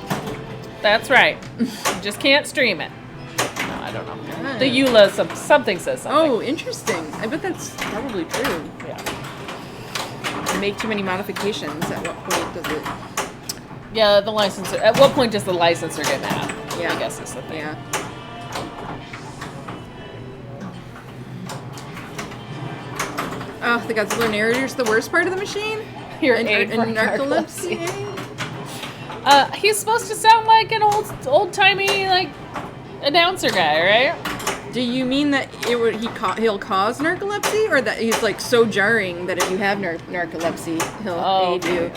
That's right. You just can't stream it. No, I don't know. The EULA something says something. Oh, interesting. I bet that's probably true. Yeah. You make too many modifications. At what point does it? Yeah, the licensor. At what point does the licensor get mad? Yeah. I guess is the thing. Yeah. Oh, the Godzilla narrator's the worst part of the machine? Your In aid for narcolepsy? He's supposed to sound like an old timey like announcer guy, right? Do you mean that he'll cause narcolepsy, or that he's like so jarring that if you have narcolepsy, he'll aid you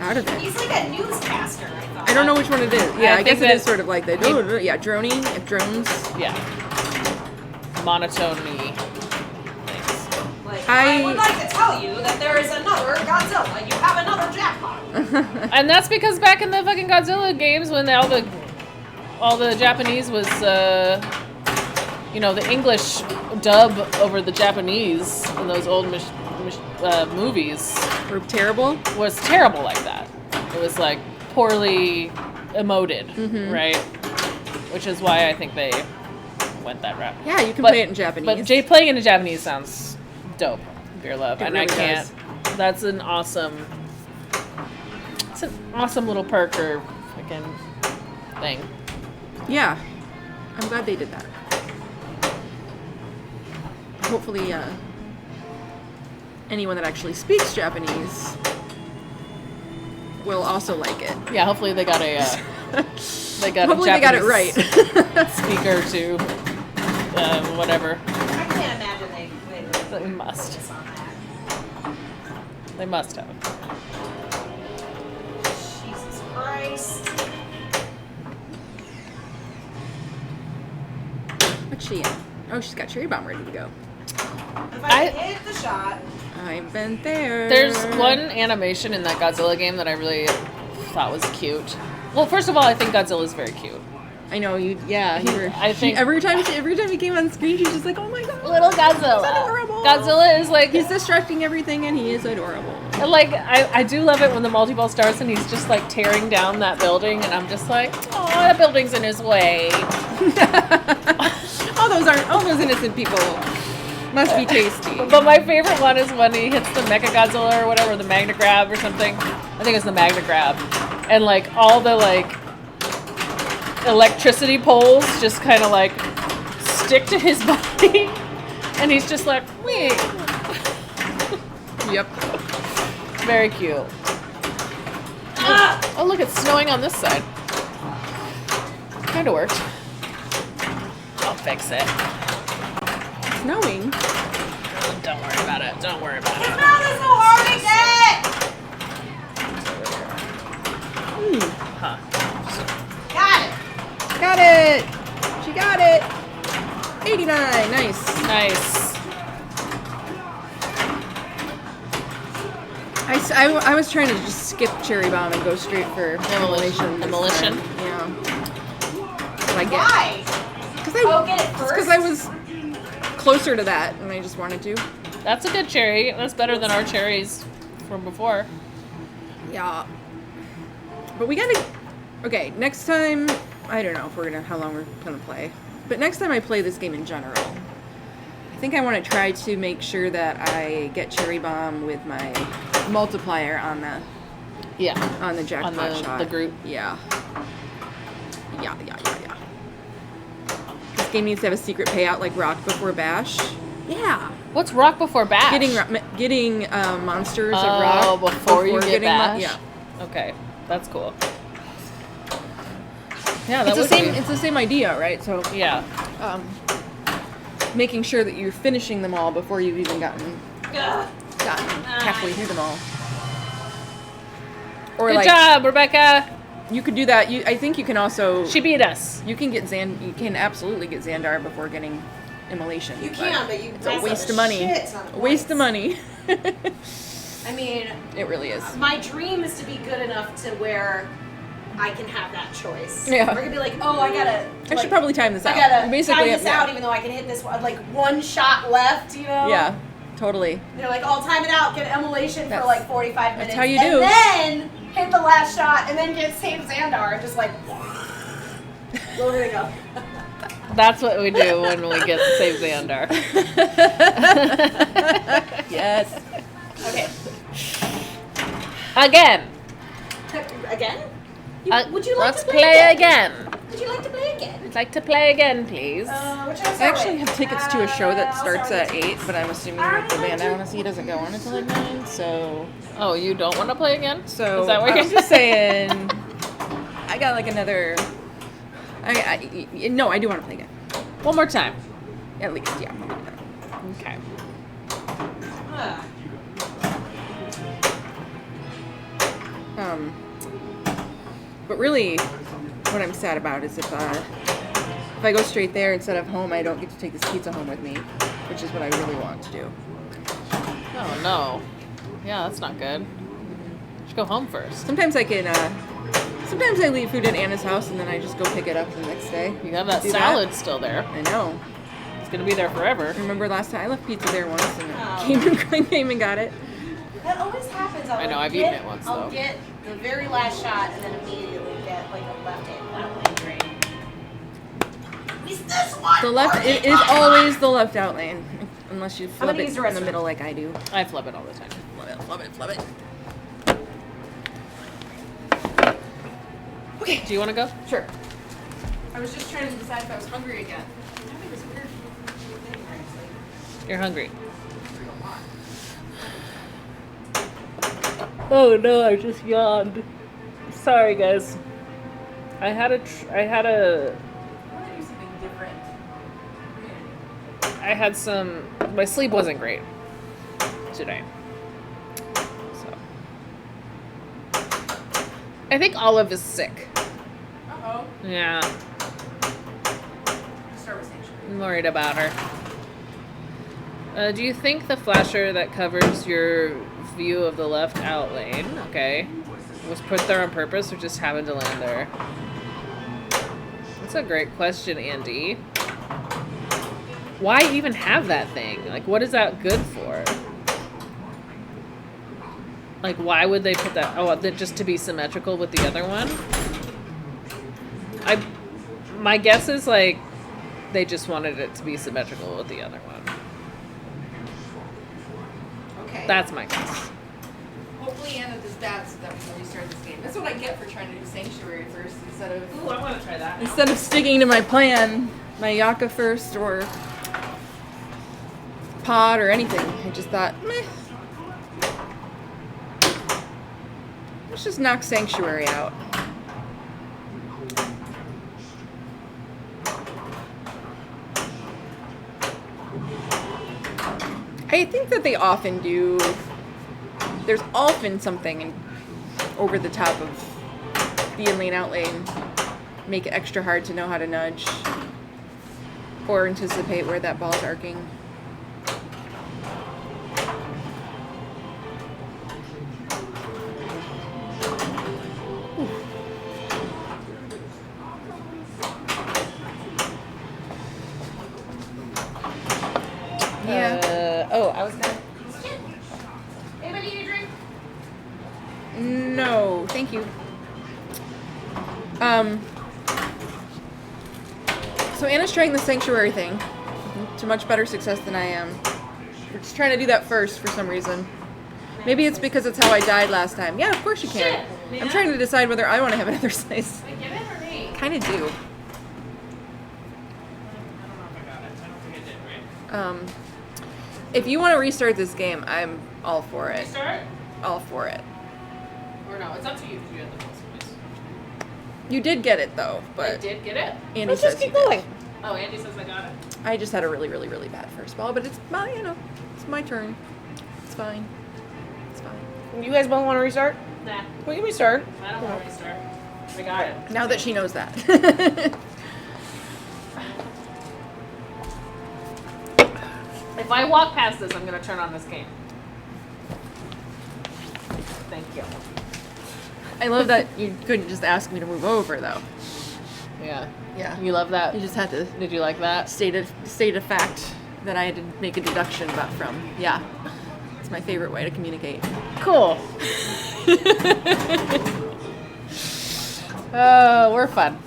out of it? He's like a newscaster, I thought. I don't know which one it is. Yeah, I guess think it is that- sort of like that. Yeah, droning, drones. Yeah. Monotony things. Like, I- I would like to tell you that there is another Godzilla. You have another jackpot. And that's because back in the fucking Godzilla games, when all the Japanese was, the English dub over the Japanese in those old movies We're terrible. was terrible like that. It was like poorly emoted, right? Which is why I think they went that route. Yeah, you can But- play it in Japanese. But playing in the Japanese sounds dope, Beer Love, It and really I can't. That's an awesome. It's an awesome little perk or fucking thing. Yeah, I'm glad they did that. Hopefully, anyone that actually speaks Japanese will also like it. Yeah, hopefully they got a Hopefully they got it Japanese right. speaker to whatever. I can't imagine they They must. this on that. They must have. Jesus Christ. What's she in? Oh, she's got Cherry Bomb ready to go. If I- I hit the shot, I've been there. There's one animation in that Godzilla game that I really thought was cute. Well, first of all, I think Godzilla is very cute. I know you. Yeah, I think- every time he came on screen, she's just like, "Oh my god, Little Godzilla. He's adorable. Godzilla is like He's destructing everything, and he is adorable." Like, I do love it when the multi-ball starts and he's just like tearing down that building, and I'm just like, oh, that building's in his way. all those innocent people must be tasty. But my favorite one is when he hits the Mecha Godzilla or whatever, the Magna Grab or something. I think it's the Magna Grab. And like all the like electricity poles just kind of like stick to his body. And he's just like, wait. Yep. Very cute. Oh, look, it's snowing on this side. Kind of worked. I'll fix it. Snowing. Don't worry about it. Don't worry about his it. mouth is so hard to get. Huh. Got it. Got it. She got it. 89. Nice. Nice. I was trying to just skip Cherry Bomb and go straight for Immolation. this Immolation? time. Yeah. But I get. Why? Oh, get it first? Because I was closer to that, and I just wanted to. That's a good cherry. That's better than our cherries from before. Yeah. But we gotta. Okay, next time. I don't know if how long we're gonna play. But next time I play this game in general, I think I want to try to make sure that I get Cherry Bomb with my multiplier on the Yeah. jackpot On the shot. Groot. Yeah. Yeah. This game needs to have a secret payout like Rock before Bash. Yeah. What's rock before bash? Getting monsters of Oh, rock before you get getting bash? yeah. Okay, that's cool. Yeah, that It's the would same. be. It's the same idea, right? So Yeah. making sure that you're finishing them all before you've even gotten halfway through them all. Or Good like job, Rebecca. you could do that. I think you can also She beat us. you can get You can absolutely get Xandar before getting immolation. You can, but you it's a mess waste up of money. shit ton A waste of points. money. I mean, It really is. my dream is to be good enough to where I can have that choice. Yeah. We're gonna be like, oh, I gotta. I should probably time this I out. gotta Basically, time this yeah. out, even though I can hit this one, like one shot left. You know. Yeah, totally. They're like, I'll time it out, get immolation for That's- like 45 minutes. how you and do. then hit the last shot, and then get save Xandar, and just like, where we go? That's what we do when we get to save Xandar. Yes. Okay. Again. Again? Would you like Let's to play, play again. Would you like to play again? I'd like to play again, please. Which one I actually have tickets to a show that starts at 8, but I'm assuming that the band I want to see doesn't go on until like 9. So Oh, you don't want to play again? So Is that what I you're was just saying? I got like another. No, I do want to play again. One more time. At least, yeah. Okay. But really, what I'm sad about is if I go straight there instead of home, I don't get to take this pizza home with me, which is what I really want to do. Oh, no. Yeah, that's not good. You should go home first. Sometimes I can. Sometimes I leave food at Anna's house and then I just go pick it up the next day. You have that Do that? salad still there. I know. It's going to be there forever. Remember last time I left pizza there once and came and got it. That always happens. I know, I've eaten it once, I'll though. get the very last shot and then immediately get like a left drain. Is this one? The left it is always the left out lane, unless you flub gonna it use the in the restroom. middle like I do. I flub it all the time. Flub it. Okay. Do you want to go? Sure. I was just trying to decide if I was hungry again. You're hungry. Oh no, I just yawned. Sorry, guys. I had a. I had some. My sleep wasn't great today. So. I think Olive is sick. Uh-oh. Yeah, Start with Sanctuary. I'm worried about her. Do you think the flasher that covers your view of the left out lane, okay, was put there on purpose or just happened to land there? That's a great question, Andy. Why even have that thing? Like, what is that good for? Like, why would they put that? Oh, just to be symmetrical with the other one? My guess is, like, they just wanted it to be symmetrical with the other one. Okay. That's my guess. Hopefully Anna does that so that we can restart this game. That's what I get for trying to do Sanctuary first instead of... Ooh, I want to try that. Instead of sticking to my plan, my Yaka first or pod or anything, I just thought, meh. Let's just knock Sanctuary out. I think that they often do. There's often something over the top of the in lane out lane. Make it extra hard to know how to nudge or anticipate where that ball's arcing. Yeah. Oh, I was gonna. Anybody need a drink? No, thank you. So Anna's trying the sanctuary thing to much better success than I am. We're just trying to do that first for some reason. Maybe it's because it's how I died last time. Yeah, of course you can. I'm trying to decide whether I want to have another slice. Wait, get it or me? Kind of do. I don't know if I got it. I don't think I did, right? If you want to restart this game, I'm all for it. Restart? All for it. Or no, it's up to you because you had the most points. You did get it though, I but did get it? Andy Let's says just keep you did. going. Oh, Andy says I got it. I just had a really, really, really bad first ball, but it's my, it's my turn. It's fine. It's fine. You guys both want to restart? Nah, We can restart. I don't want to restart. I got it. Now that she knows that. If I walk past this, I'm going to turn on this game. Thank you. I love that you couldn't just ask me to move over though. Yeah. Yeah. You love that? You just had to Did you like that? state a fact that I had to make a deduction about from. Yeah. It's my favorite way to communicate. Cool. We're fun.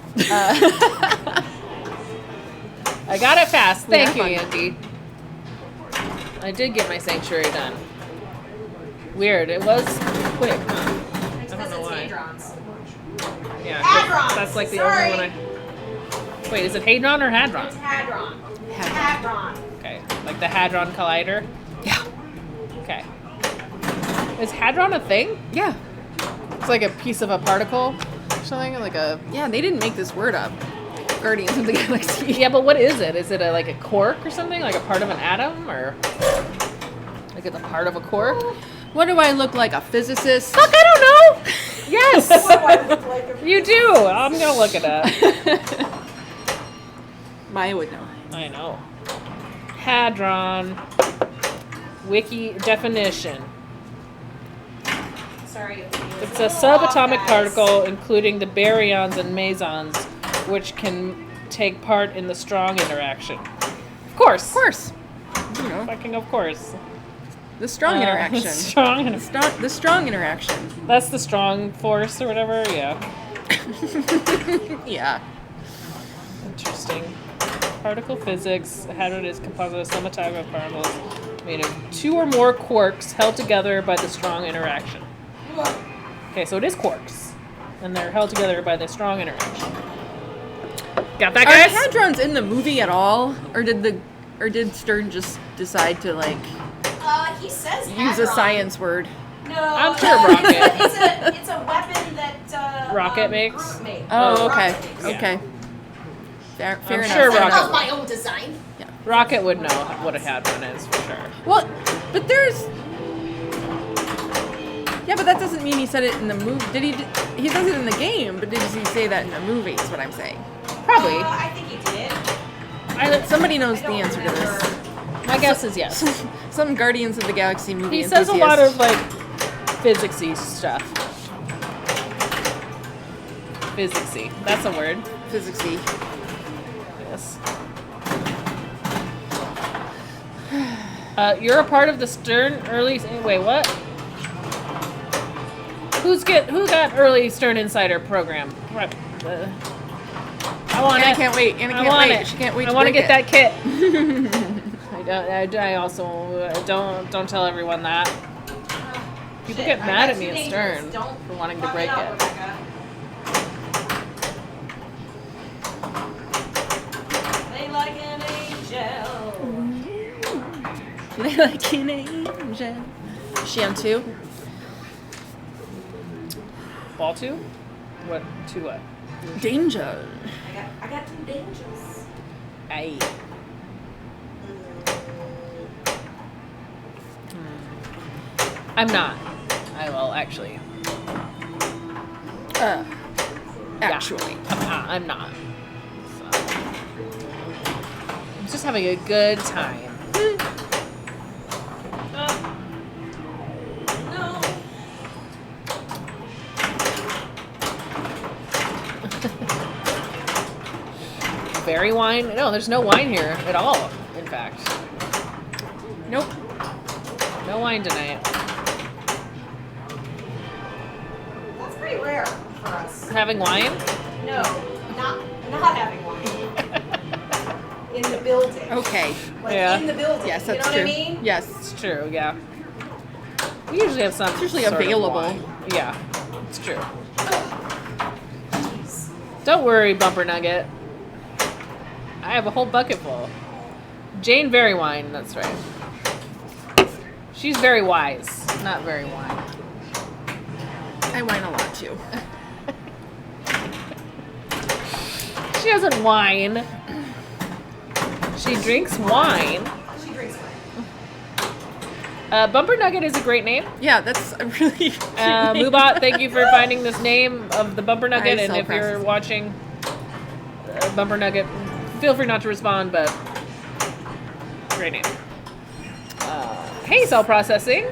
I got it fast. Thank you, Yeah, Andy. I did get my sanctuary done. Weird. It was quick, huh? It's I don't because know it's why. Hadrons. Yeah. 'cause Hadron! That's like the Sorry. only one I. Wait, is it Hadron or Hadron? It's Hadron. Hadron. Hadron. Okay. Like the Hadron Collider? Yeah. Okay. Is Hadron a thing? Yeah. It's like a piece of a particle or something? Like a. Yeah, they didn't make this word up. Guardians of the Galaxy. Yeah, but what is it? Is it like a quark or something? Like a part of an atom? Or. Like it's a part of a quark? What do I look like? A physicist? Fuck, I don't know! Yes! What do I look like? You do! I'm gonna look it up. Maya would know. I know. Hadron. Wiki definition. Sorry. It's a subatomic particle including the baryons and mesons, which can take part in the strong interaction. Of course! Of course. You know, Fucking of course. the strong interaction. Strong The strong interaction. That's the strong force or whatever, yeah. Yeah. Interesting. Particle physics. Hadron is composed of subatomic particles made of two or more quarks held together by the strong interaction. Okay, so it is quarks. And they're held together by the strong interaction. Got that, Are guys? hadrons in the movie at all, or did Stern just decide to like He says use a Hadron. science word? No. I'm sure Rocket. It's a weapon that Rocket makes? Groot makes. Oh, okay, Rocket makes. Yeah. okay. Fair I'm enough. sure fair Rocket- enough. Of my own design. Rocket would know what a hadron is for sure. Well, but there's. Yeah, but that doesn't mean he said it in the movie. Did he? He says it in the game, but did he say that in the movie? Is what I'm saying. Probably. I think he did. Somebody knows I the don't answer to remember. this. My guess is yes. Some Guardians of the Galaxy movie He says a lot enthusiast. of like physicsy stuff. Physicsy. That's a word. Physicsy. Yes. You're a part of the Stern early. Wait, what? Who got early Stern Insider program? Right. I want Anna it. can't wait. Anna I can't want wait. it. She can't wait I to want to break get it. that kit. I also don't tell everyone that. People get mad at me at Stern for wanting to break it. They like an angel. Like an angel. Is she on 2? Ball two? What? Two what? Danger. I got 2 dangers. Aye. I'm not. I will actually. Actually. I'm not. So. I'm just having a good time. No. Berry wine? No, there's no wine here at all, in fact. Nope. No wine tonight. That's pretty rare for us. Having wine? No, not having one. In the building. Okay. Like Yeah. in the building. Yes, you that's know true. what I mean? Yes. It's true, yeah. We usually have some. It's usually sort of available. wine. Yeah, it's true. Don't worry, Bumper Nugget. I have a whole bucket full. Jane Berry wine, that's right. She's very wise, not very wine. I whine a lot too. She doesn't whine. She drinks wine. She drinks wine. Bumper Nugget is a great name. Yeah, that's a really cute name. Moobot, thank you for finding this name of the Bumper Nugget. I And sell if you're processing. watching Bumper Nugget, feel free not to respond, but great name. Hey, cell processing.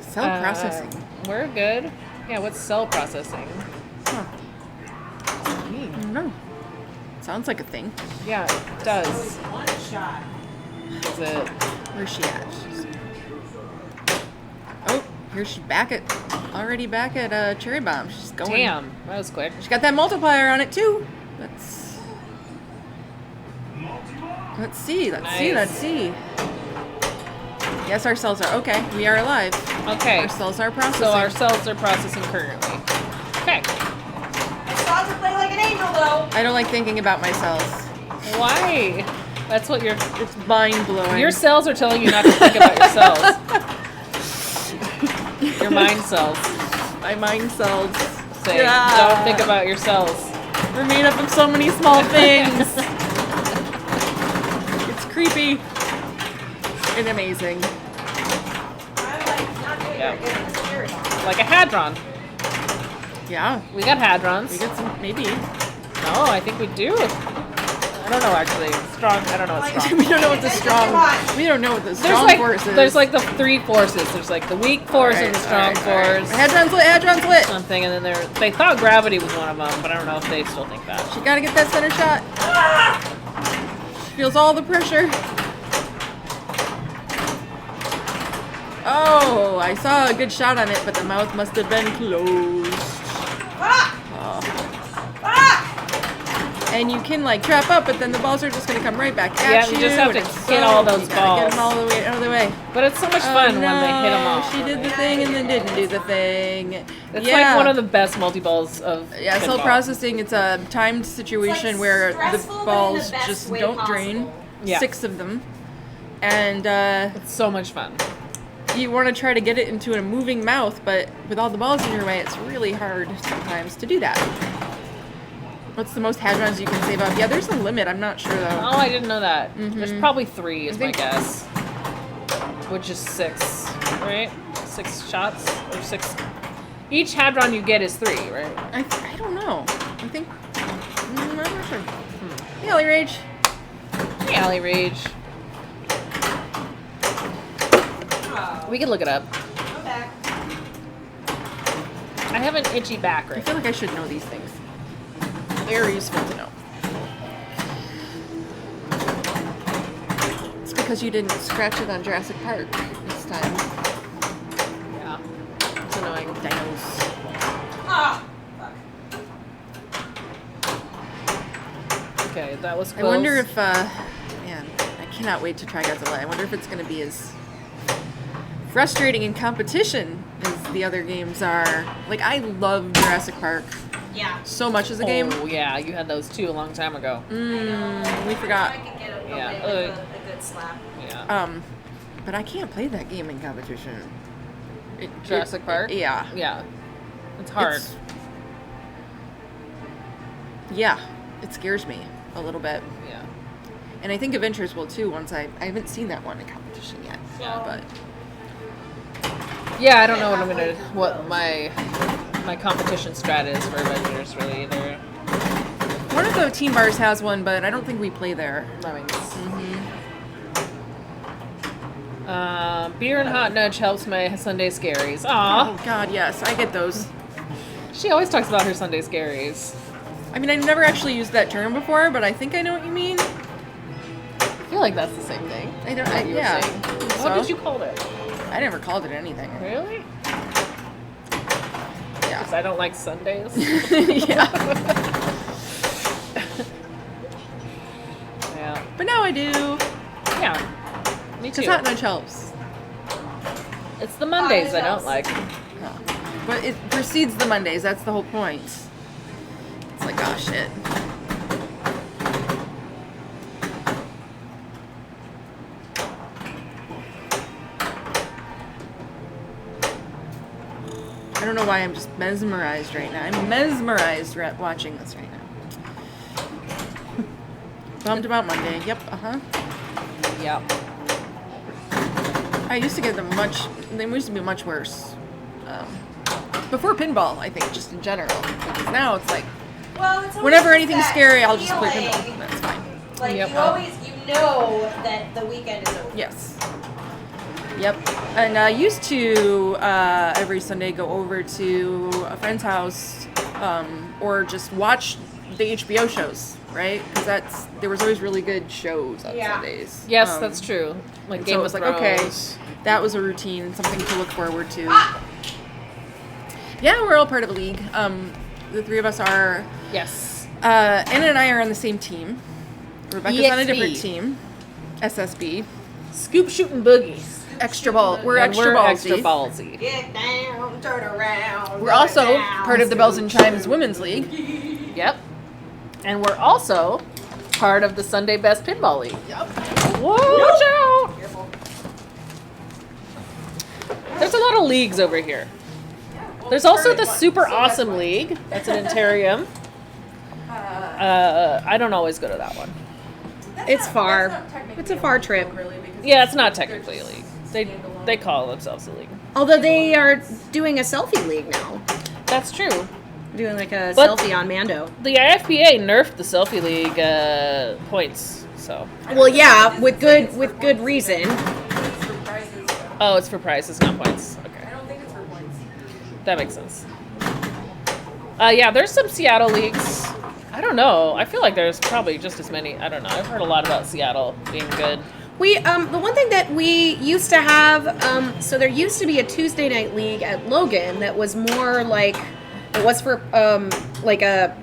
Cell processing. We're good. Yeah, what's cell processing? Huh. I don't know. Sounds like a thing. Yeah, it does. One shot. Is it? Where's she at? Oh, here she's already back at Cherry Bomb. She's going. Damn, that was quick. She got that multiplier on it too. Let's see. Nice. Yes, our cells are okay. We are alive. Okay, Our cells are processing. so our cells are processing currently. Okay, I still have to play like an angel though. I don't like thinking about my cells. why? That's what It's mind blowing. your cells are telling you not to think about your cells. Your mind cells my mind cells say, Yeah. don't think about your cells. are made up of so many small things. It's creepy and amazing. I'm like not doing Yeah. very good at this cherry bomb. Like a hadron. Yeah, We got hadrons. we get some maybe. No, I think we do. I don't know actually. Strong. I don't know what's strong. We don't know what the strong. We don't know what the strong force is. There's like the three forces. There's like the weak force and the strong force. Hadron's lit. Hadron's lit. Something, and then they thought gravity was one of them, but I don't know if they still think that. She gotta get that center shot. She feels all the pressure. Oh, I saw a good shot on it, but the mouth must have been closed. Ah! Oh. Ah! And you can like trap up, but then the balls are just gonna come right back at Yeah, you. you just have to and it's get all those you gotta Get them balls. all the way out of the way. But it's so much fun when they hit them off. She did the thing and then didn't do the thing. It's yeah. like one of the best multi-balls of Yeah, cell pinball. processing, it's a timed situation It's like where the stressful, but in the balls best just way don't drain. possible. Yeah. 6 of them. And It's so much fun. you want to try to get it into a moving mouth, but with all the balls in your way, it's really hard sometimes to do that. What's the most hadrons you can save up? Yeah, there's a limit. I'm not sure though. Oh, I didn't know that. Mm-hmm. There's probably 3 is my think- guess. Which is 6, right? 6 shots or 6. Each hadron you get is 3, right? I don't know. I think. I'm not sure. Hey, Ellie Rage. Hey, Alley Rage. Oh, We could look it up. I'm back. I have an itchy back I right feel like I should know these things. Very useful to know. It's because you didn't scratch it on Jurassic Park this time. now. Yeah. It's annoying. Dinos. Ah! Fuck. Okay, that was close. I wonder if, man, I cannot wait to try Godzilla. I wonder if it's going to be as frustrating in competition as the other games are. Like, I love Jurassic Park Yeah. so much as a game. Oh, yeah, you had those 2 a long time ago. I know. We forgot. I could get a, Yeah. a good slap. Yeah. But I can't play that game in competition. Jurassic Park? Yeah. Yeah. It's hard. Yeah, it scares me a little bit. Yeah. And I think Adventures will too once I haven't seen that one in competition yet. Yeah. But Yeah, I don't know what my competition strat is for Avengers really either. one of the team bars has one, but I don't think we play there. That makes. Beer and hot nudge helps my Sunday scaries. Aw. Oh God, yes, I get those. She always talks about her Sunday scaries. I mean, I've never actually used that term before, but I think I know what you mean. I feel like that's the same thing. I don't. that you were Yeah. saying. So? What did you call it? I never called it anything. Really? Yeah. Because I don't like Sundays. Yeah. Yeah. But now I do. Yeah. Me too. Because hot nudge helps. It's the Mondays I don't like. No. But it precedes the Mondays. That's the whole point. It's like, oh shit. don't know why I'm just mesmerized right now. I'm mesmerized watching this right now. Bummed about Monday. Yep. Yeah. I used to get them they used to be much worse. Before pinball, I think, just in general. Because now it's like, Well, it's always whenever just anything's that scary, I'll just play feeling. pinball. That's fine. Like Yep. you know that the weekend is over. Yes. Yep. And I used to every Sunday go over to a friend's house or just watch the HBO shows, right? Because there was always really good shows on Yeah. Sundays. Yes, that's true. Like and Game so it of was like, Thrones. okay, that was a routine, something to look forward to. Yeah, we're all part of a league. The three of us are. Yes. Anna and I are on the same team. Rebecca's on a EXB. different team. SSB. Scoop shooting boogies. Extra ball. We're And extra we're ballsy. extra ballsy. Get down, turn around. We're go also down. part of the Bells and Chimes Women's League. Yep. And we're also part of the Sunday Best Pinball League. Yep. Whoa, watch out! There's a lot of leagues over here. There's also the Super Awesome League. That's in Interium. I don't always go to that one. It's far. It's a far trip. Yeah, it's not technically a league. They call themselves a league. Although they are doing a selfie league now. That's true. Doing like a But- selfie on Mando. The IFBA nerfed the selfie league points, so. Well, yeah, with good reason. Oh, it's for prizes, not points. Okay. I don't think it's for points. That makes sense. Yeah, there's some Seattle leagues. I don't know. I feel like there's probably just as many. I don't know. I've heard a lot about Seattle being good. We the one thing that we used to have, so there used to be a Tuesday night league at Logan that was more like it was for like a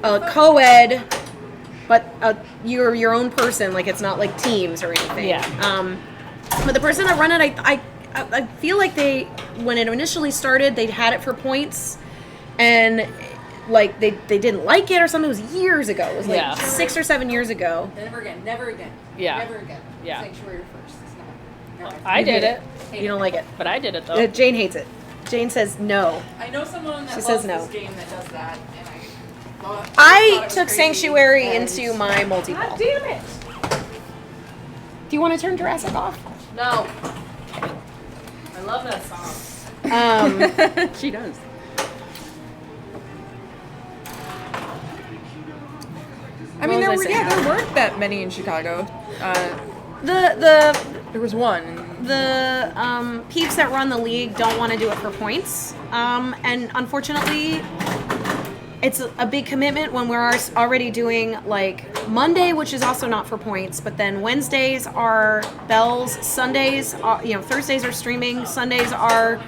co-ed, but you're your own person. Like it's not like teams or anything. Yeah. But the person that run it, I feel like when it initially started, they had it for points, and like they didn't like it or something. It was years ago. It was like Yeah. 6 or 7 years ago. Never again. Never again. Yeah. Never again. Yeah. Sanctuary first. It's not. Never. I did it, You don't like it. but I did it though. Jane hates it. Jane says no. I know someone that She loves says no. this game that does that, and I thought I it was took crazy, Sanctuary and- into my multi-ball. Do Damn it! you want to turn Jurassic off? No. I love that song. She does. I mean, What there was were I saying? there weren't that many in Chicago. The There was one. peeps that run the league don't want to do it for points, and unfortunately, it's a big commitment when we're already doing like Monday, which is also not for points, but then Wednesdays are bells, Sundays are, Thursdays are streaming, Sundays are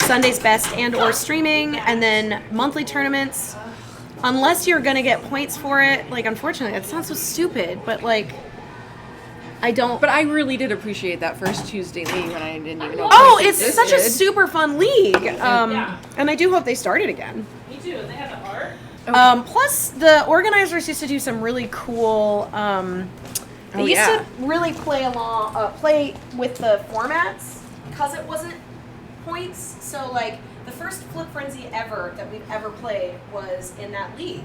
Sunday's best and or streaming, and then monthly tournaments. Unless you're gonna get points for it, like unfortunately, it sounds so stupid, but like I don't. But I really did appreciate that first Tuesday league when I didn't even know. Oh, it it's such a existed. super fun league. Yeah. And I do hope they start it again. Me too. And they have the art. Plus, the organizers used to do some really cool. They used to really play with the formats because it wasn't points. So, like, the first Flip Frenzy ever that we've ever played was in that league.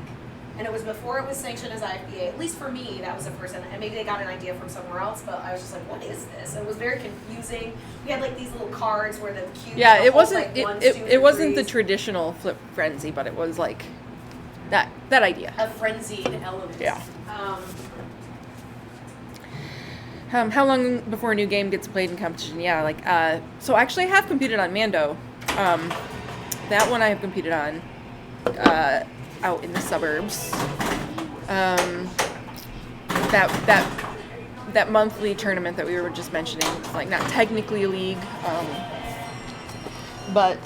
And it was before it was sanctioned as IFBA. At least for me, that was the first. And maybe they got an idea from somewhere else, but I was just like, what is this? And it was very confusing. We had, like, these little cards where the cubes Yeah, were it all, wasn't. like, It, ones, it, twos, it and wasn't the threes. traditional Flip Frenzy, but it was like that idea. A frenzied element. Yeah. Um, How long before a new game gets played in competition? Yeah, like so actually I have competed on Mando. That one I have competed on out in the suburbs. That monthly tournament that we were just mentioning, it's like not technically a league, but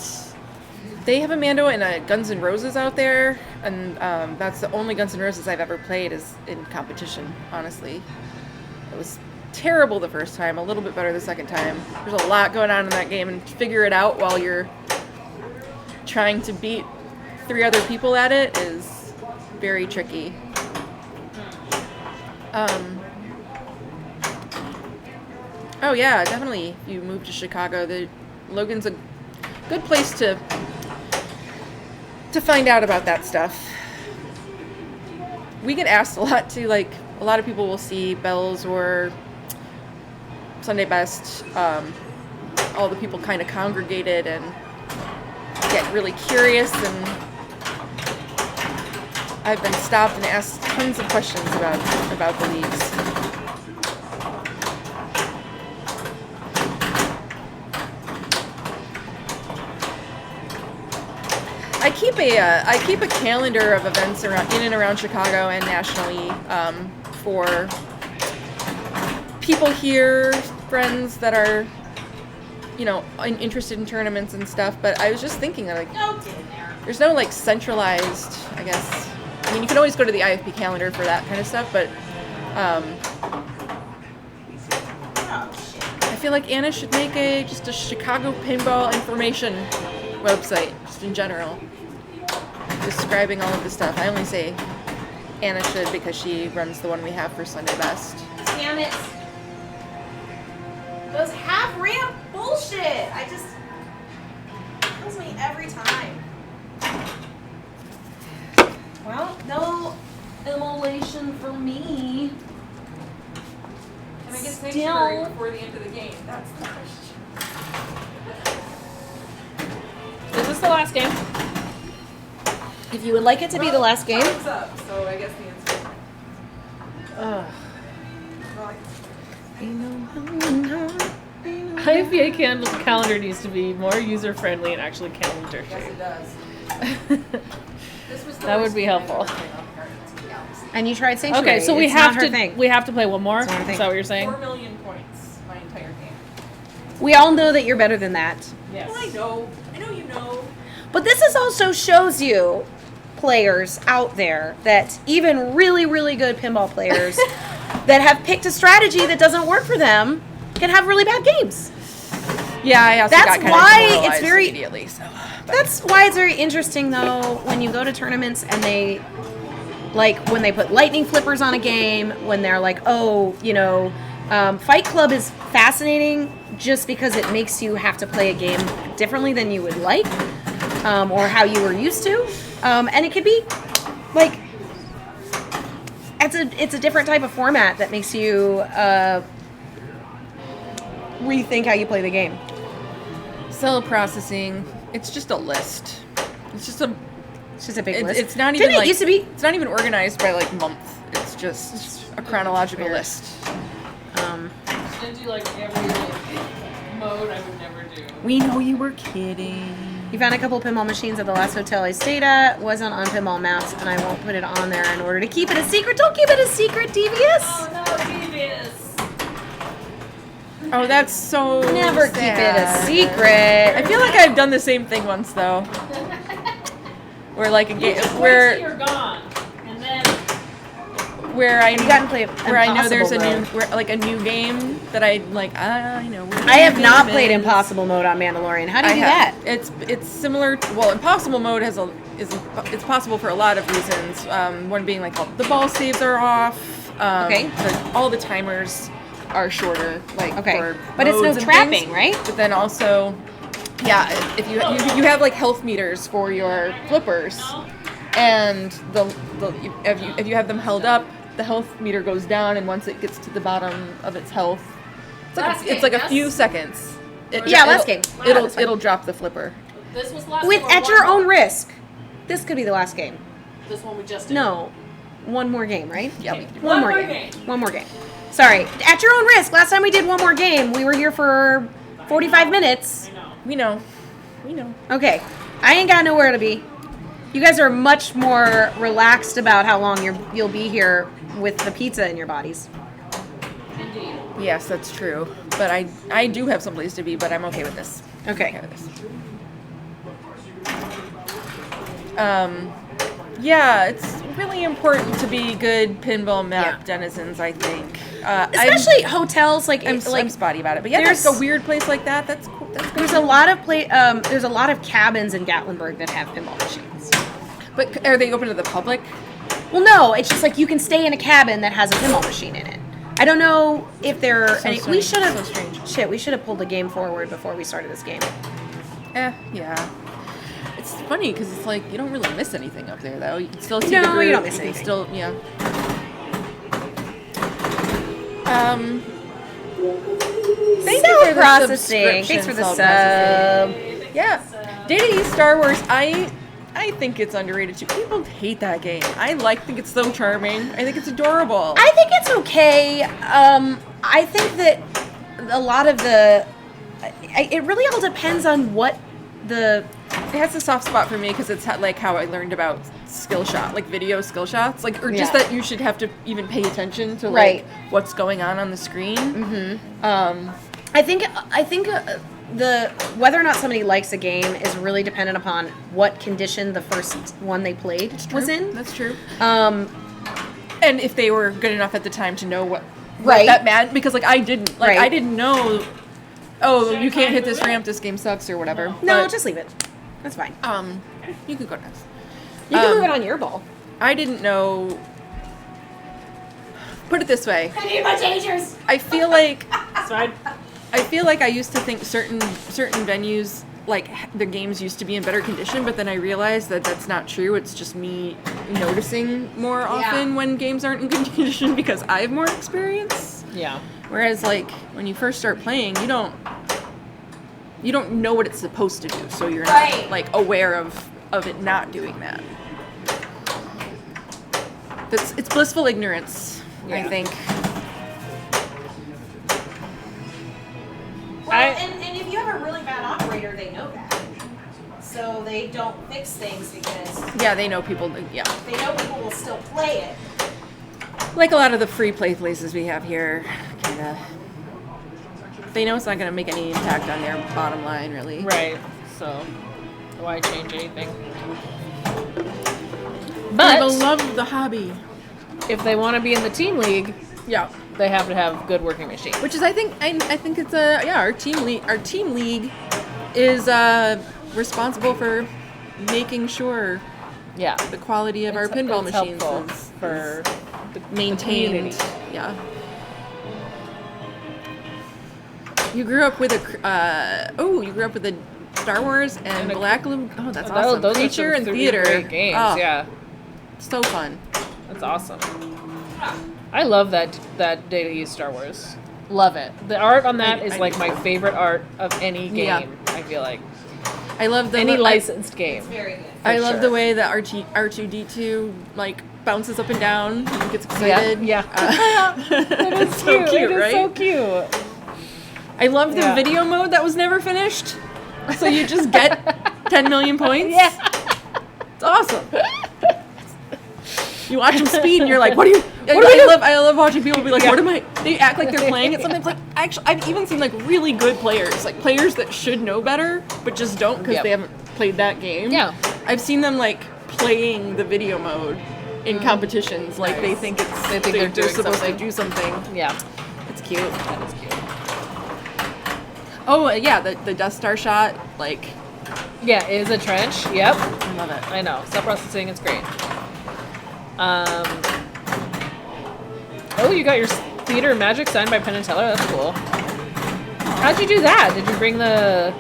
they have a Mando and a Guns N' Roses out there, and that's the only Guns N' Roses I've ever played is in competition, honestly. It was terrible the first time, a little bit better the second time. There's a lot going on in that game, and to figure it out while you're trying to beat 3 other people at it is very tricky. Oh yeah, definitely. If you move to Chicago, Logan's a good place to find out about that stuff. We get asked a lot too, like a lot of people will see Bells or Sunday Best, all the people kind of congregated and get really curious, and I've been stopped and asked tons of questions about the leagues. I keep a calendar of events around in and around Chicago and nationally for people here, friends that are, you know, interested in tournaments and stuff. But I was just thinking that, like, Go in there. there's no like centralized, I guess. I mean, you can always go to the IFP calendar for that kind of stuff, but Oh shit. I feel like Anna should make just a Chicago pinball information website, just in general, describing all of this stuff. I only say Anna should because she runs the one we have for Sunday Best. Damn it. Those half ramp bullshit. I just kills me every time. Well, no immolation for me. Can I get Still. sanctuary before the end of the game? That's the question. Is this the last game? If you would like it to be the last game, Thumbs up, so I guess the answer. IFBA calendar needs to be more user friendly and actually calendar Yes, it shaped. does. This was the That would worst be game I've helpful. ever played on Guardians of the Galaxy. and you tried Sanctuary. Okay, so we it's have not her to thing. we have to play one more. Is It's not her thing. that what you're saying? 4 million points my entire game. We all know that you're better than that. Yes. Well, I know you know. But this is also shows you, players out there, that even really, really good pinball players that have picked a strategy that doesn't work for them can have really bad games. Yeah, I also That's got kind why of it's demoralized very- immediately. So, That's why it's very interesting, though, when you go to tournaments and they, like, when they put lightning flippers on a game, when they're like, oh, you know, Fight Club is fascinating just because it makes you have to play a game differently than you would like, or how you were used to. And it could be, like, it's a different type of format that makes you rethink how you play the game. cell processing, it's just a list. It's just a. It's just a big It's, list. it's not even Didn't like it used to be? It's not even organized by like month. It's just a chronological weird. list. Didn't do like every mode I would never do. We know you were kidding. You found a couple pinball machines at the last hotel I stayed at. Wasn't on pinball maps, and I won't put it on there in order to keep it a secret. Don't keep it a secret, devious. Oh no, devious. Oh, that's so. Never keep it a sad. secret. I feel like I've done the same thing once though. Where like a game Just wait where till you're gone, and then where I Have you gotten to play where I know there's a Impossible new mode? where, like a new game that I like. I know. where I have the not game played is. Impossible Mode on Mandalorian. How do you I do have. that? It's similar. Well, Impossible Mode it's possible for a lot of reasons. One being like the ball saves are off. Okay. All the timers are shorter. Like Okay, for but it's no modes and trapping, things. right? But then also, yeah, if you have like health meters for your flippers, and if you have them held up, the health meter goes down, and once it gets to the bottom of its health, it's like a few seconds. Yeah, last game. It'll That's fine. it'll drop the flipper. this was last With game or at one your more? own risk. This could be the last game. This one we just did. No, one more game, right? Yeah, we can do One more game. One more game. Sorry, at your own risk. Last time we did one more game, we were here for 45 minutes. I know. We know. Okay, I ain't got nowhere to be. You guys are much more relaxed about how long you'll be here with the pizza in your bodies. Indeed. Yes, that's true. But I do have someplace to be, but I'm okay with this. Okay. I'm okay with this. Yeah, it's really important to be good pinball map Yeah. denizens, I think. Especially hotels, like I'm spotty about it, but yeah, there's- there's a weird place like that. That's cool. That's good. there's a lot of there's a lot of cabins in Gatlinburg that have pinball machines. But are they open to the public? Well, no, it's just like you can stay in a cabin that has a pinball machine in it. I don't know if there. So we strange. should have. So strange. Shit, we should have pulled the game forward before we started this game. Yeah. It's funny because it's like you don't really miss anything up there, though. You can still see No, the you group. don't miss can anything. Still, yeah. Thank you for the processing. Thanks for the subscription, sub. Yeah. Data East Star Wars, I think it's underrated too. People hate that game. I think it's so charming. I think it's adorable. I think it's okay. I think that a lot of it really all depends on what the. It has a soft spot for me because it's like how I learned about skill shot, like video skill shots, like or just Yeah. that you should have to even pay attention to like Right. what's going on the screen. Mm-hmm. I think the whether or not somebody likes a game is really dependent upon what condition the first one they played was in. That's true. Um, And if they were good enough at the time to know what Right. that meant, because like I didn't, like Right. I didn't know. Oh, you can't hit this ramp. This game sucks or whatever. no, But, just leave it. That's fine. you could go next. You can um, move it on your ball. I didn't know. Put it this way. I need my changers. I feel like So I used to think certain venues like the games used to be in better condition, but then I realized that that's not true. It's just me noticing more often when games aren't in good condition because I have more experience. Yeah. Whereas like when you first start playing, you don't know what it's supposed to do, so you're not Right. like aware of it not doing that. It's blissful ignorance, I Yeah. think. Well, and if you have a really bad operator, they know that. So they don't fix things because Yeah, they know people. Yeah, they know people will still play it. like a lot of the free play places we have here, kind of. They know it's not going to make any impact on their bottom line, really. Right. So, why change anything? But But love the hobby. if they want to be in the team league, Yeah, they have to have good working machines. which is I think it's our team league. Our team league is responsible for making sure Yeah. the quality of our pinball it's machines helpful is for maintained. community. Yeah. You grew up with you grew up with the Star Wars and And a- Black Loom. Oh, that's Those- awesome. those are Creature some and three theater. great games. Oh, Yeah, so fun. that's awesome. I love that Data East Star Wars. Love it. The art on that is I like do my too. favorite art of any game. Yeah. I feel like I love the any I- licensed game. It's very good. I for love sure. the way that R2D2 like bounces up and down and gets excited. Yeah. It It's so cute, It is right? so cute. I love the Yeah. video mode that was never finished. So you just get 10 million points. Yeah. It's awesome. You watch them speed and you're like, what do you do we do? I love watching people be like, Yeah. what am I they act like they're playing it sometimes like actually I've even seen like really good players, like players that should know better but just don't because Yep. they haven't played that game. Yeah. I've seen them like playing the video mode in competitions like they think it's They think they're doing supposed something. to do something. Yeah. It's cute. That is cute. Oh yeah, the Death Star shot, like Yeah, it is a trench. Yep. I love it. I know. Cell processing is great. Oh, you got your theater magic signed by Penn and Teller. That's cool. How'd you do that? Did you bring the?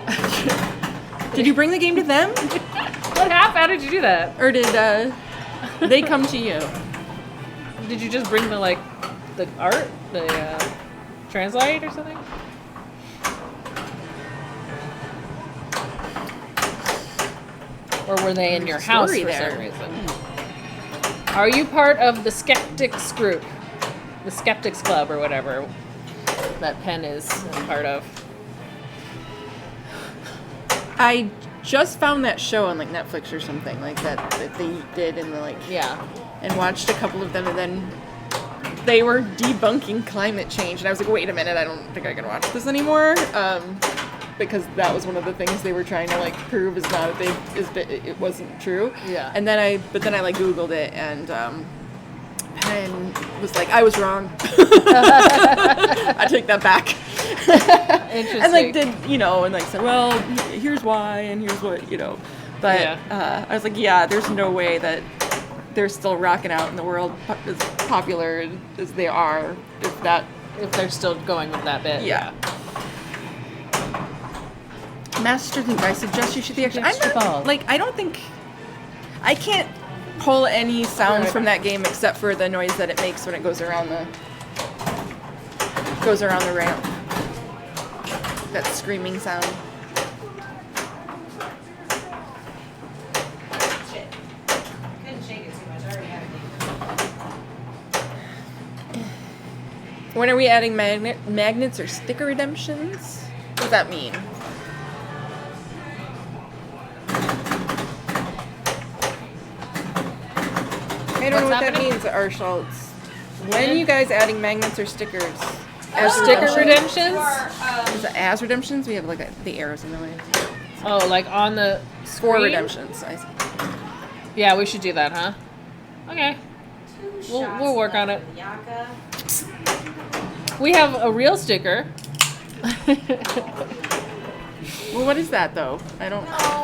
Did you bring the game to them, What happened? How did you do that? or did they come to you? Did you just bring the the art, the translate or something? Or were they in your house for Story there. some reason? Are you part of the Skeptics group, the Skeptics Club, or whatever that Penn is a part of? I just found that show on like Netflix or something like that they did in the like Yeah. and watched a couple of them and then they were debunking climate change and I was like, wait a minute, I don't think I can watch this anymore. Because that was one of the things they were trying to like prove is not a big it wasn't true. Yeah. And then I like Googled it and Penn was like, I was wrong. I take that back. Interesting. And like did and like said, well, here's why and here's what but Yeah. I was like, yeah, there's no way that they're still rocking out in the world as popular as they are if if they're still going with that bit. yeah. Master Thief, I suggest you shoot the action. Shoot I'm the ball. not, like, I don't think, I can't pull any sounds Right. from that game except for the noise that it makes when it goes around the ramp. That screaming sound. Shit. Couldn't shake it too much. I already had it. When are we adding magnets or sticker redemptions? What does that mean? I don't know What's what that happening? means, R. Schultz. When are you guys adding magnets or stickers? As sticker redemptions? To our, Is it as redemptions? We have like the arrows in the way. Oh, like on the For screen? redemptions. I see. Yeah, we should do that, huh? Okay. two We'll shots work on left it. of Yaka. We have a real sticker. Well, what is that though? I don't. No.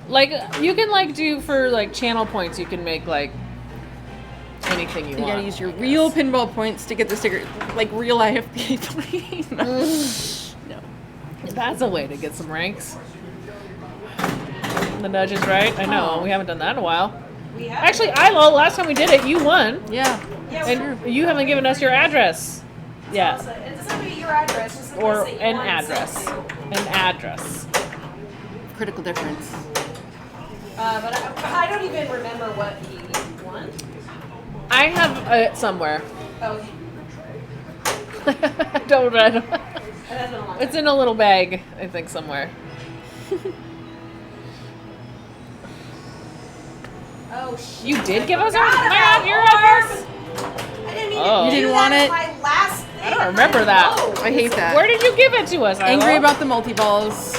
Like you can like do for like channel points. You can make like anything you You want. gotta use your I guess. real pinball points to get the sticker, like real IFBA playing. No. That's a way to get some ranks. The nudge is right. I know we haven't done that in a while. We have. Actually, last time we did it, you won, Yeah. yeah, and you haven't given us your address. Yeah, It doesn't be your address, just the or place that you an want it sent address. to. An address. Critical difference. But I don't even remember what he won. I have it somewhere. Oh, I don't. that has been a long It's time. in a little bag, I think, somewhere. Oh shit. You did give us I forgot about your Orb. address? I didn't mean Oh. to You do didn't that want as it? my last thing. I don't remember that. Oh. I hate that. Where did you give it to us? Angry Isla? about the multi-balls.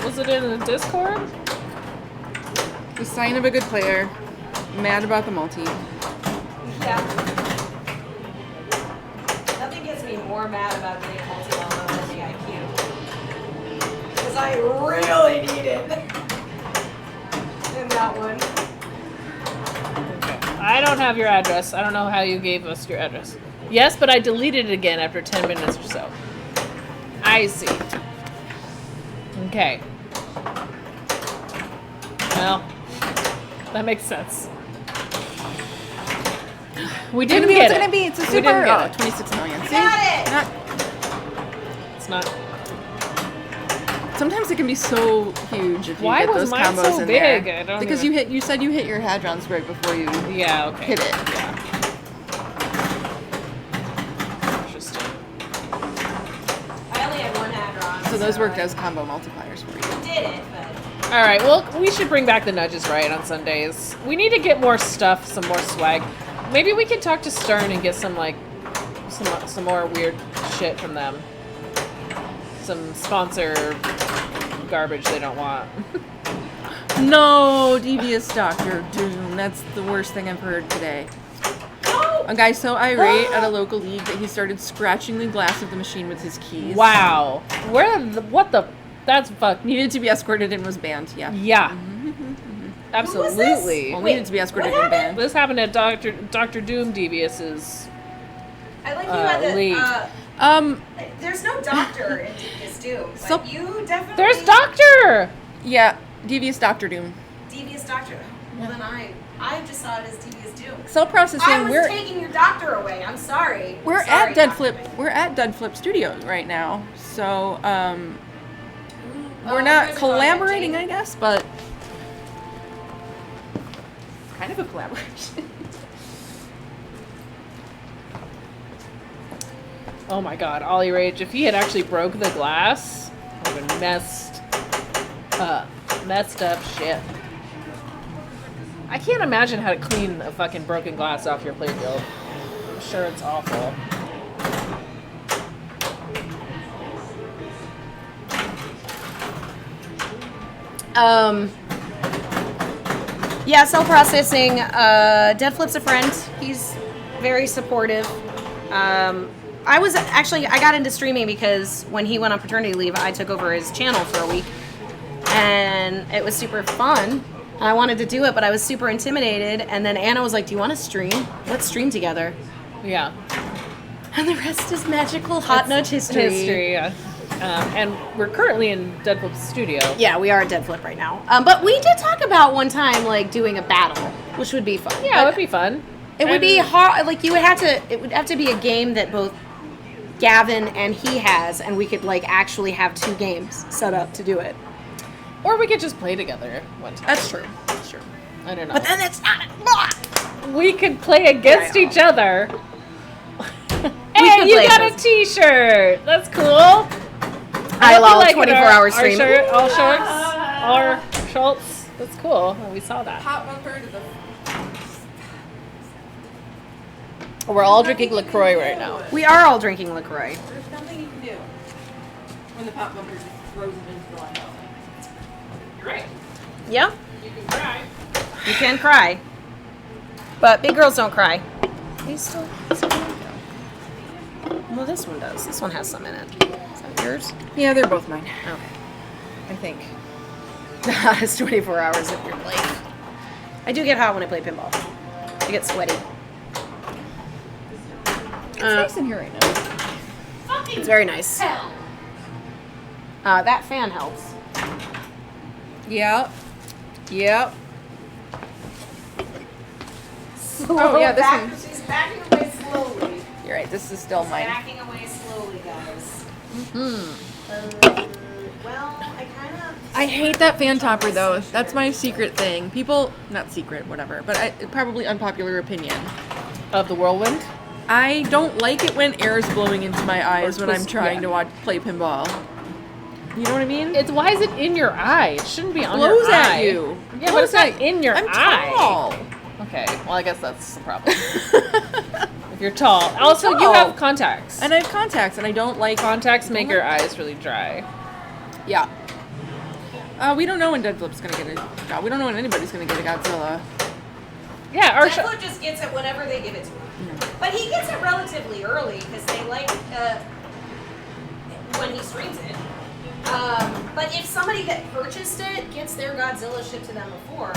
Was it in the Discord? The sign of a good player. Mad about the multi. Yeah. Nothing gets me more mad about getting multi-level than the IQ. Because I really need it. In that one. I don't have your address. I don't know how you gave us your address. Yes, but I deleted it again after 10 minutes or so. I see. Okay. Well, that makes sense. We didn't What's get it it. gonna be? It's a We super. didn't get Oh, it. 26 million. See? got it! Not- It's not. sometimes it can be so huge if you Why get was those mine combos so in big? there. I don't because even- you said you hit your hadrons right before you Yeah. Okay. hit it. Yeah. Interesting. I only had one Hadron. So those worked I as combo multipliers for you. did it, but All right. Well, we should bring back the nudges right on Sundays. We need to get more stuff, some more swag. Maybe we can talk to Stern and get some like some more weird shit from them. Some sponsor garbage they don't want. No, devious Dr. Doom. That's the worst thing I've heard today. A guy so irate at a local league that he started scratching the glass of the machine with his keys. Wow. What the? That's fuck. Needed to be escorted and was banned. Yeah. Yeah. this? Absolutely. Well, Wait, needed to be escorted what and banned. This happened at Dr. Doom Devious's. I like you had the. League. There's no doctor in Devious Doom, but So- you definitely. There's Doctor. Yeah, devious Dr. Doom. Devious Doctor. Well, then I just saw it as Devious Doom. Cell processing. I was we're taking your doctor away. I'm sorry. we're Sorry, at Dead Dr. Flip. Doom. We're at Dead Flip Studios right now. So Oh, we're not where's it going, collaborating, Jane? I guess, but kind of a collaboration. Oh my god, Ollie Rage. If he had actually broke the glass, I would have been messed up shit. I can't imagine how to clean a fucking broken glass off your playfield. I'm sure it's awful. Yeah, cell processing. Dead Flip's a friend. He's very supportive. I got into streaming because when he went on paternity leave, I took over his channel for a week, and it was super fun. And I wanted to do it, but I was super intimidated. And then Anna was like, "Do you want to stream? Let's stream together." Yeah. And the rest is magical hot nudge history. History, yeah. And we're currently in Dead Flip's studio. Yeah, we are at Dead Flip right now. But we did talk about one time like doing a battle, which would be fun. Yeah, it But would be fun. it would be hard. Like you would have to. It would have to be a game that both Gavin and he has, and we could like actually have 2 games set up to do it. Or we could just play together one time. That's true. That's true. I don't know. But then it's not. we could play against I know. each other. could Hey, you play got a against- T-shirt. That's cool. I hope you love like it. 24-hour stream. All shorts. Our Schultz. That's cool. We saw that. Hot bumper to the. We're all drinking LaCroix right now. We are all drinking LaCroix. There's nothing you can do when the pop bumper just throws it into the line. You're right. Yeah, You can cry. you can cry, but big girls don't cry. Well, this one does. This one has some in it. Is that yours? Yeah, they're both mine. Okay. I think. It's 24 hours of your life. I do get hot when I play pinball. I get sweaty. It's nice in here right now. It's very nice. That fan helps. Yeah. Yep. Oh yeah, this one. She's backing away slowly. You're right. This is still mine. Backing away slowly, guys. Hmm. Well, I kind of. I hate that fan topper though. That's my secret thing. People, not secret, whatever, but probably unpopular opinion. Of the whirlwind. I don't like it when air is blowing into my eyes when I'm twist- trying yeah. to play pinball. You know what I mean? It's why is it in your eye? It shouldn't be on blows your eye. at you. Yeah, but it's Blows not in your I'm eye. tall. Okay, well I guess that's the problem. If you're tall. Also, you tall. have contacts. And I have contacts, and I don't like. Contacts make don't your like eyes really dry. Yeah. We don't know when Dead Flip's gonna get it. God, we don't know when anybody's gonna get a Godzilla. Yeah, our Deathloop just gets it whenever they give it to him. But he gets it relatively early because they like when he streams it. But if somebody that purchased it gets their Godzilla shipped to them before,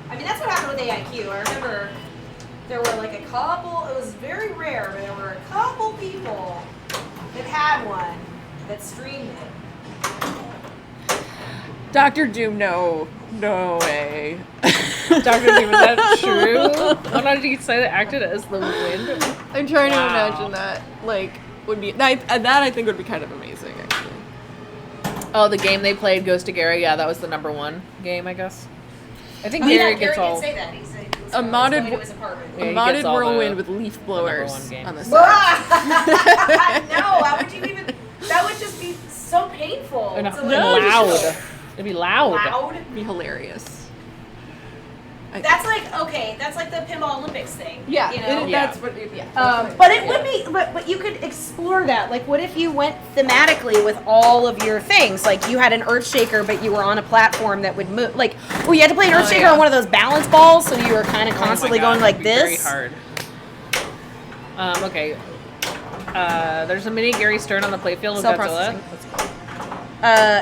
I mean that's what happened with AIQ. I remember there were like a couple. It was very rare, but there were a couple people that had one that streamed it. Dr. Doom, no way. Dr. Doom, is that true? How did you say that acted as the wind? I'm trying Wow. to imagine that. Like, would be that I think would be kind of amazing, actually. Oh, the game they played, Ghost of Gary. Yeah, that was the #1 game, I guess. I think Oh, yeah, Gary Gary gets did all. say that. He said he was A going modded to his apartment. Yeah, A he modded gets all whirlwind the- with leaf #1 blowers game. on the side. No, how would you even? That would just be so painful. And to, loud. It'd be loud. Loud. It'd be hilarious. That's like okay. That's like the pinball Olympics thing. Yeah, you know. that's what. Yeah. But it would be, but you could explore that. Like, what if you went thematically with all of your things? Like, you had an earth shaker, but you were on a platform that would move. Like, or you had to play an earth shaker yeah. on one of those balance balls, so you were kind of Oh my constantly God, going like that'd be this. Very hard. Okay. There's a mini Gary Stern on the playfield with Cell Godzilla. processing.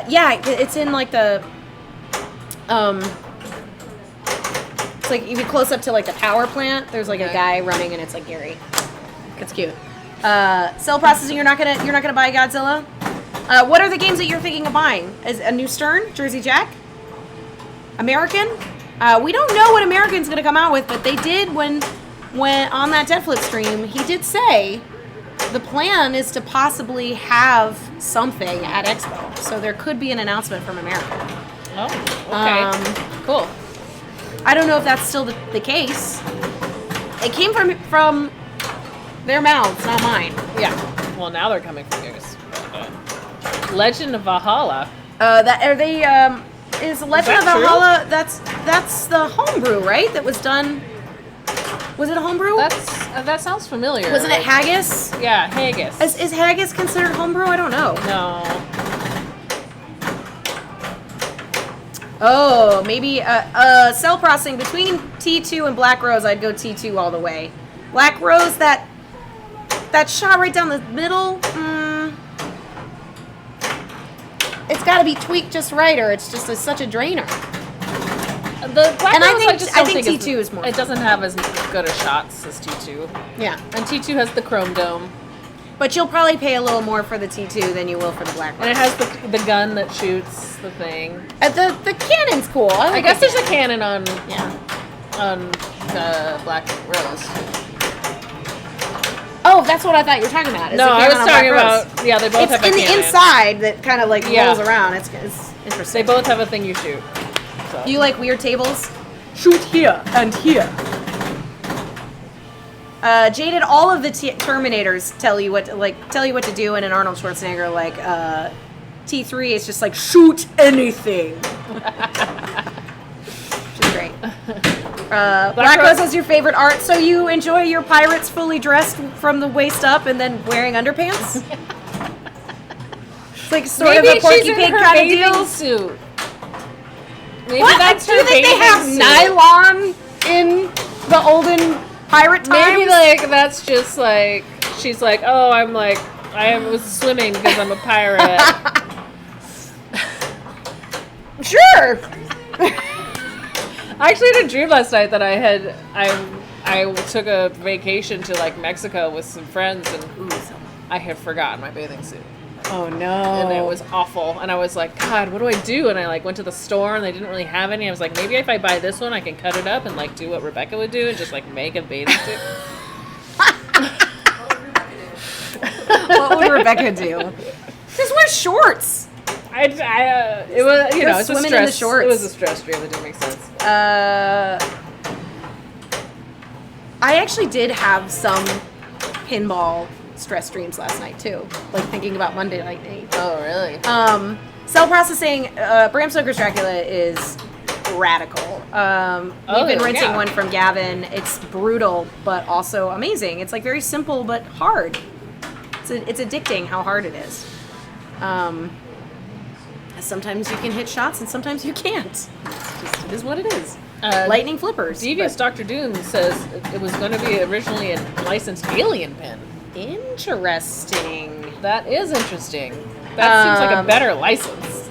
Yeah, it's in like the, it's like you get close up to like the power plant. There's like a guy running, and it's like Gary. It's cute. Cell processing. You're not gonna buy Godzilla. What are the games that you're thinking of buying? Is a new Stern, Jersey Jack, American? We don't know what American's gonna come out with, but they did when on that Dead Flip stream, he did say the plan is to possibly have something at Expo. So there could be an announcement from American. Oh, okay. Cool. I don't know if that's still the case. It came from their mouths, not mine. Yeah. Well, now they're coming from yours. Legend of Valhalla. That are they? Is Legend of that true? Valhalla? That's the homebrew, right? That was done. Was it a homebrew? That sounds familiar. Wasn't it Like- Haggis? Yeah, Haggis. Is Haggis considered homebrew? I don't know. No. Oh, maybe cell processing between T2 and Black Rose. I'd go T2 all the way. Black Rose, that shot right down the middle. It's got to be tweaked just right, or it's just such a drainer. The Black And I Rose, think- just I don't think it's- T2 is more It doesn't have as good a shots as T2. Yeah. And T2 has the chrome dome. But you'll probably pay a little more for the T2 than you will for the Black And it Rose. has the gun that shoots the thing. The cannon's cool. I like guess the there's a cannon on Yeah. the Black Rose. Oh, that's what I thought you were talking about. Is No, the I cannon was on talking Black Rose. about yeah, they both It's have a in the cannon. inside that kind of like Yeah. rolls around. It's They interesting. both have a thing you shoot. So. You like weird tables? shoot here and here. Jaded, all of the Terminators tell you what to do, and in Arnold Schwarzenegger, like T3 is just like shoot anything. Which is great. Black Rose is your favorite art, so you enjoy your pirates fully dressed from the waist up and then wearing underpants. It's like sort Maybe of a Porky she's in Pig her kind of bathing deal. suit. Maybe What? that's Do her you think they bathing have suit. nylon in the olden pirate times? Maybe like that's just like she's like, oh, I was swimming because I'm a pirate. Sure. I actually had a dream last night that I took a vacation to like Mexico with some friends and I had forgotten my bathing suit. Oh no. And it was awful. And I was like, God, what do I do? And I like went to the store and they didn't really have any. I was like, maybe if I buy this one, I can cut it up and like do what Rebecca would do and just like make a bathing suit. What would Rebecca do? Just wear shorts. It was, you know, it's a swimming stress. in the shorts. It was a stress dream. It didn't make sense. I actually did have some pinball stress dreams last night too. Like thinking about Monday Night Eight. Oh, really? Cell processing. Bram Stoker's Dracula is radical. We've been rinsing yeah. one from Gavin. It's brutal, but also amazing. It's like very simple but hard. It's addicting how hard it is. Sometimes you can hit shots and sometimes you can't. It is what it is. Lightning flippers. Devious Dr. Doom says it was going to be originally a licensed alien pin. Interesting. That is interesting. That seems like a better license.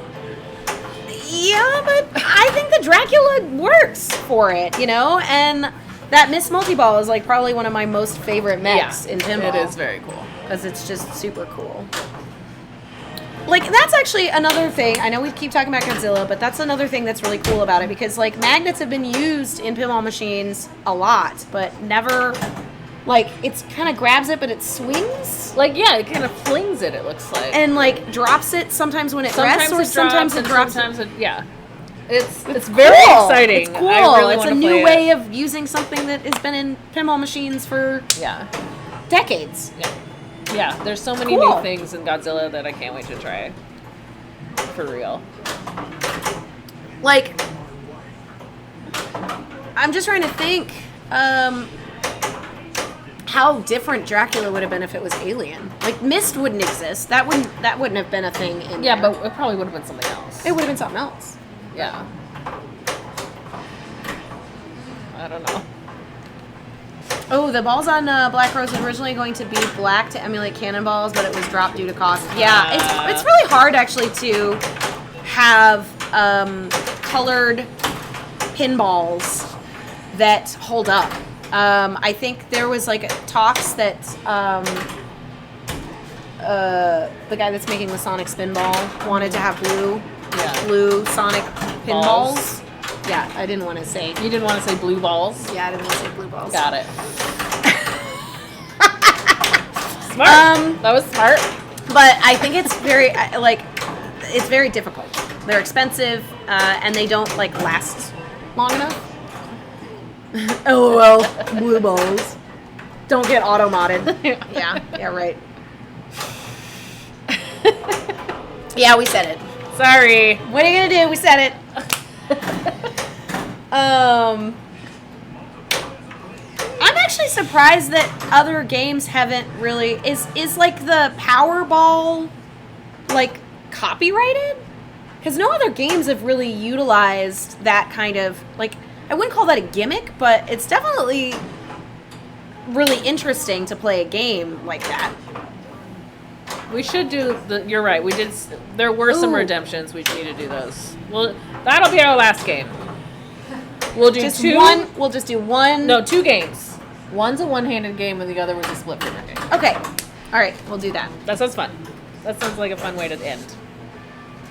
Yeah, but I think the Dracula works for it, you know? And that Miss Multiball is like probably one of my most favorite mechs in pinball. It is very cool. Because it's just super cool. Like, that's actually another thing. I know we keep talking about Godzilla, but that's another thing that's really cool about it. Because, like, magnets have been used in pinball machines a lot, but never, like, it's kind of grabs it, but it swings. Like, yeah, it kind of flings it, it looks like. And, like, drops it sometimes when it rests, or sometimes it drops it. Yeah. It's very cool. exciting. It's cool. I really It's a wanna new play way it. of using something that has been in pinball machines for Yeah. decades. Yeah. Yeah, there's so many Cool. new things in Godzilla that I can't wait to try. For real. Like, I'm just trying to think how different Dracula would have been if it was alien. Like, Mist wouldn't exist. That wouldn't have been a thing in Yeah, there. but it probably would have been something else. it would have been something else. Yeah. I don't know. Oh, the balls on Black Rose was originally going to be black to emulate cannonballs, but it was dropped due to cost. Yeah, it's really hard actually to have colored pinballs that hold up. I think there was like talks that the guy that's making the Sonic Spinball wanted to have blue Sonic pinballs. Balls. Yeah, I didn't want to say. You didn't want to say blue balls? Yeah, I didn't want to say blue balls. Got it. Smart. That was smart. But I think it's very it's very difficult. They're expensive and they don't like last long enough. LOL, blue balls. Don't get auto modded. Yeah, right. Yeah, we said it. Sorry. What are you gonna do? We said it. I'm actually surprised that other games haven't really is like the Powerball like copyrighted? Because no other games have really utilized that kind of like I wouldn't call that a gimmick, but it's definitely really interesting to play a game like that. We should do you're right. We did. There were some Ooh. redemptions. We need to do those. Well, that'll be our last game. We'll do just two. one. We'll just do one. No, 2 games. One's a one-handed game, and the other was a split finger game. Okay. All right. We'll do that. That sounds fun. That sounds like a fun way to end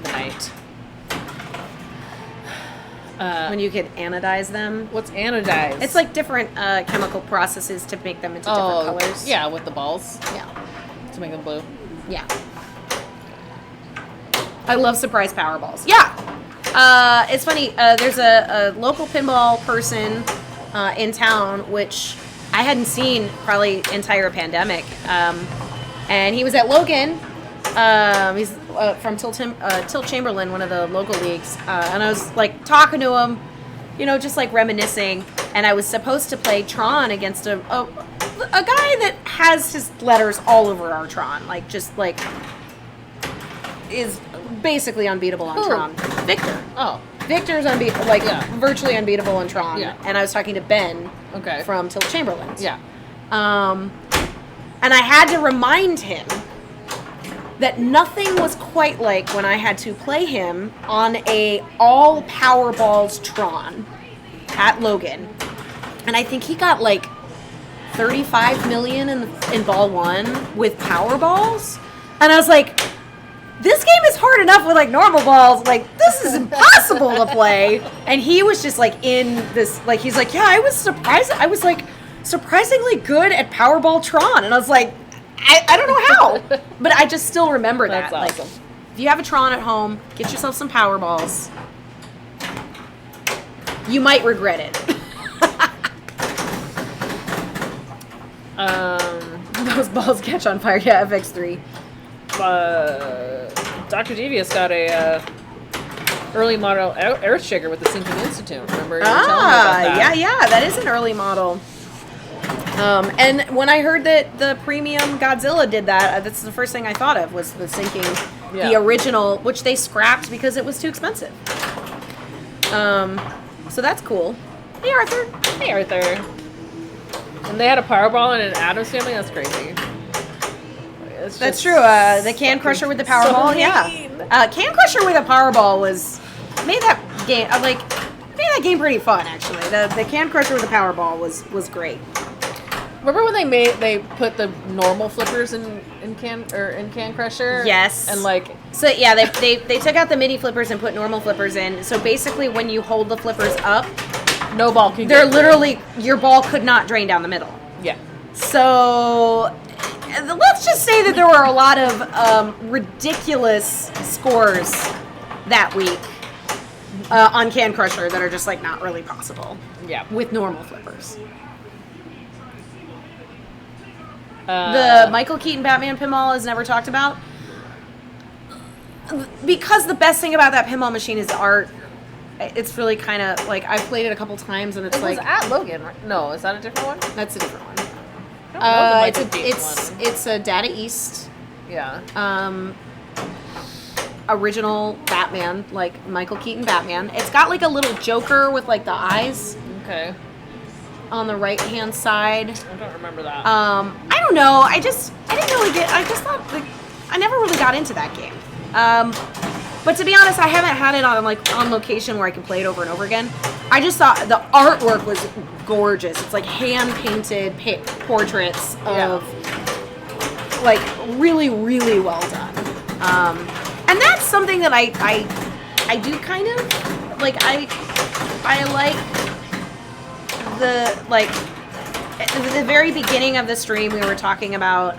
the night. When you could anodize them. What's anodized? It's like different chemical processes to make them into different colors. Yeah, with the balls Yeah. to make them blue. Yeah. I love surprise Powerballs. Yeah. It's funny. There's a local pinball person in town, which I hadn't seen probably entire pandemic. And he was at Logan. He's from Tilt Chamberlain, one of the local leagues. And I was like talking to him, you know, just like reminiscing. And I was supposed to play Tron against a guy that has his letters all over our Tron, like just like is basically unbeatable on Who? Tron. Victor. Oh, Victor's like Yeah. virtually unbeatable on Tron. Yeah. And I was talking to Ben okay. from Tilt Chamberlain. Yeah. And I had to remind him that nothing was quite like when I had to play him on a all Powerballs Tron at Logan. And I think he got like 35 million in ball 1 with Powerballs. And I was like, this game is hard enough with like normal balls. Like, this is impossible to play. And he was just like in this, like, he's like, yeah, I was surprised. I was like surprisingly good at Powerball Tron. And I was like, I don't know how. But I just still remember that. That's awesome. Like, if you have a Tron at home, get yourself some Powerballs. You might regret it. Those balls catch on fire. Yeah, FX3. Dr. Devious got a early model Earthshaker with the Sinking Institute. Remember? You were telling me about that. yeah, that is an early model. And when I heard that the premium Godzilla did that, that's the first thing I thought of was the Sinking, Yeah. the original, which they scrapped because it was too expensive. So that's cool. Hey, Arthur. Hey, Arthur. And they had a Powerball and an Addams Family. That's crazy. It's That's just true. The Can Crusher with the Powerball, so yeah. mean. Can Crusher with a Powerball made that game made that game pretty fun actually. The Can Crusher with the Powerball was great. Remember when they put the normal flippers in Can Crusher? Yes. And like So yeah, they took out the mini flippers and put normal flippers in. So basically, when you hold the flippers up, no ball can they're get literally your ball could not drain down the middle. through. Yeah. So let's just say that there were a lot of ridiculous scores that week on Can Crusher that are just like not really possible Yeah. with normal flippers. Uh, The Michael Keaton Batman pinball is never talked about because the best thing about that pinball machine is the art. It's really kind of like I've played it a couple times and it's it like was at Logan, right? No, is that a different one? that's a different one. I don't know the Michael Keaton It's a Data East one. Yeah. original Batman, like Michael Keaton Batman. It's got like a little Joker with like the eyes Okay. on the right hand side. I don't remember that. I don't know. I just never really got into that game. But to be honest, I haven't had it on location where I can play it over and over again. I just thought the artwork was gorgeous. It's like hand painted portraits of like really, really well done. And that's something that I do kind of like. I like at the very beginning of the stream we were talking about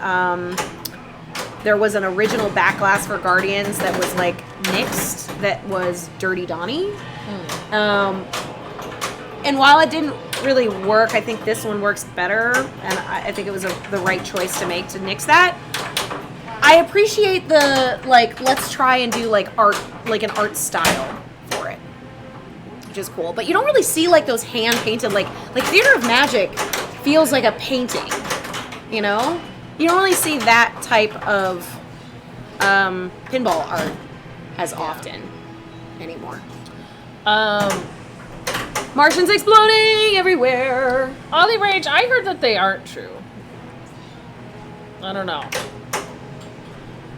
there was an original back glass for Guardians that was like mixed that was Dirty Donnie. And while it didn't really work, I think this one works better, and I think it was the right choice to make to nix that. I appreciate the like let's try and do like art, like an art style for it, which is cool. But you don't really see like those hand painted like Theater of Magic feels like a painting, you know? You don't really see that type of pinball art as often anymore. Martians exploding everywhere. Ollie Rage, I heard that they aren't true. I don't know.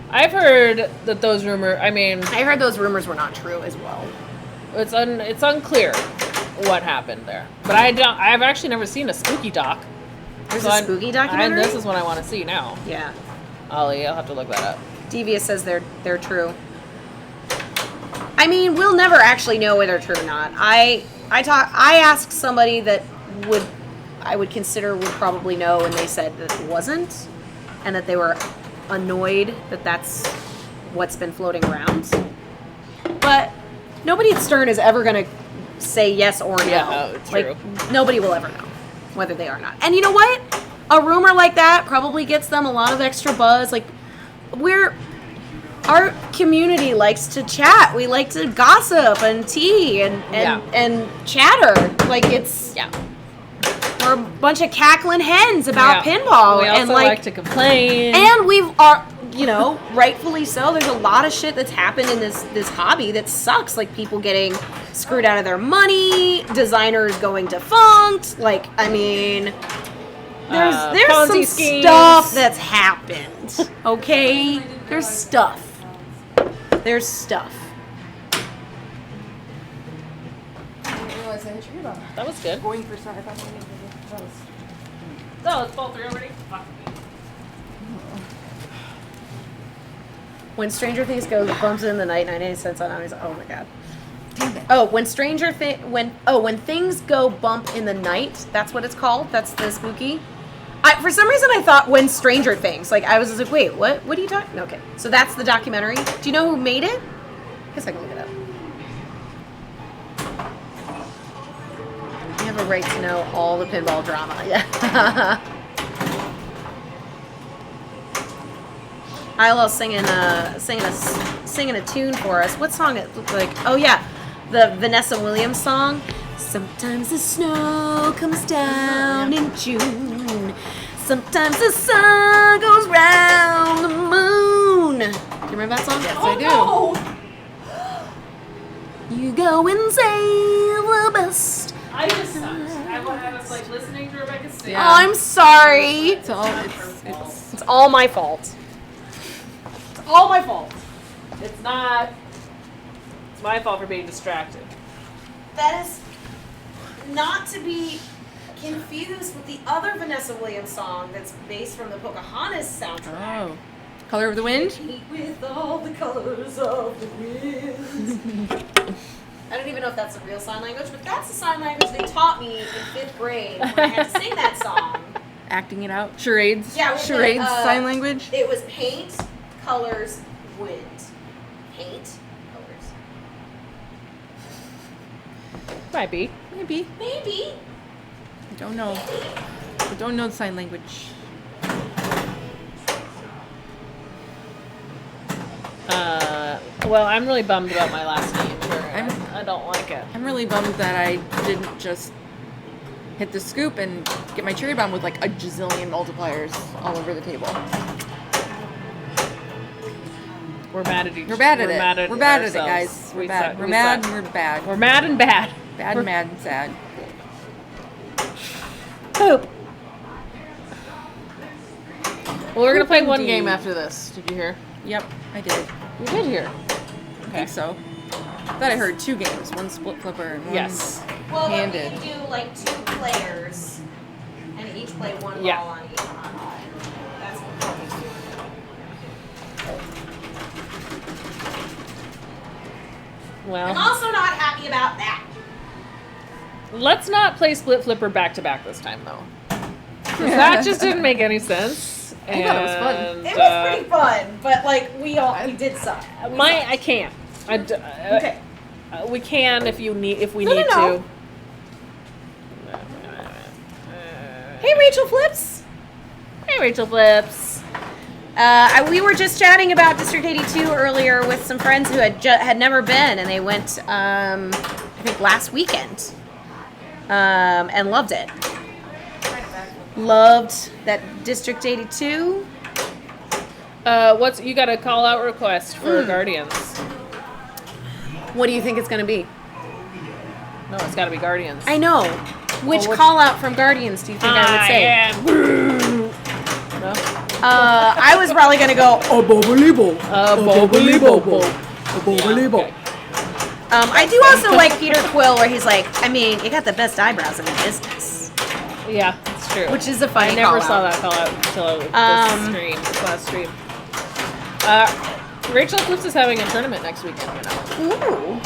I've heard that those I mean, I heard those rumors were not true as well. it's unclear. what happened there. But I've actually never seen a spooky doc. There's So a spooky documentary? This is what I want to see now. Yeah. Ollie, I'll have to look that up. Devious says they're true. I mean, we'll never actually know whether they're true or not. I asked somebody that I would consider would probably know, and they said that it wasn't, and that they were annoyed that that's what's been floating around. But nobody at Stern is ever going to say yes or no. Yeah, true. Like, nobody will ever know whether they are or not. And you know what? A rumor like that probably gets them a lot of extra buzz. Like, our community likes to chat. We like to gossip and tea and chatter. Like, it's we're a bunch of cackling hens about pinball. We also and like to complain. and rightfully so. There's a lot of shit that's happened in this hobby that sucks. Like, people getting screwed out of their money, designers going defunct. Like, I mean, there's Ponzi some schemes. stuff that's happened. Okay, there's stuff. There's stuff. I didn't realize I hit your head on. That was good. Going for side. No, it's ball 3 already. Fuck. When Stranger Things goes bumps in the night, 99 cents on Amazon. Oh my god. Oh, when when things go bump in the night, that's what it's called. That's the spooky. For some reason I thought When Stranger Things. Like, I was just like, wait, what? What are you talking? Okay, so that's the documentary. Do you know who made it? I guess I can look it up. You have a right to know all the pinball drama. Yeah. ILL singing a tune for us. What song it looked like? Oh yeah, the Vanessa Williams song. Sometimes the snow comes down in June. Sometimes the sun goes round the moon. Do you remember that song? Yes, I do. You go and say the best. I just sucked. I was like listening to Rebecca sing. Yeah. Oh, I'm sorry. It's all It's all my fault. It's all my fault. It's not. It's my fault for being distracted. That is not to be confused with the other Vanessa Williams song that's based from the Pocahontas soundtrack. Oh. Color of the Wind? With all the colors of the wind. I don't even know if that's a real sign language, but that's the sign language they taught me in 5th grade when I had to sing that song. Acting it out. Charades. Yeah, with the, Charades sign language. It was paint, colors, wind. Paint, colors. Might be. Maybe. Maybe. I don't know. I don't know the sign language. Well, I'm really bummed about my last game. I don't like it. I'm really bummed that I didn't just hit the scoop and get my cherry bomb with like a gazillion multipliers all over the table. We're mad at each other. We're bad at it. We're bad at it, ourselves. guys. We're We bad. suck. We're We mad suck. and we're bad. We're mad and bad. Bad, mad, and sad. Poop. Well, we're gonna play one Indeed. game after this. Did you hear? Yep, I did. You did hear. I think so. Thought I heard 2 games, one split flipper and one Yes. Well, we're handed. gonna do like 2 players, and each play one Yeah. ball on each. That's what we're doing. I'm Well, also not happy about that. let's not play split flipper back to back this time, though. 'Cause that just didn't make any sense. I thought it was fun. And, It was pretty fun, but like we did suck. I can't. Okay. We can if we No, need no. to. Hey, Rachel Flips. Hey, Rachel Flips. We were just chatting about District 82 earlier with some friends who had never been, and they went, I think last weekend, and loved it. Loved that District 82. You got a call out request for Guardians? What do you think it's going to be? No, it's got to be Guardians. I know. Which which- call out from Guardians do you think I would say? am. No. I was probably going to go, Bobbly-bob. okay. I do also like Peter Quill, where he's like, I mean, you got the best eyebrows in the business, Yeah, it's true. which is a funny. I never call saw out. that call out until this last stream. Rachel Flips is having a tournament next weekend. You know, Ooh,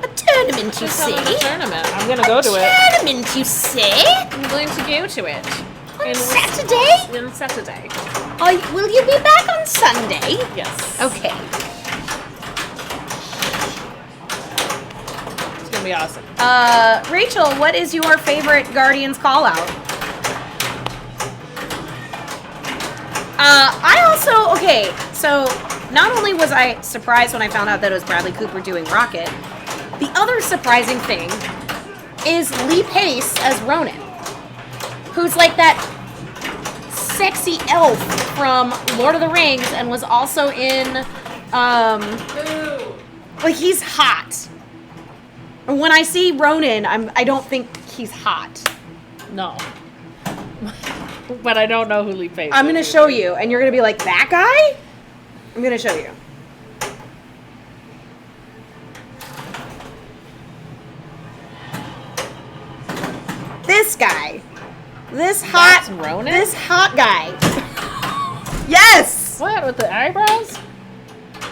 a tournament, you she's having a say? tournament. I'm gonna go to it. Tournament, you say? I'm going to go to it. On Saturday? On Saturday. Will you be back on Sunday? Yes. Okay. It's gonna be awesome. Rachel, what is your favorite Guardians call out? So not only was I surprised when I found out that it was Bradley Cooper doing Rocket, the other surprising thing is Lee Pace as Ronan, who's like that sexy elf from Lord of the Rings and was also in, like he's hot. And when I see Ronan, I don't think he's hot. No. But I don't know who Lee Pace I'm is. gonna show you, and you're gonna be like, that guy? I'm gonna show you. This guy. This hot. That's Ronan? This hot guy. Yes! What, with the eyebrows?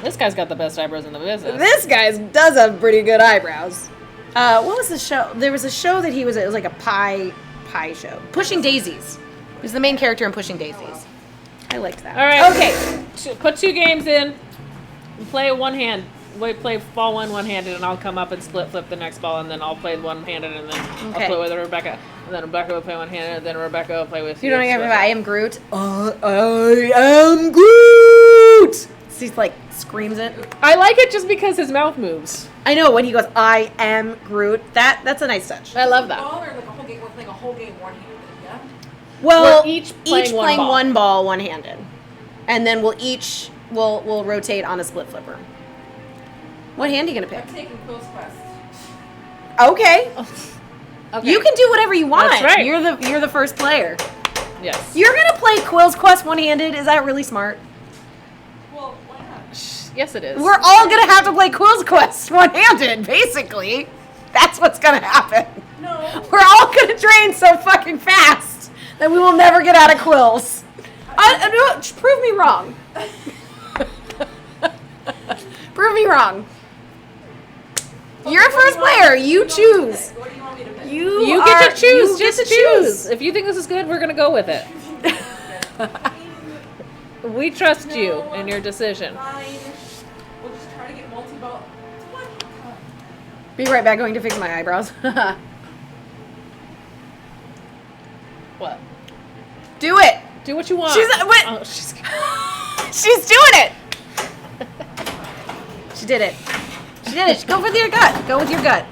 This guy's got the best eyebrows in the business. This guy does have pretty good eyebrows. What was the show? There was a show that it was like a pie show. Pushing Daisies. He was the main character in Pushing Daisies. I liked that. All right. Okay. Put 2 games in. Play one hand. Play ball one-handed, and I'll come up and split flip the next ball, and then I'll play one-handed, and then Okay. I'll play with Rebecca, and then Rebecca will play one-handed, and then Rebecca will play with You don't so- even I am Groot. I am Groot. He like screams it. I like it just because his mouth moves. I know when he goes, I am Groot. That's a nice touch. I love that. Ball or like a whole game, we're playing a whole game one-handed, yeah? Well, We're each playing one playing ball. one ball one-handed, and then we'll rotate on a split flipper. What hand are you gonna pick? I'm taking Quill's Quest. Okay. Okay. You can do whatever you want. That's right. You're the first player. Yes. You're gonna play Quill's Quest one-handed. Is that really smart? Well, why not? Yes, it is. We're all gonna have to play Quill's Quest one-handed, basically. That's what's gonna happen. No. We're all gonna train so fucking fast that we will never get out of quills. No, prove me wrong. Prove me wrong. You're first player. You choose. What do you want me to pick? You get to choose. Just choose. If you think this is good, we're gonna go with it. We trust you in your decision. Fine. We'll just try to get multi-ball. What? Be right back. Going to fix my eyebrows. What? Do it. Do what you want. She's what? Oh, she's. She's doing it. She did it. She did it. Go with your gut. Go with your gut.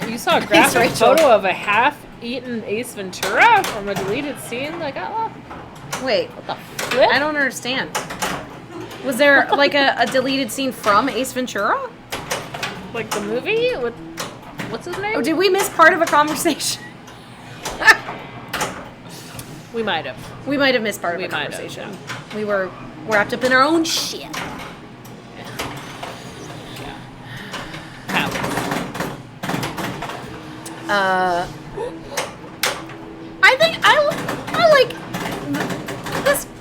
You saw a graphic Rachel. photo of a half-eaten Ace Ventura from a deleted scene. Like, oh, Wait. what the flip? I don't understand. Was there like a deleted scene from Ace Ventura? Like the movie with what's his name? Or did we miss part of a conversation? We might have. We might have missed part of We a might have, conversation. We were wrapped up in our own shit. I think I like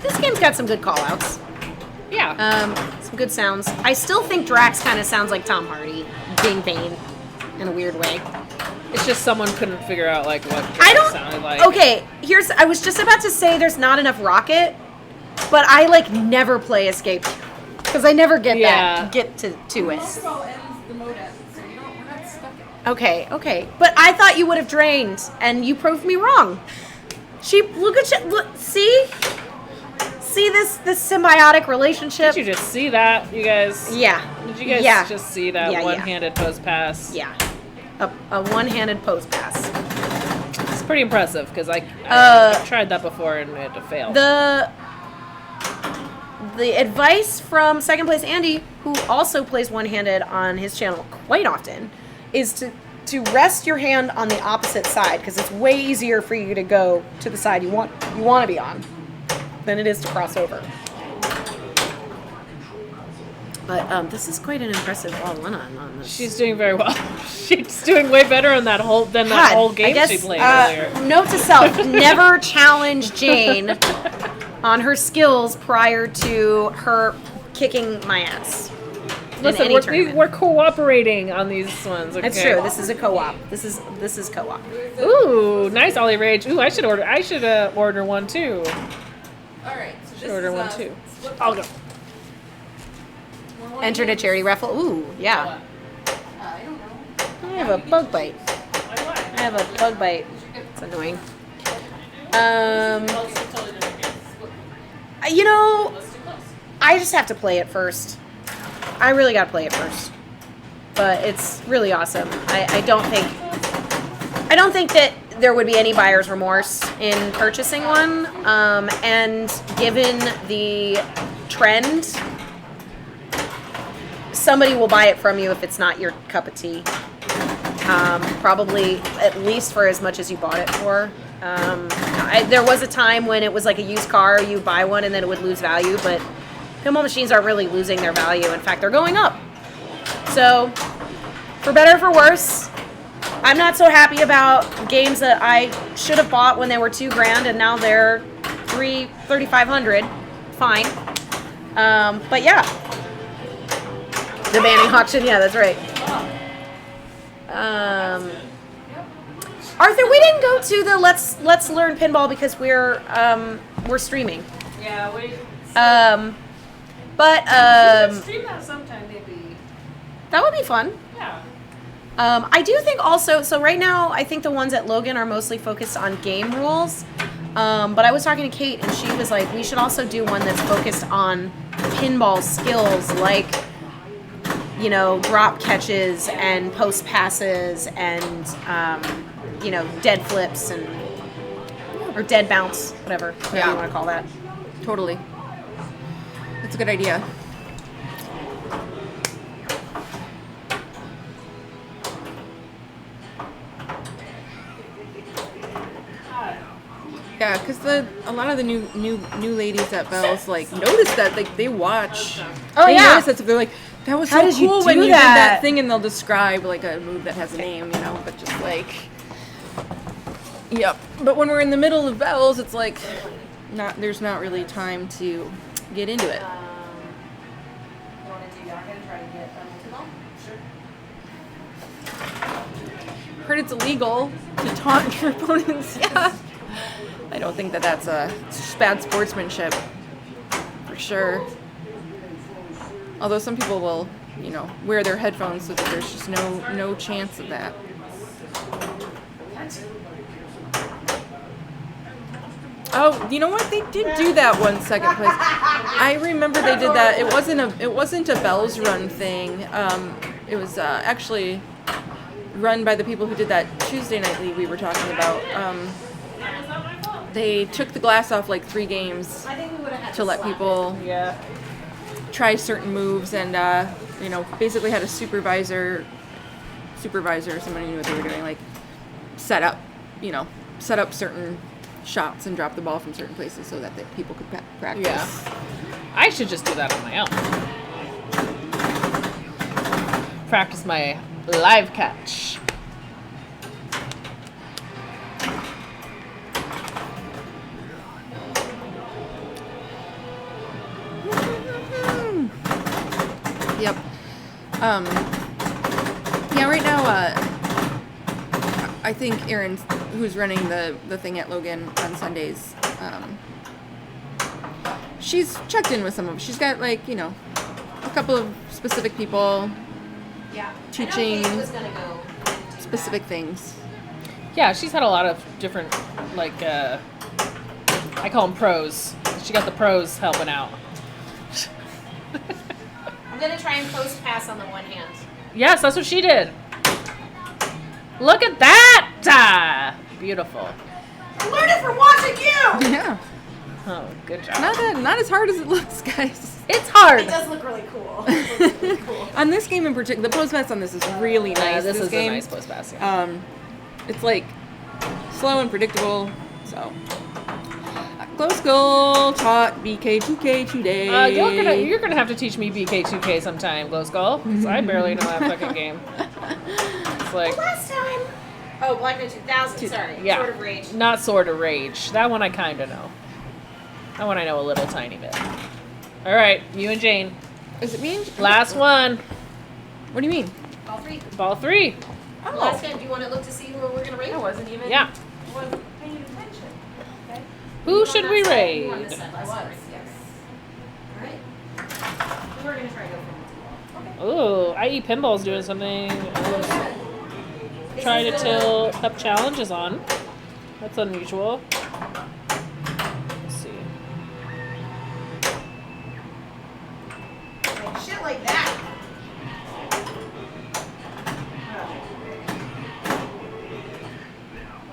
this game's got some good call outs. Yeah. Some good sounds. I still think Drax kind of sounds like Tom Hardy being Bane in a weird way. It's just someone couldn't figure out like what I it don't. sounded like. Okay, I was just about to say there's not enough Rocket, but I like never play Escape because I never get Yeah. to it. Multi-ball ends, the mode ends, so we're not stuck in it. Okay, but I thought you would have drained, and you proved me wrong. Look at you. Look, see this symbiotic relationship. Did you just see that, you guys? Yeah. Did you guys Yeah. just see that Yeah, yeah. one-handed post pass? Yeah. A one-handed post pass. It's pretty impressive because I tried that before and it failed. The advice from second place Andy, who also plays one-handed on his channel quite often, is to rest your hand on the opposite side because it's way easier for you to go to the side you want to be on than it is to cross over. But this is quite an impressive all-in on this. She's doing very well. She's doing way better in that whole that God, whole I game guess, she played earlier. Note to self: never challenge Jane on her skills prior to her kicking my ass. in Listen, any tournament. we're cooperating on these ones. Okay? That's true. This is a co-op. This is co-op. Ooh, nice Ollie Rage. Ooh, I should order one too. All right. So this Order is, one too. split I'll go. We're one Entered a against- charity raffle. Ooh, yeah. I don't know. I have a bug bite. I have a bug bite. It's annoying. You know, I just have to play it first. I really gotta play it first. But it's really awesome. I don't think that there would be any buyer's remorse in purchasing one. And given the trend, somebody will buy it from you if it's not your cup of tea. Probably at least for as much as you bought it for. There was a time when it was like a used car, you buy one and then it would lose value, but pinball machines aren't really losing their value. In fact, they're going up. So, for better or for worse, I'm not so happy about games that I should have bought when they were $2,000 and now they're $3,500. Fine. But yeah. The banning auction, yeah, that's right. Arthur, we didn't go to the Let's Learn Pinball because we're streaming. Yeah, we But stream that sometime maybe. that would be fun. Yeah. I do think also, so right now, I think the ones at Logan are mostly focused on game rules. But I was talking to Kate, and she was like, we should also do one that's focused on pinball skills, like, you know, drop catches and post passes and, you know, dead flips and, or dead bounce, whatever you want to call that. Totally. That's a good idea. Yeah, because a lot of the new ladies at Bell's like notice that, like they watch. Oh, they yeah. notice that, so they're like, that was How so did you cool do when you did that? that thing, and they'll describe like a move that has a name, you know, but just like, yep. But when we're in the middle of Bell's, it's like, there's not really time to get into it. You want to do that? I'm going to try to get multi-ball. Sure. Heard it's illegal to taunt your opponents. Yeah. I don't think that's it's bad sportsmanship, for sure. Although some people will, you know, wear their headphones so that there's just no chance of that. Oh, you know what? They did do that one second place. I remember they did that. It wasn't a Bell's Run thing. It was actually run by the people who did that Tuesday night league we were talking about. They took the glass off like 3 games I think we would have had to let people try certain moves, and you know, basically had a supervisor, somebody who knew what they were doing, like set up certain shots and drop the ball from certain places so that people could practice. Yeah. I should just do that on my own. Practice my live catch. Yep. Yeah, right now, I think Erin, who's running the thing at Logan on Sundays, she's checked in with some of them. She's got, like, you know, a couple of specific people Yeah. teaching I know Kate was going to go into specific things. Yeah, she's had a lot of different, like, I call them pros. She got the pros helping out. I'm going to try and post pass on the one hand. Yes, that's what she did. Look at that! Beautiful. Learn it from watching you! Yeah. Oh, good job. Not as hard as it looks, guys. It's hard. It does look really cool. It looks really cool. On this game in particular, the post pass on this is really nice. This is game, a nice post pass. Yeah. It's like slow and predictable. So Glow Skull taught BK2K today. You're gonna have to teach me BK2K sometime, Glow Skull. 'Cause I barely know that fucking game. It's like Last time. Oh, Black Knight 2000. Sorry. yeah, Sword of Rage. not Sword of Rage. That one I kind of know. That one I know a little tiny bit. All right, you and Jane. Is it me? Last one. What do you mean? All three. Ball 3. Last time, do you want to look to see who we're gonna rate? I wasn't even. Yeah. Wasn't paying attention. Okay. Who should we You on raid? this side I last was. time. Yes. All right. We're gonna try to go from wall. Ooh, IE Pinball's doing something. Try to till Cup Challenge is on. That's unusual. Let's see. Like shit like that.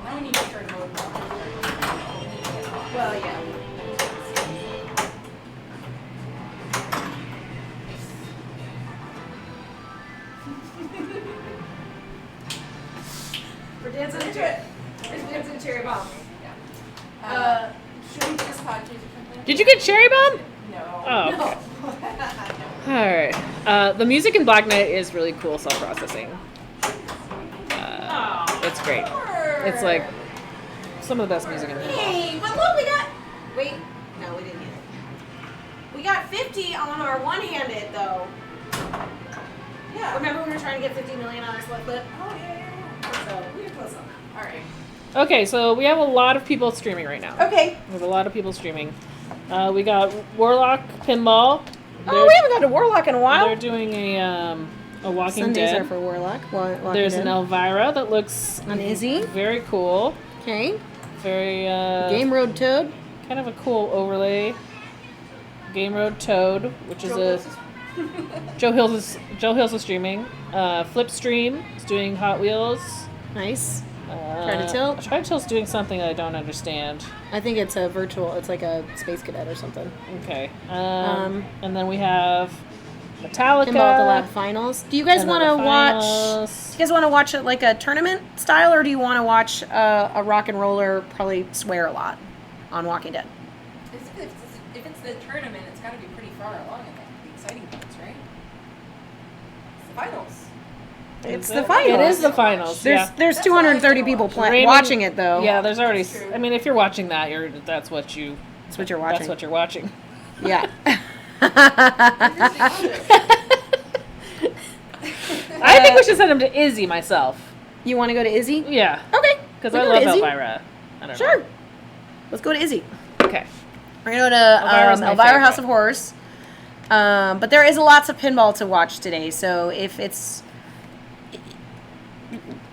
Now we need to start mode. Well, yeah. For dancing into it. There's dancing cherry bomb. Should we just podcast or something? Did you get Cherry Bomb? No. Oh. Alright. The music in Black Knight is really cool self-processing. It's great. It's like some of the best music in the world. Hey, but look, we got. Wait, no, we didn't get it. We got 50 on our one-handed though. Yeah. Remember we were trying to get 50 million on our slip clip? Oh, yeah. So we were close on that. All right. Okay, so we have a lot of people streaming right now. Okay. We have a lot of people streaming. We got Warlock Pinball. Oh, we haven't got to Warlock in a They're while. doing a Walking Sundays Dead. are for Warlock. Walking There's Dead. an Elvira that looks An Izzy. very cool. Okay. Very Game Road Toad. kind of a cool overlay. Game Road Toad, which is Joe Hills is streaming. Flipstream is doing Hot Wheels. Nice. Try to Tilt. Try to Tilt's doing something I don't understand. I think it's a virtual. It's like a Space Cadet or something. Okay. And then we have Metallica. Pinball at the Lab Finals. Do you guys and then want to the watch? finals. Do you guys want to watch it like a tournament style, or do you want to watch a rock and roller probably swear a lot on Walking Dead? If it's the tournament, it's got to be pretty far along in the exciting parts, right? It's the finals. It's Is the it? finals. It is the finals. There's Yeah. there's That's what I 230 wanna people watch. Raymond- watching it though. Yeah, there's already. That's true. I mean, if you're watching that, that's what you're watching. That's what you're watching. Yeah. I think we should send him to Izzy myself. You want to go to Izzy? Yeah, Okay. because we I go to love Izzy. Elvira. I don't Sure. know. Let's go to Izzy. Okay. We're gonna go to Elvira's my Elvira House favorite. of Horrors. But there is lots of pinball to watch today, so if it's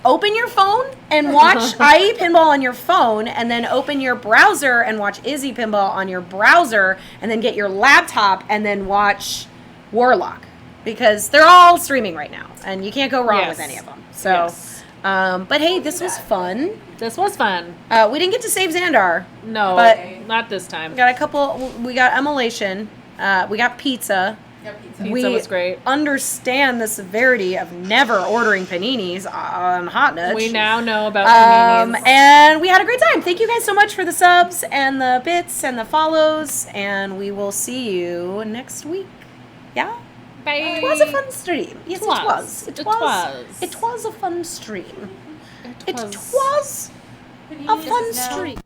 open your phone and watch IE Pinball on your phone, and then open your browser and watch Izzy Pinball on your browser, and then get your laptop and then watch Warlock, because they're all streaming right now, and you can't go wrong with Yes. any of them. So, Yes. but hey, this was fun. This was fun. We didn't get to save Xandar. No, But- not this time. We got a couple. We got Immolation. We got pizza. Yeah, pizza. Pizza we was great. understand the severity of never ordering paninis on Hot Nuts. We now know about paninis. And we had a great time. Thank you guys so much for the subs and the bits and the follows. And we will see you next week. Yeah? Bye. It was a fun stream. Yes, it was. was. It was. It was a fun stream. It was. was a Paninis fun is now stream.